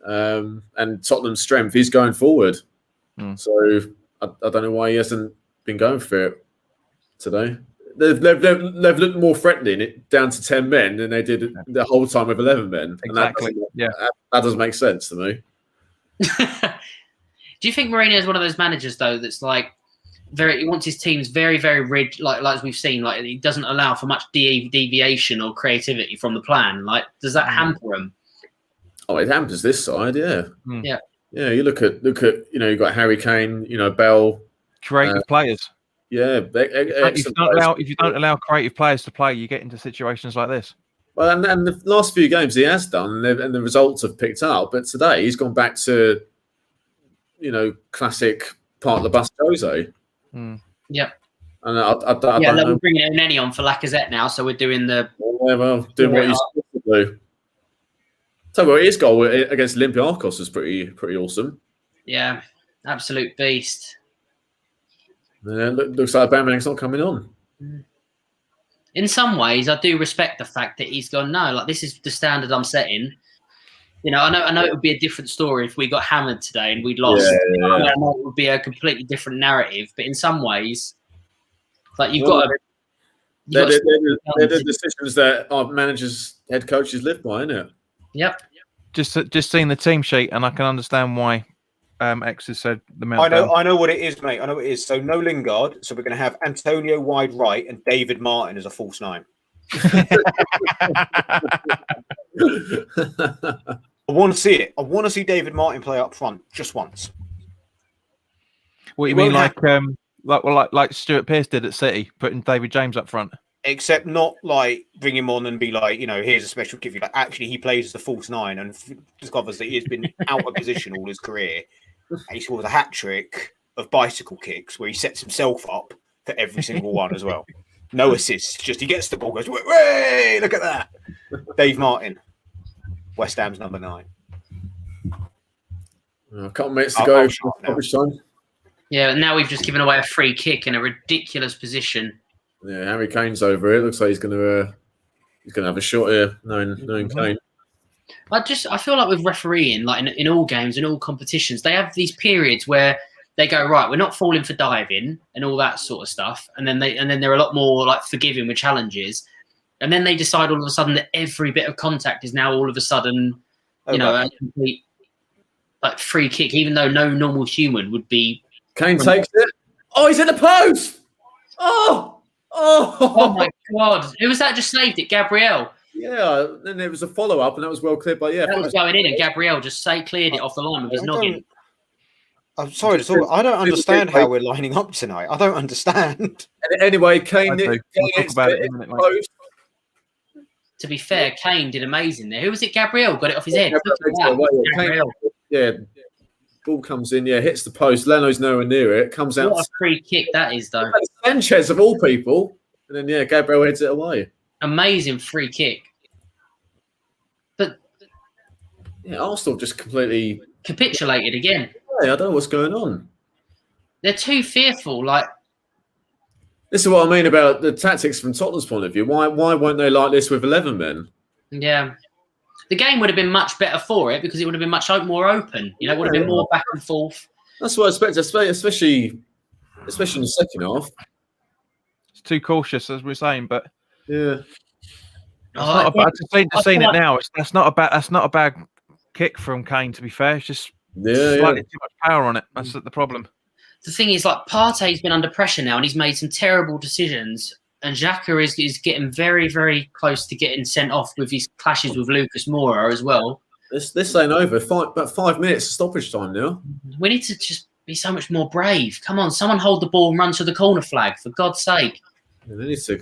and Tottenham's strength is going forward. So I don't know why he hasn't been going for it today. They've looked more threatening down to 10 men than they did the whole time with 11 men.
Exactly.
And that doesn't make sense to me.
Do you think Mourinho is one of those managers though that's like he wants his teams very, very rigid, like as we've seen, like he doesn't allow for much deviation or creativity from the plan? Like, does that hamper him?
Oh, it hampers this side, yeah.
Yeah.
Yeah, you look at you've got Harry Kane, Bell,
creative players.
Yeah,
if you don't allow creative players to play, you get into situations like this.
Well, and the last few games he has done, and the results have picked up. But today he's gone back to, classic part of the bus Jose.
Yep.
And I don't
we're
know.
bringing Nenny on for Lacazette now, so we're doing the.
Doing what he's supposed to do. So his goal against Olympiacos was pretty awesome.
Yeah, absolute beast.
Yeah, looks like Aubameyang's not coming on.
In some ways, I do respect the fact that he's gone, no, like this is the standard I'm setting. I know it would be a different story if we got hammered today and we'd lost.
Yeah.
I know it would be a completely different narrative. But in some ways, like you've got to.
They're the decisions that our managers, head coaches live by, isn't it?
Yep.
Just seeing the team sheet, and I can understand why X has said the meltdown.
I know what it is, mate. I know what it is. So no Lingard. So we're going to have Antonio wide right and David Martin as a false nine. I want to see it. I want to see David Martin play up front just once.
What you mean, like Stuart Pearce did at City, putting David James up front?
Except not like bring him on and be like, here's a special gift. Like actually, he plays as the false nine and discovers that he has been out of position all his career. And he scores a hat trick of bicycle kicks where he sets himself up for every single one as well. No assists, just he gets the ball, goes, way, look at that. Dave Martin, West Ham's number 9.
A couple minutes to go. Time.
Yeah, now we've just given away a free kick in a ridiculous position.
Yeah, Harry Kane's over it. Looks like he's gonna have a shot here, knowing Kane.
I feel like with refereeing, like in all games, in all competitions, they have these periods where they go, right, we're not falling for diving and all that sort of stuff, and then they're a lot more like forgiving with challenges, and then they decide all of a sudden that every bit of contact is now all of a sudden, a complete like free kick, even though no normal human would be.
Kane takes it. Oh, he's in the post.
Oh my God! Who was that? Just saved it, Gabriel.
Yeah, then there was a follow up, and that was well cleared by
that was going in, and Gabriel just cleared it off the line with his noggin.
I'm sorry to talk. I don't understand how we're lining up tonight. I don't understand.
Anyway, Kane.
To be fair, Kane did amazing there. Who was it? Gabriel got it off his head.
Yeah. Ball comes in, hits the post. Leno's nowhere near it. Comes out.
What a free kick that is, though.
Sanchez of all people, and then Gabriel heads it away.
Amazing free kick. But
Arsenal just completely
capitulated again.
I don't know what's going on.
They're too fearful. Like
this is what I mean about the tactics from Tottenham's point of view. Why weren't they like this with 11 men?
Yeah. The game would have been much better for it because it would have been much more open. It would have been more back and forth.
That's what I expect, especially in the second half.
It's too cautious, as we're saying, but
yeah.
Just seeing it now, that's not a bad kick from Kane. To be fair, it's just slightly too much power on it. That's the problem.
The thing is, like Partey's been under pressure now, and he's made some terrible decisions. And Xhaka is getting very, very close to getting sent off with his clashes with Lucas Moura as well.
This ain't over. About 5 minutes of stoppage time now.
We need to just be so much more brave. Come on, someone hold the ball and run to the corner flag, for God's sake.
Yeah, they need to.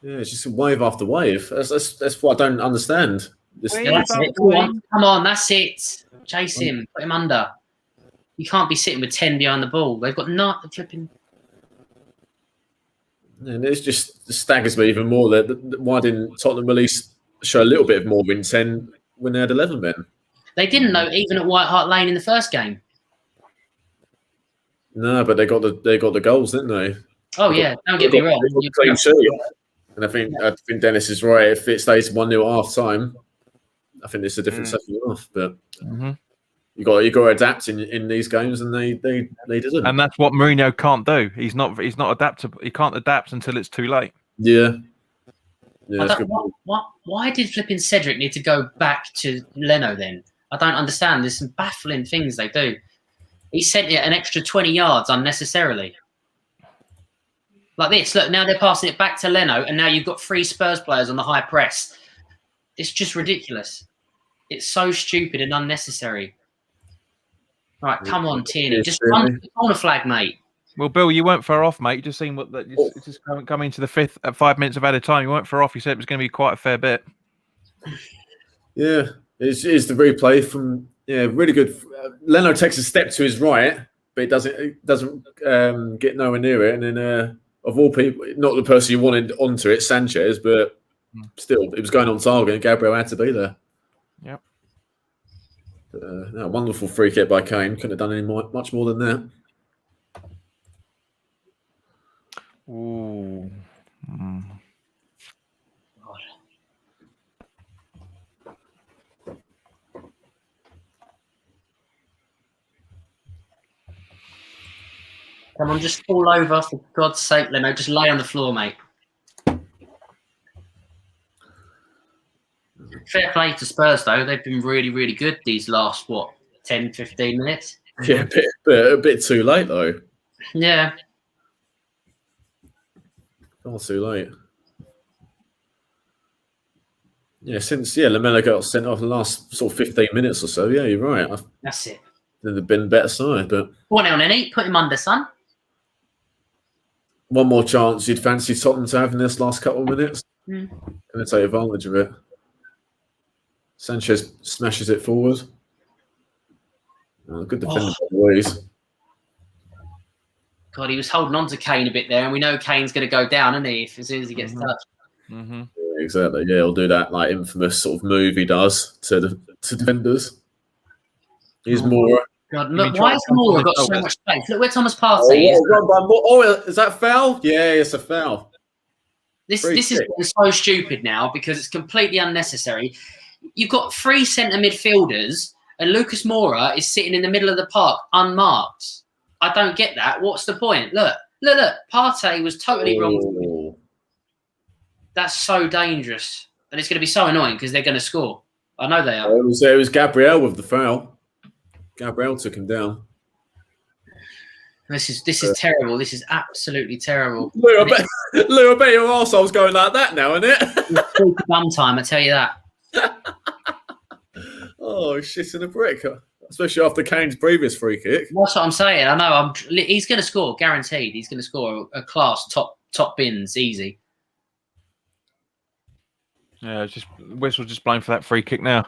Yeah, it's just wave after wave. That's what I don't understand.
That's it. Come on, that's it. Chase him, put him under. You can't be sitting with 10 behind the ball. They've got the flipping.
And it just staggers me even more that why didn't Tottenham at least show a little bit of more intent when they had 11 men?
They didn't know even at White Hart Lane in the first game.
No, but they got the goals, didn't they?
Oh yeah, don't get me wrong.
Clean sheet. And I think Dennis is right. If it stays 1-0 at half time, I think it's a different second half. But you got to adapt in these games, and they didn't.
And that's what Mourinho can't do. He's not adaptable. He can't adapt until it's too late.
Yeah.
Why did flipping Cedric need to go back to Leno then? I don't understand. There's some baffling things they do. He sent it an extra 20 yards unnecessarily. Like this, look, now they're passing it back to Leno, and now you've got 3 Spurs players on the high press. It's just ridiculous. It's so stupid and unnecessary. All right, come on, Tierney. Just run the corner flag, mate.
Well, Bill, you weren't far off, mate. You just seen what it's just coming to the 5th at 5 minutes of added time. You weren't far off. You said it was going to be quite a fair bit.
Yeah, it's the replay from really good. Leno takes a step to his right, but it doesn't get nowhere near it. And then of all people, not the person you wanted onto it, Sanchez, but still, it was going on target, and Gabriel had to be there.
Yep.
Wonderful free kick by Kane. Couldn't have done much more than that.
Ooh.
Come on, just fall over, for God's sake, Leno. Just lay on the floor, mate. Fair play to Spurs, though. They've been really, really good these last, 10, 15 minutes?
Yeah, a bit too late, though.
Yeah.
Far too late. Yeah, since Lamela got sent off the last sort of 15 minutes or so. Yeah, you're right.
That's it.
They've been a better side, but
1-0, Nenny. Put him under, son.
one more chance you'd fancy Tottenham to have in this last couple of minutes.
Mm.
Going to take advantage of it. Sanchez smashes it forward. Good defender by Louise.
God, he was holding on to Kane a bit there, and we know Kane's going to go down, isn't he, as soon as he gets touched.
Mm-hmm.
Yeah, exactly. Yeah, he'll do that like infamous sort of move he does to defenders. He's more.
God, look, why has Moore got so much space? Look where Thomas Partey is.
Is that foul? Yeah, it's a foul.
This is so stupid now because it's completely unnecessary. You've got 3 centre midfielders, and Lucas Moura is sitting in the middle of the park unmarked. I don't get that. What's the point? Look. Partey was totally wrong. That's so dangerous, and it's going to be so annoying because they're going to score. I know they are.
It was Gabriel with the foul. Gabriel took him down.
This is terrible. This is absolutely terrible.
Lou, I bet your arsehole's going like that now, isn't it?
Bum time, I tell you that.
Oh, shit in a brick. Especially after Kane's previous free kick.
That's what I'm saying. I know. He's going to score, guaranteed. He's going to score a class top bins, easy.
Yeah, whistle just blown for that free kick now.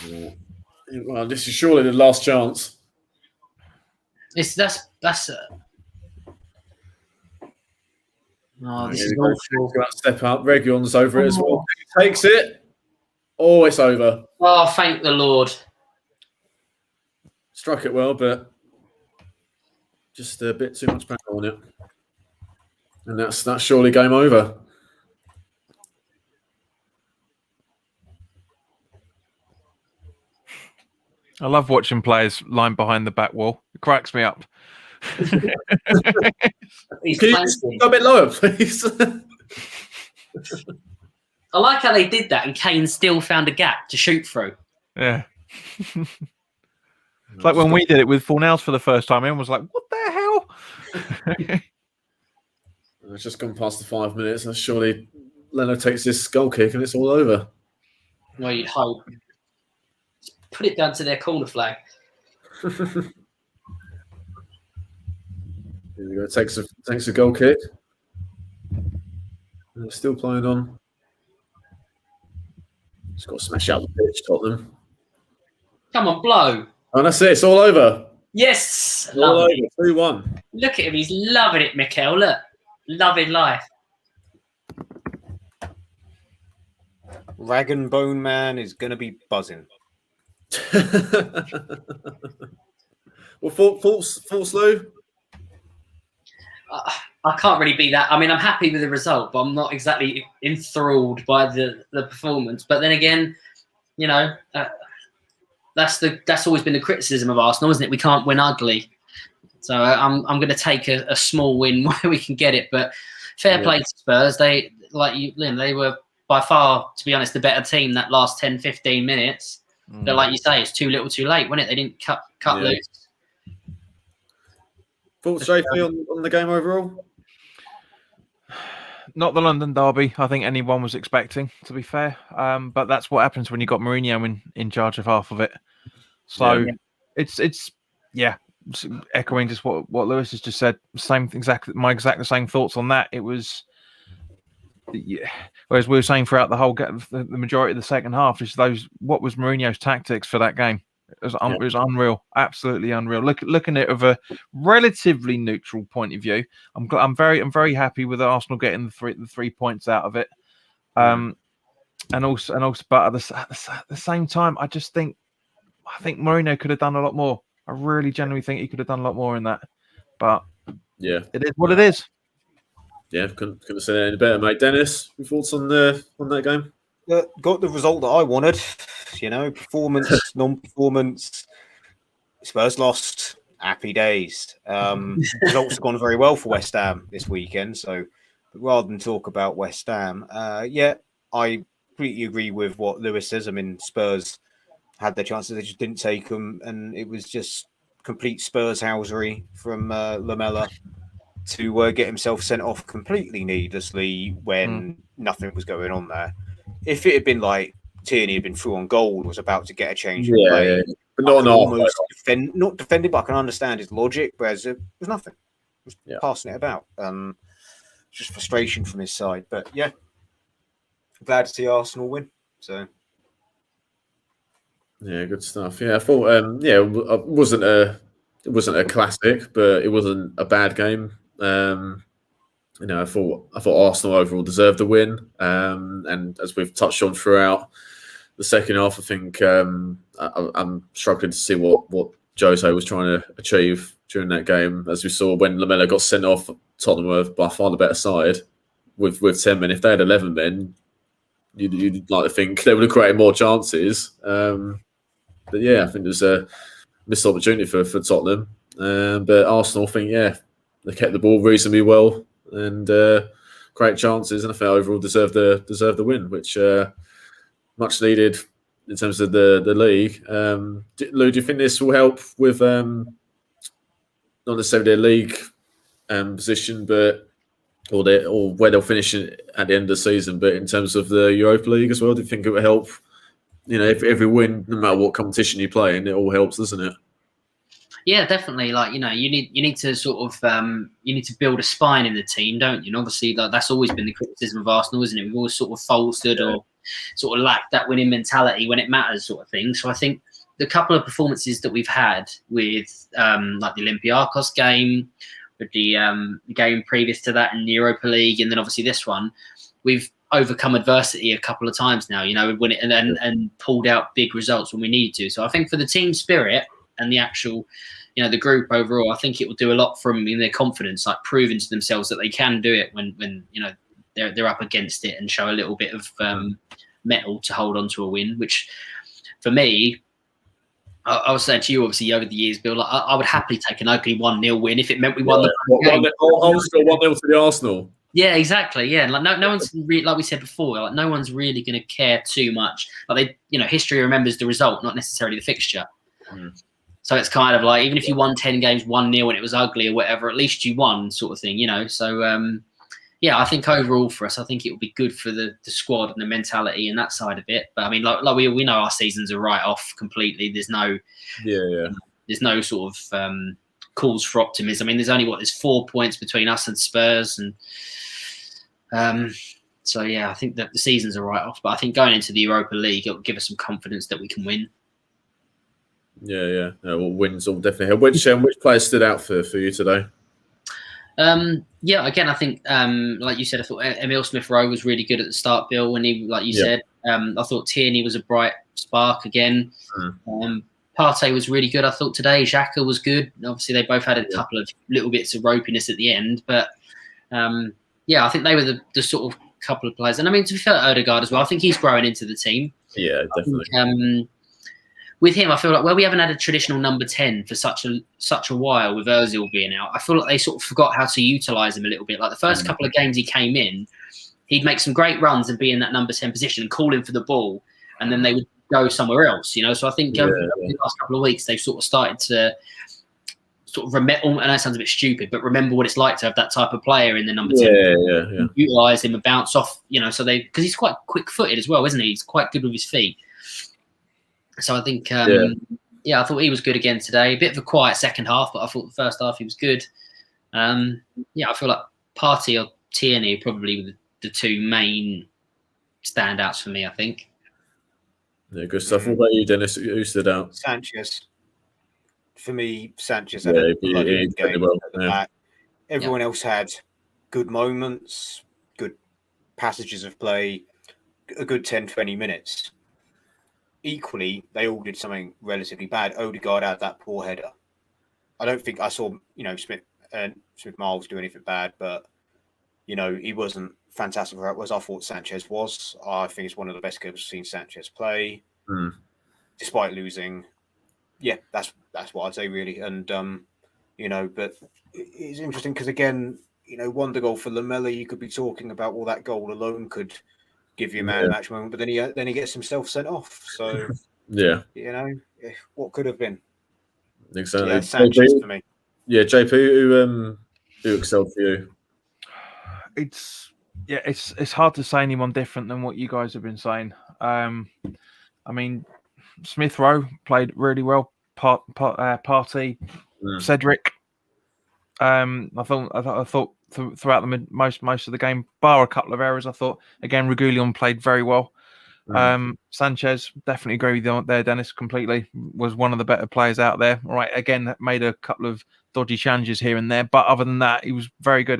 Yeah. Well, this is surely the last chance.
That's this is awful.
Step up. Reguilon's over it as well. He takes it. Oh, it's over.
Oh, thank the Lord.
Struck it well, but just a bit too much power on it. And that's surely game over.
I love watching players line behind the back wall. It cracks me up.
Can you just go a bit lower, please?
I like how they did that and Kane still found a gap to shoot through.
Yeah. It's like when we did it with Fornals for the first time, everyone was like, what the hell?
It's just gone past the 5 minutes, and surely Leno takes this goal kick and it's all over.
Well, you'd hope. Put it down to their corner flag.
Here we go. Takes a goal kick. And they're still playing on. Just got to smash out the pitch, Tottenham.
Come on, blow.
And that's it. It's all over.
Yes.
All over. 2-1.
Look at him. He's loving it, Mikel. Look. Loving life.
Rag and Bone Man is going to be buzzing.
Well, thoughts, Lou?
I can't really be that. I mean, I'm happy with the result, but I'm not exactly enthralled by the performance. But then again, you know, that's always been the criticism of Arsenal, isn't it? We can't win ugly. So I'm going to take a small win where we can get it. But fair play to Spurs. They, like you, Lynn, they were by far, to be honest, the better team that last 10, 15 minutes. But like you say, it's too little too late, wasn't it? They didn't cut loose.
Thoughts, JP, on the game overall?
Not the London derby, I think anyone was expecting, to be fair. But that's what happens when you got Mourinho in charge of half of it. So it's echoing just what Lewis has just said. My exact same thoughts on that. It was, whereas we were saying throughout the whole the majority of the second half, is what was Mourinho's tactics for that game? It was unreal, absolutely unreal. Looking at it with a relatively neutral point of view, I'm very happy with Arsenal getting the 3 points out of it. And also, but at the same time, I think Mourinho could have done a lot more. I really genuinely think he could have done a lot more in that. But it is what it is.
Yeah, couldn't say any better, mate. Dennis, your thoughts on that game?
Got the result that I wanted. You know, performance, non-performance. Spurs lost. Happy days. Results have gone very well for West Ham this weekend. So rather than talk about West Ham, I completely agree with what Lewis says. I mean, Spurs had their chances, they just didn't take them, and it was just complete Spurs housery from Lamela to get himself sent off completely needlessly when nothing was going on there. If it had been like Tierney had been through on goal, was about to get a change of play,
but
not defended, but I can understand his logic. Whereas there was nothing, just passing it about. Just frustration from his side. But yeah, glad to see Arsenal win. So. Yeah,
good stuff. Yeah, I thought. It wasn't a classic, but it wasn't a bad game. I thought Arsenal overall deserved the win. And as we've touched on throughout the second half, I think I'm struggling to see what Jose was trying to achieve during that game. As we saw when Lamela got sent off, Tottenham were by far the better side with 10 men. If they had 11 men, you'd like to think they would have created more chances. But yeah, I think there's a missed opportunity for Tottenham. But Arsenal, I think, they kept the ball reasonably well and great chances, and I think overall deserved the win, which much needed in terms of the league. Lou, do you think this will help with not necessarily their league position, but or where they'll finish at the end of the season, but in terms of the Europa League as well? Do you think it will help? You know, if every win, no matter what competition you play in, it all helps, doesn't it?
Yeah, definitely. Like, you need to sort of you need to build a spine in the team, don't you? And obviously, that's always been the criticism of Arsenal, isn't it? We've always sort of faltered or sort of lacked that winning mentality when it matters, sort of thing. So I think the couple of performances that we've had with like the Olympiacos game, with the game previous to that in the Europa League, and then obviously this one, we've overcome adversity a couple of times now. We've won it and pulled out big results when we needed to. So I think for the team spirit and the actual, the group overall, I think it will do a lot for them in their confidence, like proving to themselves that they can do it when they're up against it, and show a little bit of mettle to hold on to a win. Which, for me, I was saying to you, obviously over the years, Bill, like, I would happily take an ugly 1-0 win if it meant we won the game.
I'll still 1-0 to the Arsenal.
Yeah, exactly. Yeah, like no one's like we said before, like no one's really going to care too much. Like history remembers the result, not necessarily the fixture. So it's kind of like, even if you won 10 games 1-0 and it was ugly or whatever, at least you won, sort of thing, So I think overall for us, I think it will be good for the squad and the mentality and that side of it. But I mean, like we know our seasons are right off completely. There's no there's no sort of calls for optimism. I mean, there's 4 points between us and Spurs, and so I think that the seasons are right off. But I think going into the Europa League, it'll give us some confidence that we can win.
Well, wins will definitely help. Which players stood out for you today?
Again, I think like you said, I thought Emile Smith-Rowe was really good at the start, Bill. When he, like you said, I thought Tierney was a bright spark again. Partey was really good, I thought, today. Xhaka was good. Obviously, they both had a couple of little bits of ropiness at the end. But, I think they were the sort of couple of players. And, I mean, to be fair, Odegaard as well, I think he's growing into the team.
Yeah, definitely.
With him, I feel like we haven't had a traditional number 10 for such a while with Ozil being out. I feel like they sort of forgot how to utilise him a little bit. Like the first couple of games he came in, he'd make some great runs and be in that number 10 position and call him for the ball, and then they would go somewhere else, So I think in the last couple of weeks they've sort of started to sort of remember. I know it sounds a bit stupid, but remember what it's like to have that type of player in the number 10. Utilise him and bounce off, So because he's quite quick-footed as well, isn't he? He's quite good with his feet. So I think, I thought he was good again today. A bit of a quiet second half, but I thought the first half he was good. I feel like Partey or Tierney are probably the two main standouts for me, I think.
Yeah, good stuff. What about you, Dennis? Who stood out?
Sanchez. For me, Sanchez had a bloody game
well,
at the back. Everyone else had good moments, good passages of play, a good 10, 20 minutes. Equally, they all did something relatively bad. Odegaard had that poor header. I don't think I saw, Smith Miles do anything bad, but, he wasn't fantastic for it, I thought Sanchez was. I think it's one of the best games I've seen Sanchez play, despite losing. Yeah, that's what I'd say, really. And, but it's interesting because, again, wonder goal for Lamela, you could be talking about, well, that goal alone could give you a man match moment, but then he gets himself sent off. So what could have been?
Exactly.
Yeah, Sanchez for me.
Yeah, JP, who excelled for you?
It's hard to say anyone different than what you guys have been saying. I mean, Smith Rowe played really well. Partey, Cedric. I thought throughout the most of the game, bar a couple of errors, I thought again Reguilon played very well. Sanchez, definitely agree with you there, Dennis. Completely was one of the better players out there. Right, again made a couple of dodgy challenges here and there, but other than that, he was very good.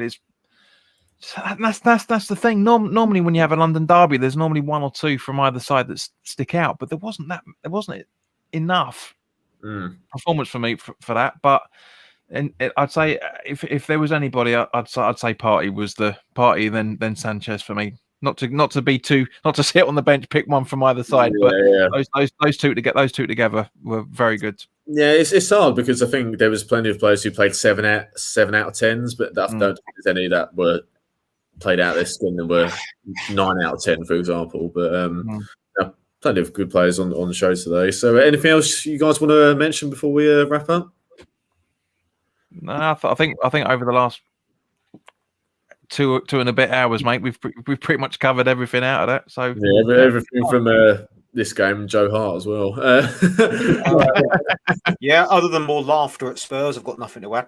That's the thing. Normally, when you have a London derby, there's normally one or two from either side that stick out, but there wasn't enough performance for me for that. But I'd say if there was anybody, I'd say Partey was the Partey, then Sanchez for me. Not to sit on the bench, pick one from either side, but those two together were very good.
Yeah, it's hard because I think there was plenty of players who played 7 out of 10s, but I don't think there's any that were played out their skin and were 9 out of 10, for example. But plenty of good players on the show today. So, anything else you guys want to mention before we wrap up?
No, I think over the last two and a bit hours, mate, we've pretty much covered everything out of that. So
everything from this game, Joe Hart as well.
Other than more laughter at Spurs, I've got nothing to add.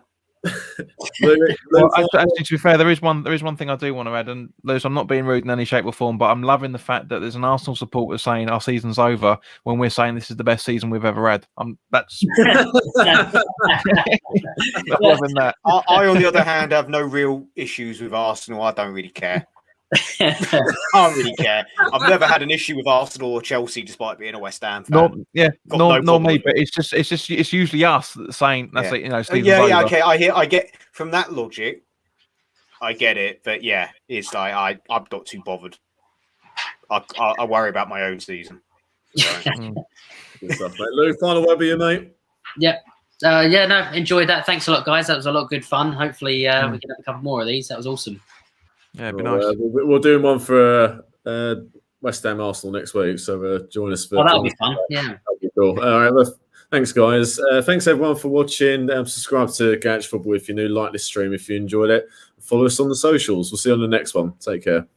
Well, actually, to be fair, there is one thing I do want to add, and Lewis, I'm not being rude in any shape or form, but I'm loving the fact that there's an Arsenal supporter saying our season's over when we're saying this is the best season we've ever had. That's loving that.
I, on the other hand, have no real issues with Arsenal. I don't really care. I don't really care. I've never had an issue with Arsenal or Chelsea, despite being a West Ham fan.
Not me, but it's usually us saying that's it.
Okay. I get from that logic. I get it, but it's like I'm not too bothered. I worry about my own season. So.
Good stuff, mate. Lou, final word with you, mate.
Yep. Enjoyed that. Thanks a lot, guys. That was a lot of good fun. Hopefully, we can have a couple more of these. That was awesome.
Yeah, it'd be nice.
We'll do one for West Ham Arsenal next week. So join us for.
That'll be fun. Yeah,
that'll be cool. All right, well, thanks, guys. Thanks everyone for watching. Subscribe to Garage Football if you're new. Like this stream if you enjoyed it. Follow us on the socials. We'll see you on the next one. Take care.